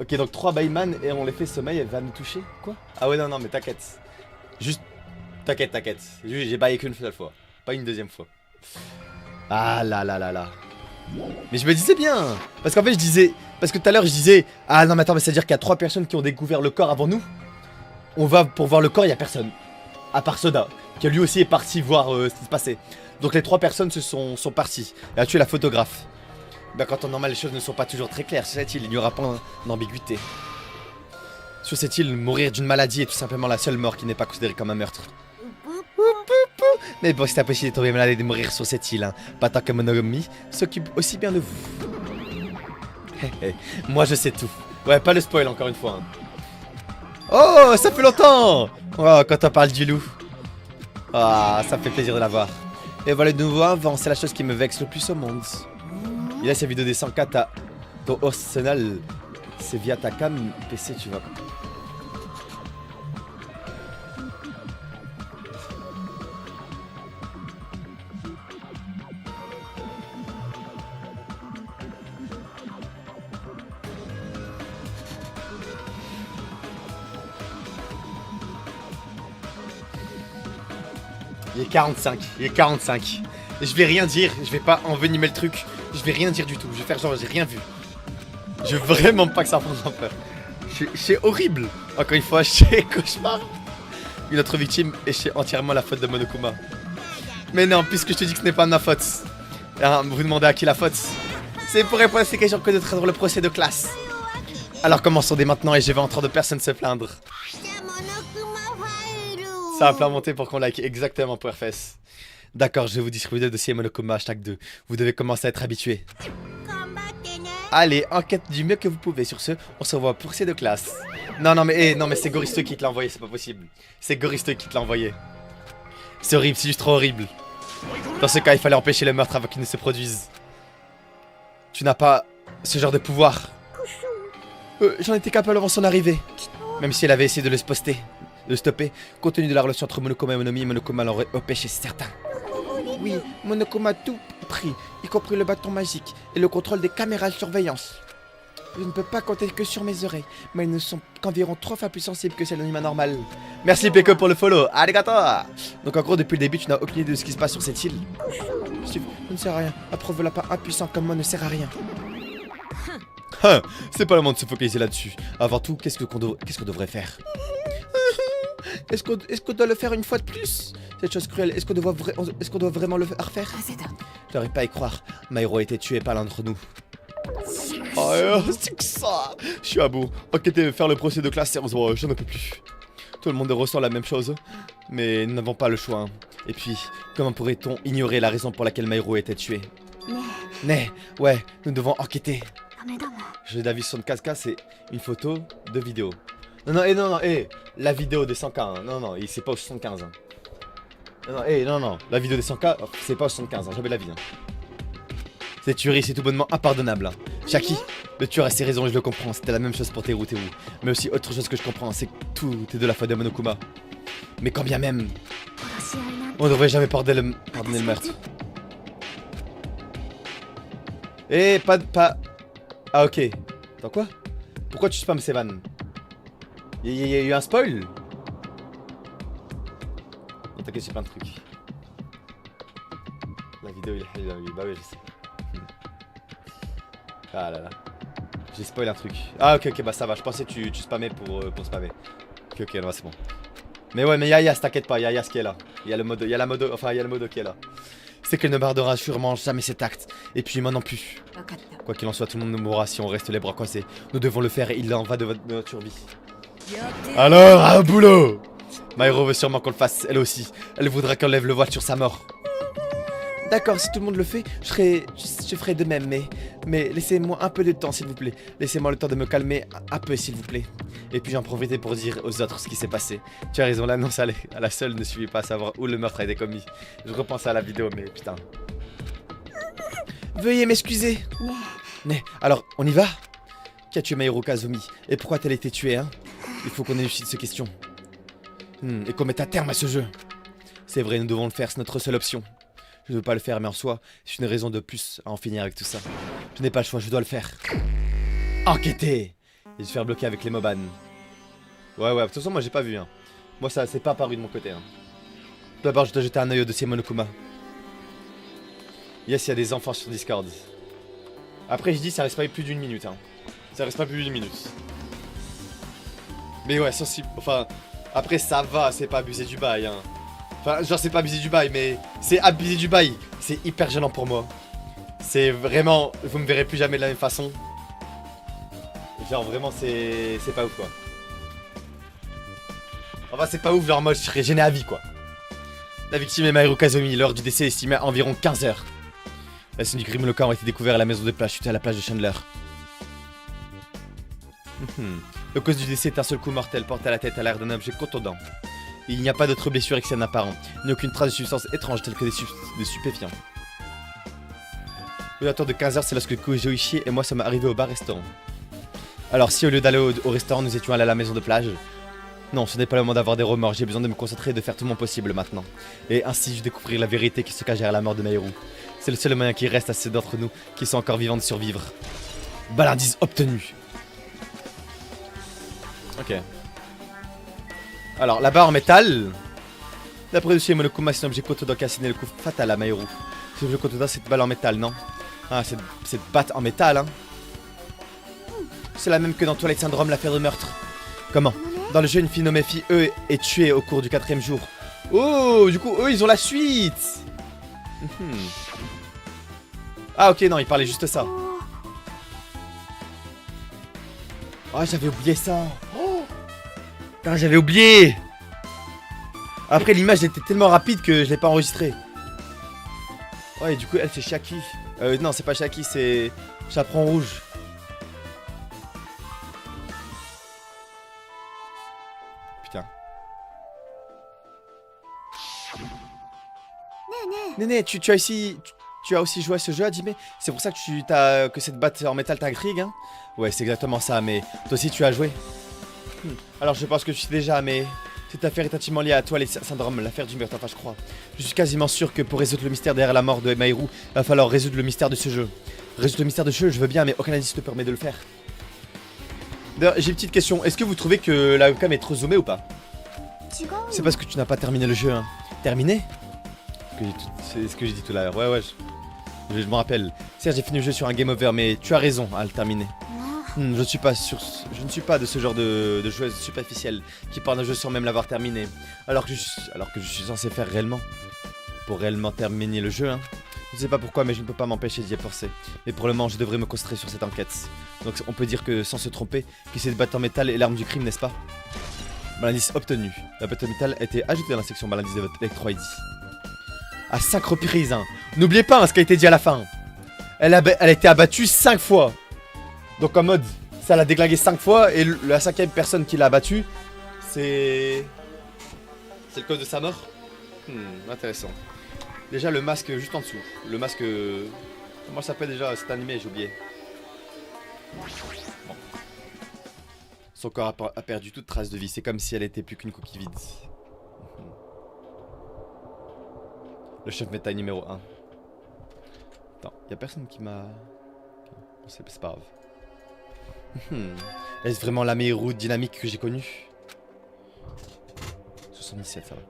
S1: Ok, donc 3 Bayman et on les fait sommeil, elle va nous toucher? Quoi? Ah ouais, non, non, mais t'inquiète. Juste, t'inquiète. J'ai baillé qu'une seule fois, pas une deuxième fois. Ah là là là là. Mais je me disais bien. Parce qu'en fait je disais, parce que tout à l'heure je disais, ah non mais attends, mais c'est à dire qu'il y a 3 personnes qui ont découvert le corps avant nous. On va pour voir le corps, il y a personne. À part Soda, qui lui aussi est parti voir ce qui se passait. Donc les 3 personnes sont parties. Elle a tué la photographe. Bah quand en normal les choses ne sont pas toujours très claires sur cette île, il n'y aura pas d'ambiguïté. Sur cette île, mourir d'une maladie est tout simplement la seule mort qui n'est pas considérée comme un meurtre. Mais bon, c'est impossible de tomber malade et de mourir sur cette île, hein. Pas tant que Monogami s'occupe aussi bien de vous. Moi je sais tout. Ouais, pas le spoil encore une fois, hein. Oh, ça fait longtemps. Oh, quand on parle du loup. Ah, ça me fait plaisir de la voir. Et voilà de nouveau avant, c'est la chose qui me vexe le plus au monde. Il a sa vidéo des 104 à ton arsenal. C'est via ta cam PC, tu vois. Il est 45, il est 45. Et je vais rien dire, je vais pas envenimer le truc. Je vais rien dire du tout, je vais faire genre j'ai rien vu. Je veux vraiment pas que ça prenne peur. C'est horrible. Encore une fois, c'est cauchemar. Une autre victime et c'est entièrement la faute de Monokuma. Mais non, puisque je te dis que ce n'est pas ma faute. Alors, vous demandez à qui la faute? C'est pour répondre à ces questions que de traiter le procès de classe. Alors commençons dès maintenant et je vais en train de personne se plaindre. Ça va plein monter pour qu'on like exactement pour RFS. D'accord, je vais vous distribuer le dossier Monokuma hashtag 2. Vous devez commencer à être habitué. Allez, enquête du mieux que vous pouvez. Sur ce, on se revoit pour ces 2 classes. Non mais c'est Goristeux qui te l'a envoyé, c'est pas possible. C'est Goristeux qui te l'a envoyé. C'est horrible, c'est juste trop horrible. Dans ce cas, il fallait empêcher le meurtre avant qu'il ne se produise. Tu n'as pas ce genre de pouvoir. J'en étais capable avant son arrivée. Même si elle avait essayé de le poster. De stopper, compte tenu de la relation entre Monokuma et Monomi, Monokuma l'aurait empêché, c'est certain. Oui, Monokuma a tout pris, y compris le bâton magique et le contrôle des caméras de surveillance. Je ne peux pas compter que sur mes oreilles, mais elles ne sont qu'environ 3 fois plus sensibles que celles d'un humain normal. Merci Peko pour le follow, arigato. Donc en gros, depuis le début, tu n'as aucune idée de ce qui se passe sur cette île. Je ne sers à rien, un prof lapin impuissant comme moi ne sert à rien. C'est pas le moment de se focaliser là-dessus. Avant tout, qu'est-ce qu'on devrait faire? Est-ce qu'on doit le faire une fois de plus? Cette chose cruelle, est-ce qu'on doit vraiment le refaire? Je n'arrive pas à y croire. Mairo a été tué par l'un d'entre nous. Oh, c'est que ça. Je suis à bout. Enquêter, faire le procès de classe, sérieusement, je ne peux plus. Tout le monde ressent la même chose. Mais nous n'avons pas le choix. Et puis, comment pourrait-on ignorer la raison pour laquelle Mairo a été tué? Ouais, nous devons enquêter. J'ai d'avis 75K, c'est une photo de vidéo. Non, la vidéo des 100K, hein. Non, c'est pas au 75. Hein. Non, la vidéo des 100K, c'est pas au 75, hein. Jamais la vie. Hein. Cette tuerie, c'est tout bonnement impardonnable. Hein. Shaki, le tueur a ses raisons et je le comprends. C'était la même chose pour Teru. Mais aussi, autre chose que je comprends, c'est que tout est de la faute de Monokuma. Mais quand bien même, on ne devrait jamais pardonner le meurtre. Eh, pas... Ah, ok. Attends, quoi? Pourquoi tu spams ces vannes? Y'a eu un spoil? Non, t'inquiète, j'ai plein de trucs. La vidéo, il est... Bah oui, je sais. Ah là là. J'ai spoil un truc. Ah, ok, bah ça va. Je pensais que tu spammais pour spammer. Ok, non, c'est bon. Mais ouais, mais Yaya, t'inquiète pas, Yaya, ce qui est là. Il y a le mode, il y a la mode, enfin, il y a le mode qui est là. C'est qu'elle ne bardera sûrement jamais cet acte. Et puis moi non plus. Quoi qu'il en soit, tout le monde nous mourra si on reste les bras croisés. Nous devons le faire et il en va de notre survie. Alors, à boulot! Maïro veut sûrement qu'on le fasse, elle aussi. Elle voudra qu'on lève le voile sur sa mort. D'accord, si tout le monde le fait, je ferai de même, mais laissez-moi un peu de temps, s'il vous plaît. Laissez-moi le temps de me calmer un peu, s'il vous plaît. Et puis j'en profite pour dire aux autres ce qui s'est passé. Tu as raison, l'annonce à la seule ne suffit pas à savoir où le meurtre a été commis. Je repense à la vidéo, mais putain. Veuillez m'excuser. Mais alors, on y va? Qui a tué Maïro Kazumi? Et pourquoi a-t-elle été tuée, hein? Il faut qu'on élucide ces questions. Et qu'on mette un terme à ce jeu. C'est vrai, nous devons le faire, c'est notre seule option. Je ne veux pas le faire, mais en soi, c'est une raison de plus à en finir avec tout ça. Je n'ai pas le choix, je dois le faire. Enquêter! Et se faire bloquer avec les Moban. Ouais, de toute façon, moi j'ai pas vu. Hein. Moi, ça c'est pas apparu de mon côté. Hein. Tout d'abord, je dois jeter un œil au dossier Monokuma. Yes, il y a des enfants sur Discord. Après, je dis, ça reste pas plus d'une minute. Hein. Ça reste pas plus d'une minute. Mais ouais, sensible. Enfin, après, ça va, c'est pas abusé du bail. Hein. Enfin, genre, c'est pas abusé du bail, mais c'est abusé du bail. C'est hyper gênant pour moi. C'est vraiment... Vous me verrez plus jamais de la même façon. Genre, vraiment, c'est pas ouf, quoi. Enfin, c'est pas ouf, genre, moi, je serais gêné à vie, quoi. La victime est Maïro Kazumi. L'heure du décès est estimée à environ 15 heures. La scène du crime, le corps a été découvert à la maison de plage, suite à la plage de Chandler. Le cause du décès est un seul coup mortel porté à la tête à l'air d'un objet contondant. Il n'y a pas d'autres blessures externes apparentes, ni aucune trace de substances étranges telles que des stupéfiants. Le tour de 15 heures, c'est lorsque Kojoichi et moi sommes arrivés au bar-restaurant. Alors si au lieu d'aller au restaurant, nous étions allés à la maison de plage... Non, ce n'est pas le moment d'avoir des remords, j'ai besoin de me concentrer et de faire tout mon possible maintenant. Et ainsi je découvrir la vérité qui se cache derrière la mort de Maïro. C'est le seul moyen qui reste à ceux d'entre nous qui sont encore vivants de survivre. Balindice obtenu. Ok. Alors, la barre en métal. D'après le dossier Monokuma, c'est un objet Kotoda qui a assigné le coup fatal à Maïro. Ce objet Kotoda, c'est une balle en métal, non? Ah, cette batte en métal, hein. C'est la même que dans Twilight Syndrome, l'affaire de meurtre. Comment? Dans le jeu, une fille nommée Fille E est tuée au cours du 4ème jour. Oh, du coup, eux, ils ont la suite. Ah, ok, non, il parlait juste ça. Oh, j'avais oublié ça. Oh, putain, j'avais oublié. Après, l'image était tellement rapide que je l'ai pas enregistré. Ouais, et du coup, elle, c'est Shaki. Non, c'est pas Shaki, c'est Chaperon Rouge. Putain. Néné, tu as aussi joué à ce jeu, Hajime? C'est pour ça que cette batte en métal t'intrigue, hein? Ouais, c'est exactement ça, mais toi aussi tu as joué. Alors je pense que tu sais déjà, mais cette affaire est intimement liée à toi, les syndromes, l'affaire du meurtre, enfin je crois. Je suis quasiment sûr que pour résoudre le mystère derrière la mort de Maïro, il va falloir résoudre le mystère de ce jeu. Résoudre le mystère de ce jeu, je veux bien, mais aucun indice ne permet de le faire. D'ailleurs, j'ai une petite question, est-ce que vous trouvez que la webcam est trop zoomée ou pas? C'est parce que tu n'as pas terminé le jeu, hein. Terminé? C'est ce que j'ai dit tout à l'heure, ouais, je me rappelle. Certes, j'ai fini le jeu sur un game over, mais tu as raison à le terminer. Je ne suis pas de ce genre de joueuse superficielle qui part d'un jeu sans même l'avoir terminé. Alors que je suis censé faire réellement. Pour réellement terminer le jeu, hein. Je ne sais pas pourquoi, mais je ne peux pas m'empêcher d'y forcer. Mais pour le moment, je devrais me concentrer sur cette enquête. Donc on peut dire que, sans se tromper, que cette batte en métal est l'arme du crime, n'est-ce pas? Balindice obtenu. La batte en métal a été ajoutée dans la section balindice de votre Electro ID. À 5 reprises, hein. N'oubliez pas, hein, ce qui a été dit à la fin. Elle a été abattue 5 fois. Donc en mode, ça l'a déglingué 5 fois. Et la 5ème personne qui l'a abattue, c'est le cause de sa mort. Intéressant. Déjà le masque juste en dessous. Le masque... Comment ça s'appelle déjà cet animé, j'ai oublié. Bon. Son corps a perdu toute trace de vie. C'est comme si elle était plus qu'une coquille vide. Le chef métal numéro 1. Attends, y'a personne qui m'a... C'est pas grave. Est-ce vraiment la meilleure route dynamique que j'ai connue? 77, ça va.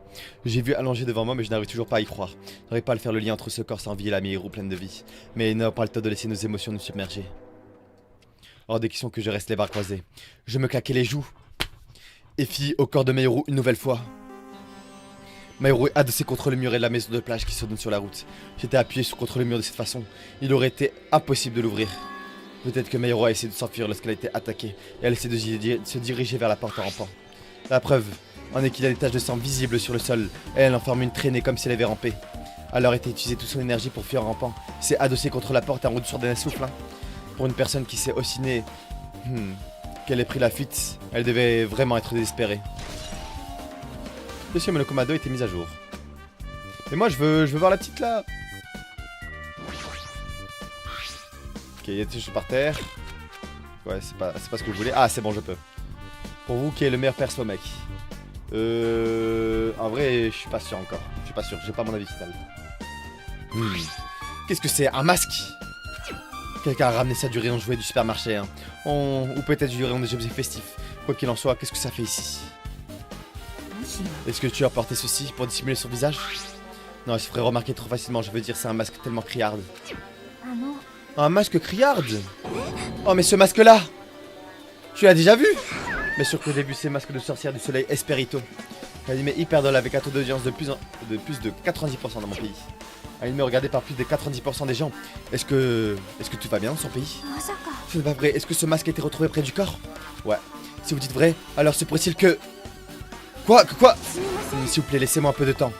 S1: J'ai vu allonger devant moi, mais je n'arrive toujours pas à y croire. Je n'arrive pas à le faire le lien entre ce corps sans vie et la meilleure roue pleine de vie. Mais il n'a pas le temps de laisser nos émotions nous submerger. Hors de question que je reste les bras croisés. Je me claquais les joues. Et fis au corps de Mayoru une nouvelle fois. Mayoru est adossé contre le mur de la maison de plage qui se donne sur la route. J'étais appuyé contre le mur de cette façon. Il aurait été impossible de l'ouvrir. Peut-être que Mayoru a essayé de s'enfuir lorsqu'elle a été attaquée. Et elle essaie de se diriger vers la porte en rampant. La preuve en est qu'il y a des taches de sang visibles sur le sol. Et elle en forme une traînée comme si elle avait rampé. Elle aurait utilisé toute son énergie pour fuir en rampant. C'est adossé contre la porte en route sur des souffles. Pour une personne qui s'est ostinée qu'elle ait pris la fuite, elle devait vraiment être désespérée. Monsieur Monokomado était mis à jour. Mais moi je veux voir la petite là. Ok, il y a des choses par terre. Ouais, c'est pas ce que je voulais. Ah, c'est bon, je peux. Pour vous, qui est le meilleur perso, mec? En vrai, je suis pas sûr encore. Je suis pas sûr, j'ai pas mon avis final. Qu'est-ce que c'est? Un masque? Quelqu'un a ramené ça du rayon de jouets du supermarché, hein. Ou peut-être du rayon des objets festifs. Quoi qu'il en soit, qu'est-ce que ça fait ici? Est-ce que tu as porté ceci pour dissimuler son visage? Non, il se ferait remarquer trop facilement, je veux dire, c'est un masque tellement criarde. Un masque criarde? Oh, mais ce masque-là! Tu l'as déjà vu? Bien sûr que j'ai vu ces masques de sorcières du soleil Esperito. Animé hyper drôle avec un taux d'audience de plus de 90% dans mon pays. Animé regardé par plus de 90% des gens. Est-ce que tout va bien dans son pays? C'est pas vrai, est-ce que ce masque a été retrouvé près du corps? Ouais. Si vous dites vrai, alors se pourrait-il que... Quoi? S'il vous plaît, laissez-moi un peu de temps.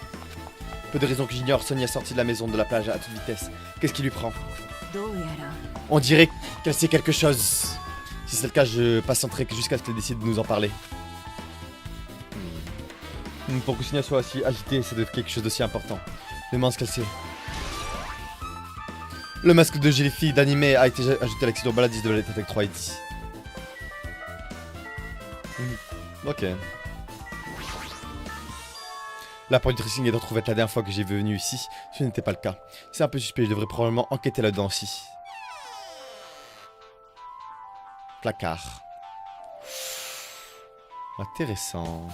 S1: Peu de raisons que j'ignore, Sonia est sortie de la maison de la plage à toute vitesse. Qu'est-ce qui lui prend? On dirait qu'elle sait quelque chose. Si c'est le cas, je patienterai jusqu'à ce qu'elle décide de nous en parler. Pour que Sonia soit aussi agitée, ça doit être quelque chose d'aussi important. Je me demande ce qu'elle sait. Le masque de Jellyfy d'animé a été ajouté à l'accident baladiste de la lettre avec 3 ID. Ok. La porte du dressing est retrouvée la dernière fois que j'ai venu ici. Ce n'était pas le cas. C'est un peu suspect, je devrais probablement enquêter là-dedans aussi. Placard. Intéressant.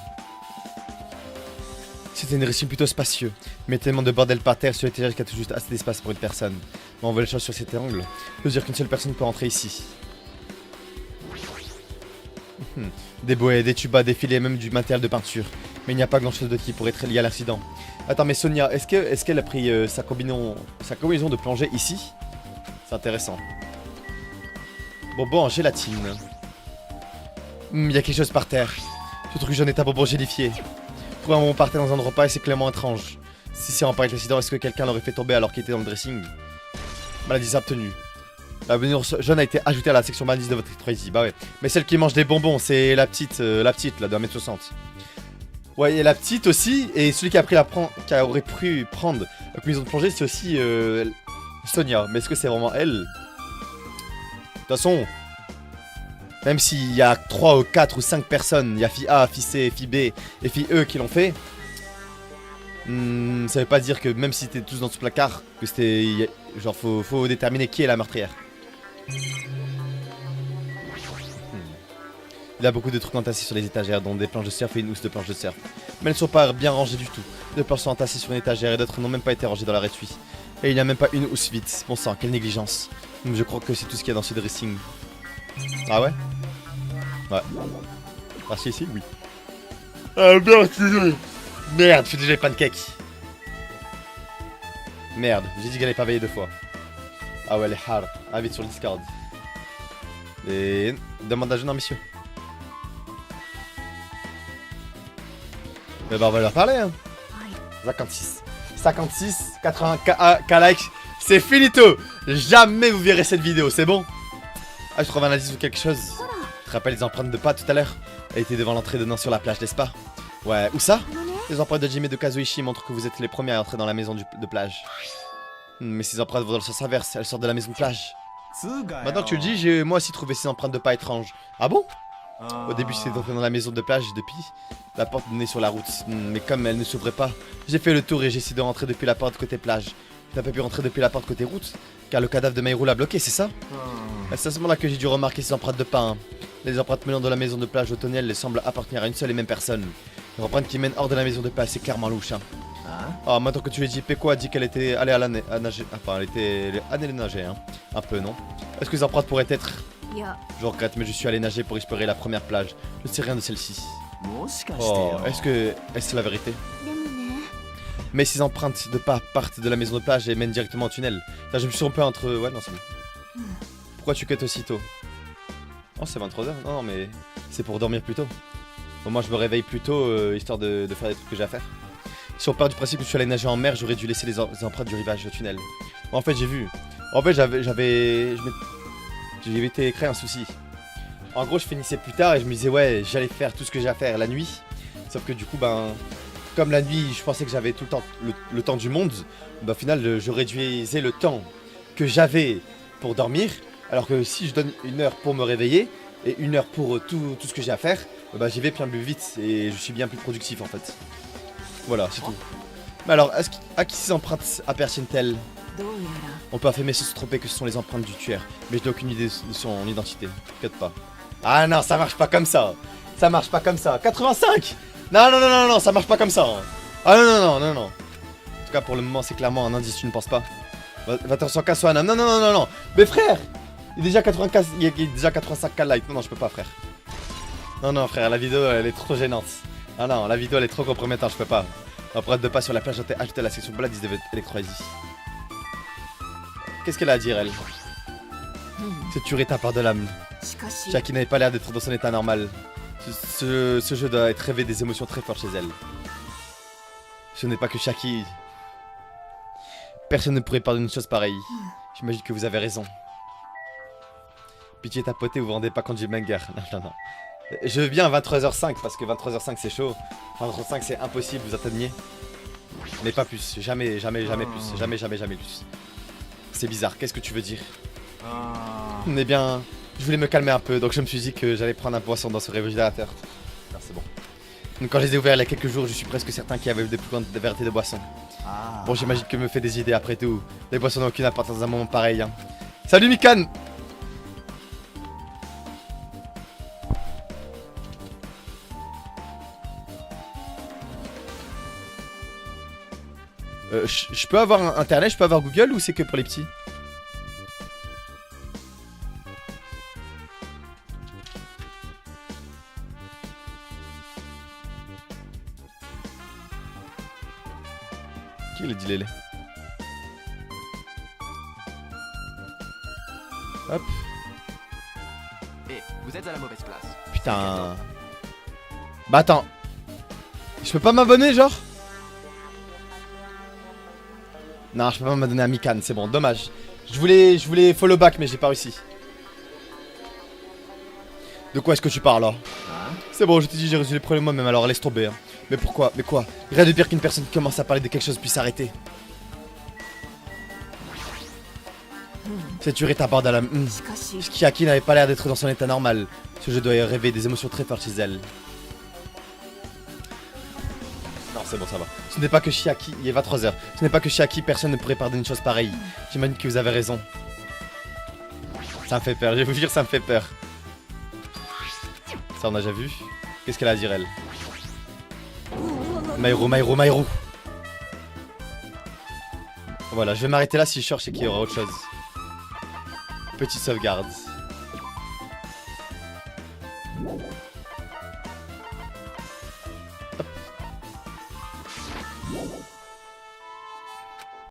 S1: C'était une récit plutôt spacieux, mais tellement de bordel par terre sur l'étagère qu'il y a tout juste assez d'espace pour une personne. Mais on voit les choses sur cet angle. Je veux dire qu'une seule personne peut entrer ici. Des bouées, des tubas, des filets, même du matériel de peinture. Mais il n'y a pas grand chose de qui pourrait être lié à l'accident. Attends, mais Sonia, est-ce qu'elle a pris sa combinaison de plongée ici? C'est intéressant. Bonbon en gélatine. Il y a quelque chose par terre. Ce truc jaune est un bonbon gélifié. Trouver un bonbon par terre dans un repas et c'est clairement étrange. Si c'est en pareil accident, est-ce que quelqu'un l'aurait fait tomber alors qu'il était dans le dressing? Maladie obtenue. La venure jaune a été ajoutée à la section maladie de votre électrolyse. Bah ouais. Mais celle qui mange des bonbons, c'est la petite là de 1m60. Ouais, il y a la petite aussi. Et celui qui aurait pu prendre la combinaison de plongée, c'est aussi Sonia. Mais est-ce que c'est vraiment elle? De toute façon, même s'il y a 3 ou 4 ou 5 personnes, il y a fille A, fille C, fille B et fille E qui l'ont fait. Ça veut pas dire que même si t'es tous dans ce placard, que c'était... Genre faut déterminer qui est la meurtrière. Il y a beaucoup de trucs entassés sur les étagères, dont des planches de surf et une housse de planches de surf. Mais elles ne sont pas bien rangées du tout. Deux planches sont entassées sur une étagère et d'autres n'ont même pas été rangées dans la rétui. Et il n'y a même pas une housse vide. Bon sang, quelle négligence. Je crois que c'est tout ce qu'il y a dans ce dressing. Ah ouais? Ouais. Ah si, oui. Ah merde, merde, je fais déjà les pancakes. Merde, j'ai dit qu'elle n'allait pas veiller 2 fois. Ah ouais, elle est hard. Invite sur le Discord. Et demande à jeune ambitieux. Eh ben on va leur parler hein. 56, 80 K likes. C'est finito. Jamais vous verrez cette vidéo, c'est bon? Ah, je trouve un indice ou quelque chose. Tu te rappelles les empreintes de pas tout à l'heure? Elle était devant l'entrée de Nain sur la plage, n'est-ce pas? Ouais, où ça? Les empreintes de Jimmy et de Kazuichi montrent que vous êtes les premiers à entrer dans la maison de plage. Mais ces empreintes vont dans le sens inverse, elles sortent de la maison de plage. Maintenant que tu le dis, j'ai moi aussi trouvé ces empreintes de pas étranges. Ah bon? Au début, j'étais entré dans la maison de plage depuis la porte donnait sur la route. Mais comme elle ne s'ouvrait pas, j'ai fait le tour et j'ai essayé de rentrer depuis la porte côté plage. T'as pas pu rentrer depuis la porte côté route, car le cadavre de Maïrou l'a bloqué, c'est ça? C'est à ce moment-là que j'ai dû remarquer ces empreintes de pas. Hein. Les empreintes menant de la maison de plage au Toniel semblent appartenir à une seule et même personne. Les empreintes qui mènent hors de la maison de plage, c'est clairement louche. Hein. Ah, maintenant que tu l'as dit, Peko a dit qu'elle était allée à nager. Enfin, elle était allée nager, hein. Un peu, non? Est-ce que les empreintes pourraient être... Je regrette, mais je suis allé nager pour explorer la première plage. Je ne sais rien de celle-ci. Oh, est-ce la vérité? Mais ces empreintes de pas partent de la maison de plage et mènent directement au tunnel. Là, je me suis trompé entre... Ouais, non, c'est bon. Pourquoi tu quittes aussitôt? Oh, c'est 23h. Non, mais c'est pour dormir plus tôt. Au moins, je me réveille plus tôt, histoire de faire des trucs que j'ai à faire. Si on part du principe que je suis allé nager en mer, j'aurais dû laisser les empreintes du rivage au tunnel. En fait, j'ai vu. En fait, j'avais été créé un souci. En gros, je finissais plus tard et je me disais, ouais, j'allais faire tout ce que j'ai à faire la nuit. Sauf que du coup, ben... Comme la nuit, je pensais que j'avais tout le temps, le temps du monde, bah, au final, je réduisais le temps que j'avais pour dormir. Alors que si je donne 1 heure pour me réveiller et 1 heure pour tout ce que j'ai à faire, bah, j'y vais bien plus vite et je suis bien plus productif en fait. Voilà, c'est tout. Mais alors, à qui ces empreintes appartiennent-elles? On peut affirmer sans se tromper que ce sont les empreintes du tueur, mais je n'ai aucune idée de son identité. T'inquiète pas. Ah non, ça marche pas comme ça. Ça marche pas comme ça. 85! Non, ça marche pas comme ça. Ah non. En tout cas, pour le moment, c'est clairement un indice, tu ne penses pas? Va-t'en sans casse Anam. Non. Mais frère, il y a déjà 85k likes. Non, je peux pas, frère. Non, frère, la vidéo, elle est trop gênante. Ah non, la vidéo, elle est trop compromettante, je peux pas. Empreinte de pas sur la plage, ajouter la section Blood is Electroisy. Qu'est-ce qu'elle a à dire, elle? C'est tuer ta part de l'âme. Shaki n'avait pas l'air d'être dans son état normal. Ce jeu doit être rêvé des émotions très fortes chez elle. Ce n'est pas que Shaki. Personne ne pourrait pardonner une chose pareille. J'imagine que vous avez raison. Pitié tapoter, vous vous rendez pas compte du banger. Non. Je veux bien 23h05 parce que 23h05 c'est chaud. 23h05 c'est impossible, vous atteigniez. Mais pas plus, jamais plus, jamais plus. C'est bizarre, qu'est-ce que tu veux dire? Eh bien, je voulais me calmer un peu, donc je me suis dit que j'allais prendre un poisson dans ce réfrigérateur. Non, c'est bon. Donc quand je les ai ouverts il y a quelques jours, je suis presque certain qu'il y avait des plus grandes variétés de boissons. Bon, j'imagine que me fait des idées après tout. Les boissons n'ont aucune importance dans un moment pareil. Hein. Salut Mikan! Je peux avoir internet, je peux avoir Google ou c'est que pour les petits? Qui l'a dit Lélé? Hop.
S3: Et vous êtes à la mauvaise place.
S1: Putain. Bah attends. Je peux pas m'abonner genre? Non, je peux pas m'abonner à Mikan, c'est bon, dommage. Je voulais follow back mais j'ai pas réussi. De quoi est-ce que tu parles là? C'est bon, je t'ai dit, j'ai résolu le problème moi-même, alors laisse tomber. Hein. Mais pourquoi? Mais quoi? Rien de pire qu'une personne qui commence à parler de quelque chose puisse s'arrêter. C'est tuer ta barre à la... Shaki n'avait pas l'air d'être dans son état normal. Ce jeu doit rêver des émotions très fortes chez elle. Non, c'est bon, ça va. Ce n'est pas que Shaki... Il est 23h. Ce n'est pas que Shaki, personne ne pourrait pardonner une chose pareille. J'imagine que vous avez raison. Ça me fait peur, je vais vous dire, ça me fait peur. Ça, on a déjà vu. Qu'est-ce qu'elle a à dire, elle? Maïrou. Voilà, je vais m'arrêter là si je cherche et qu'il y aura autre chose. Petite sauvegarde.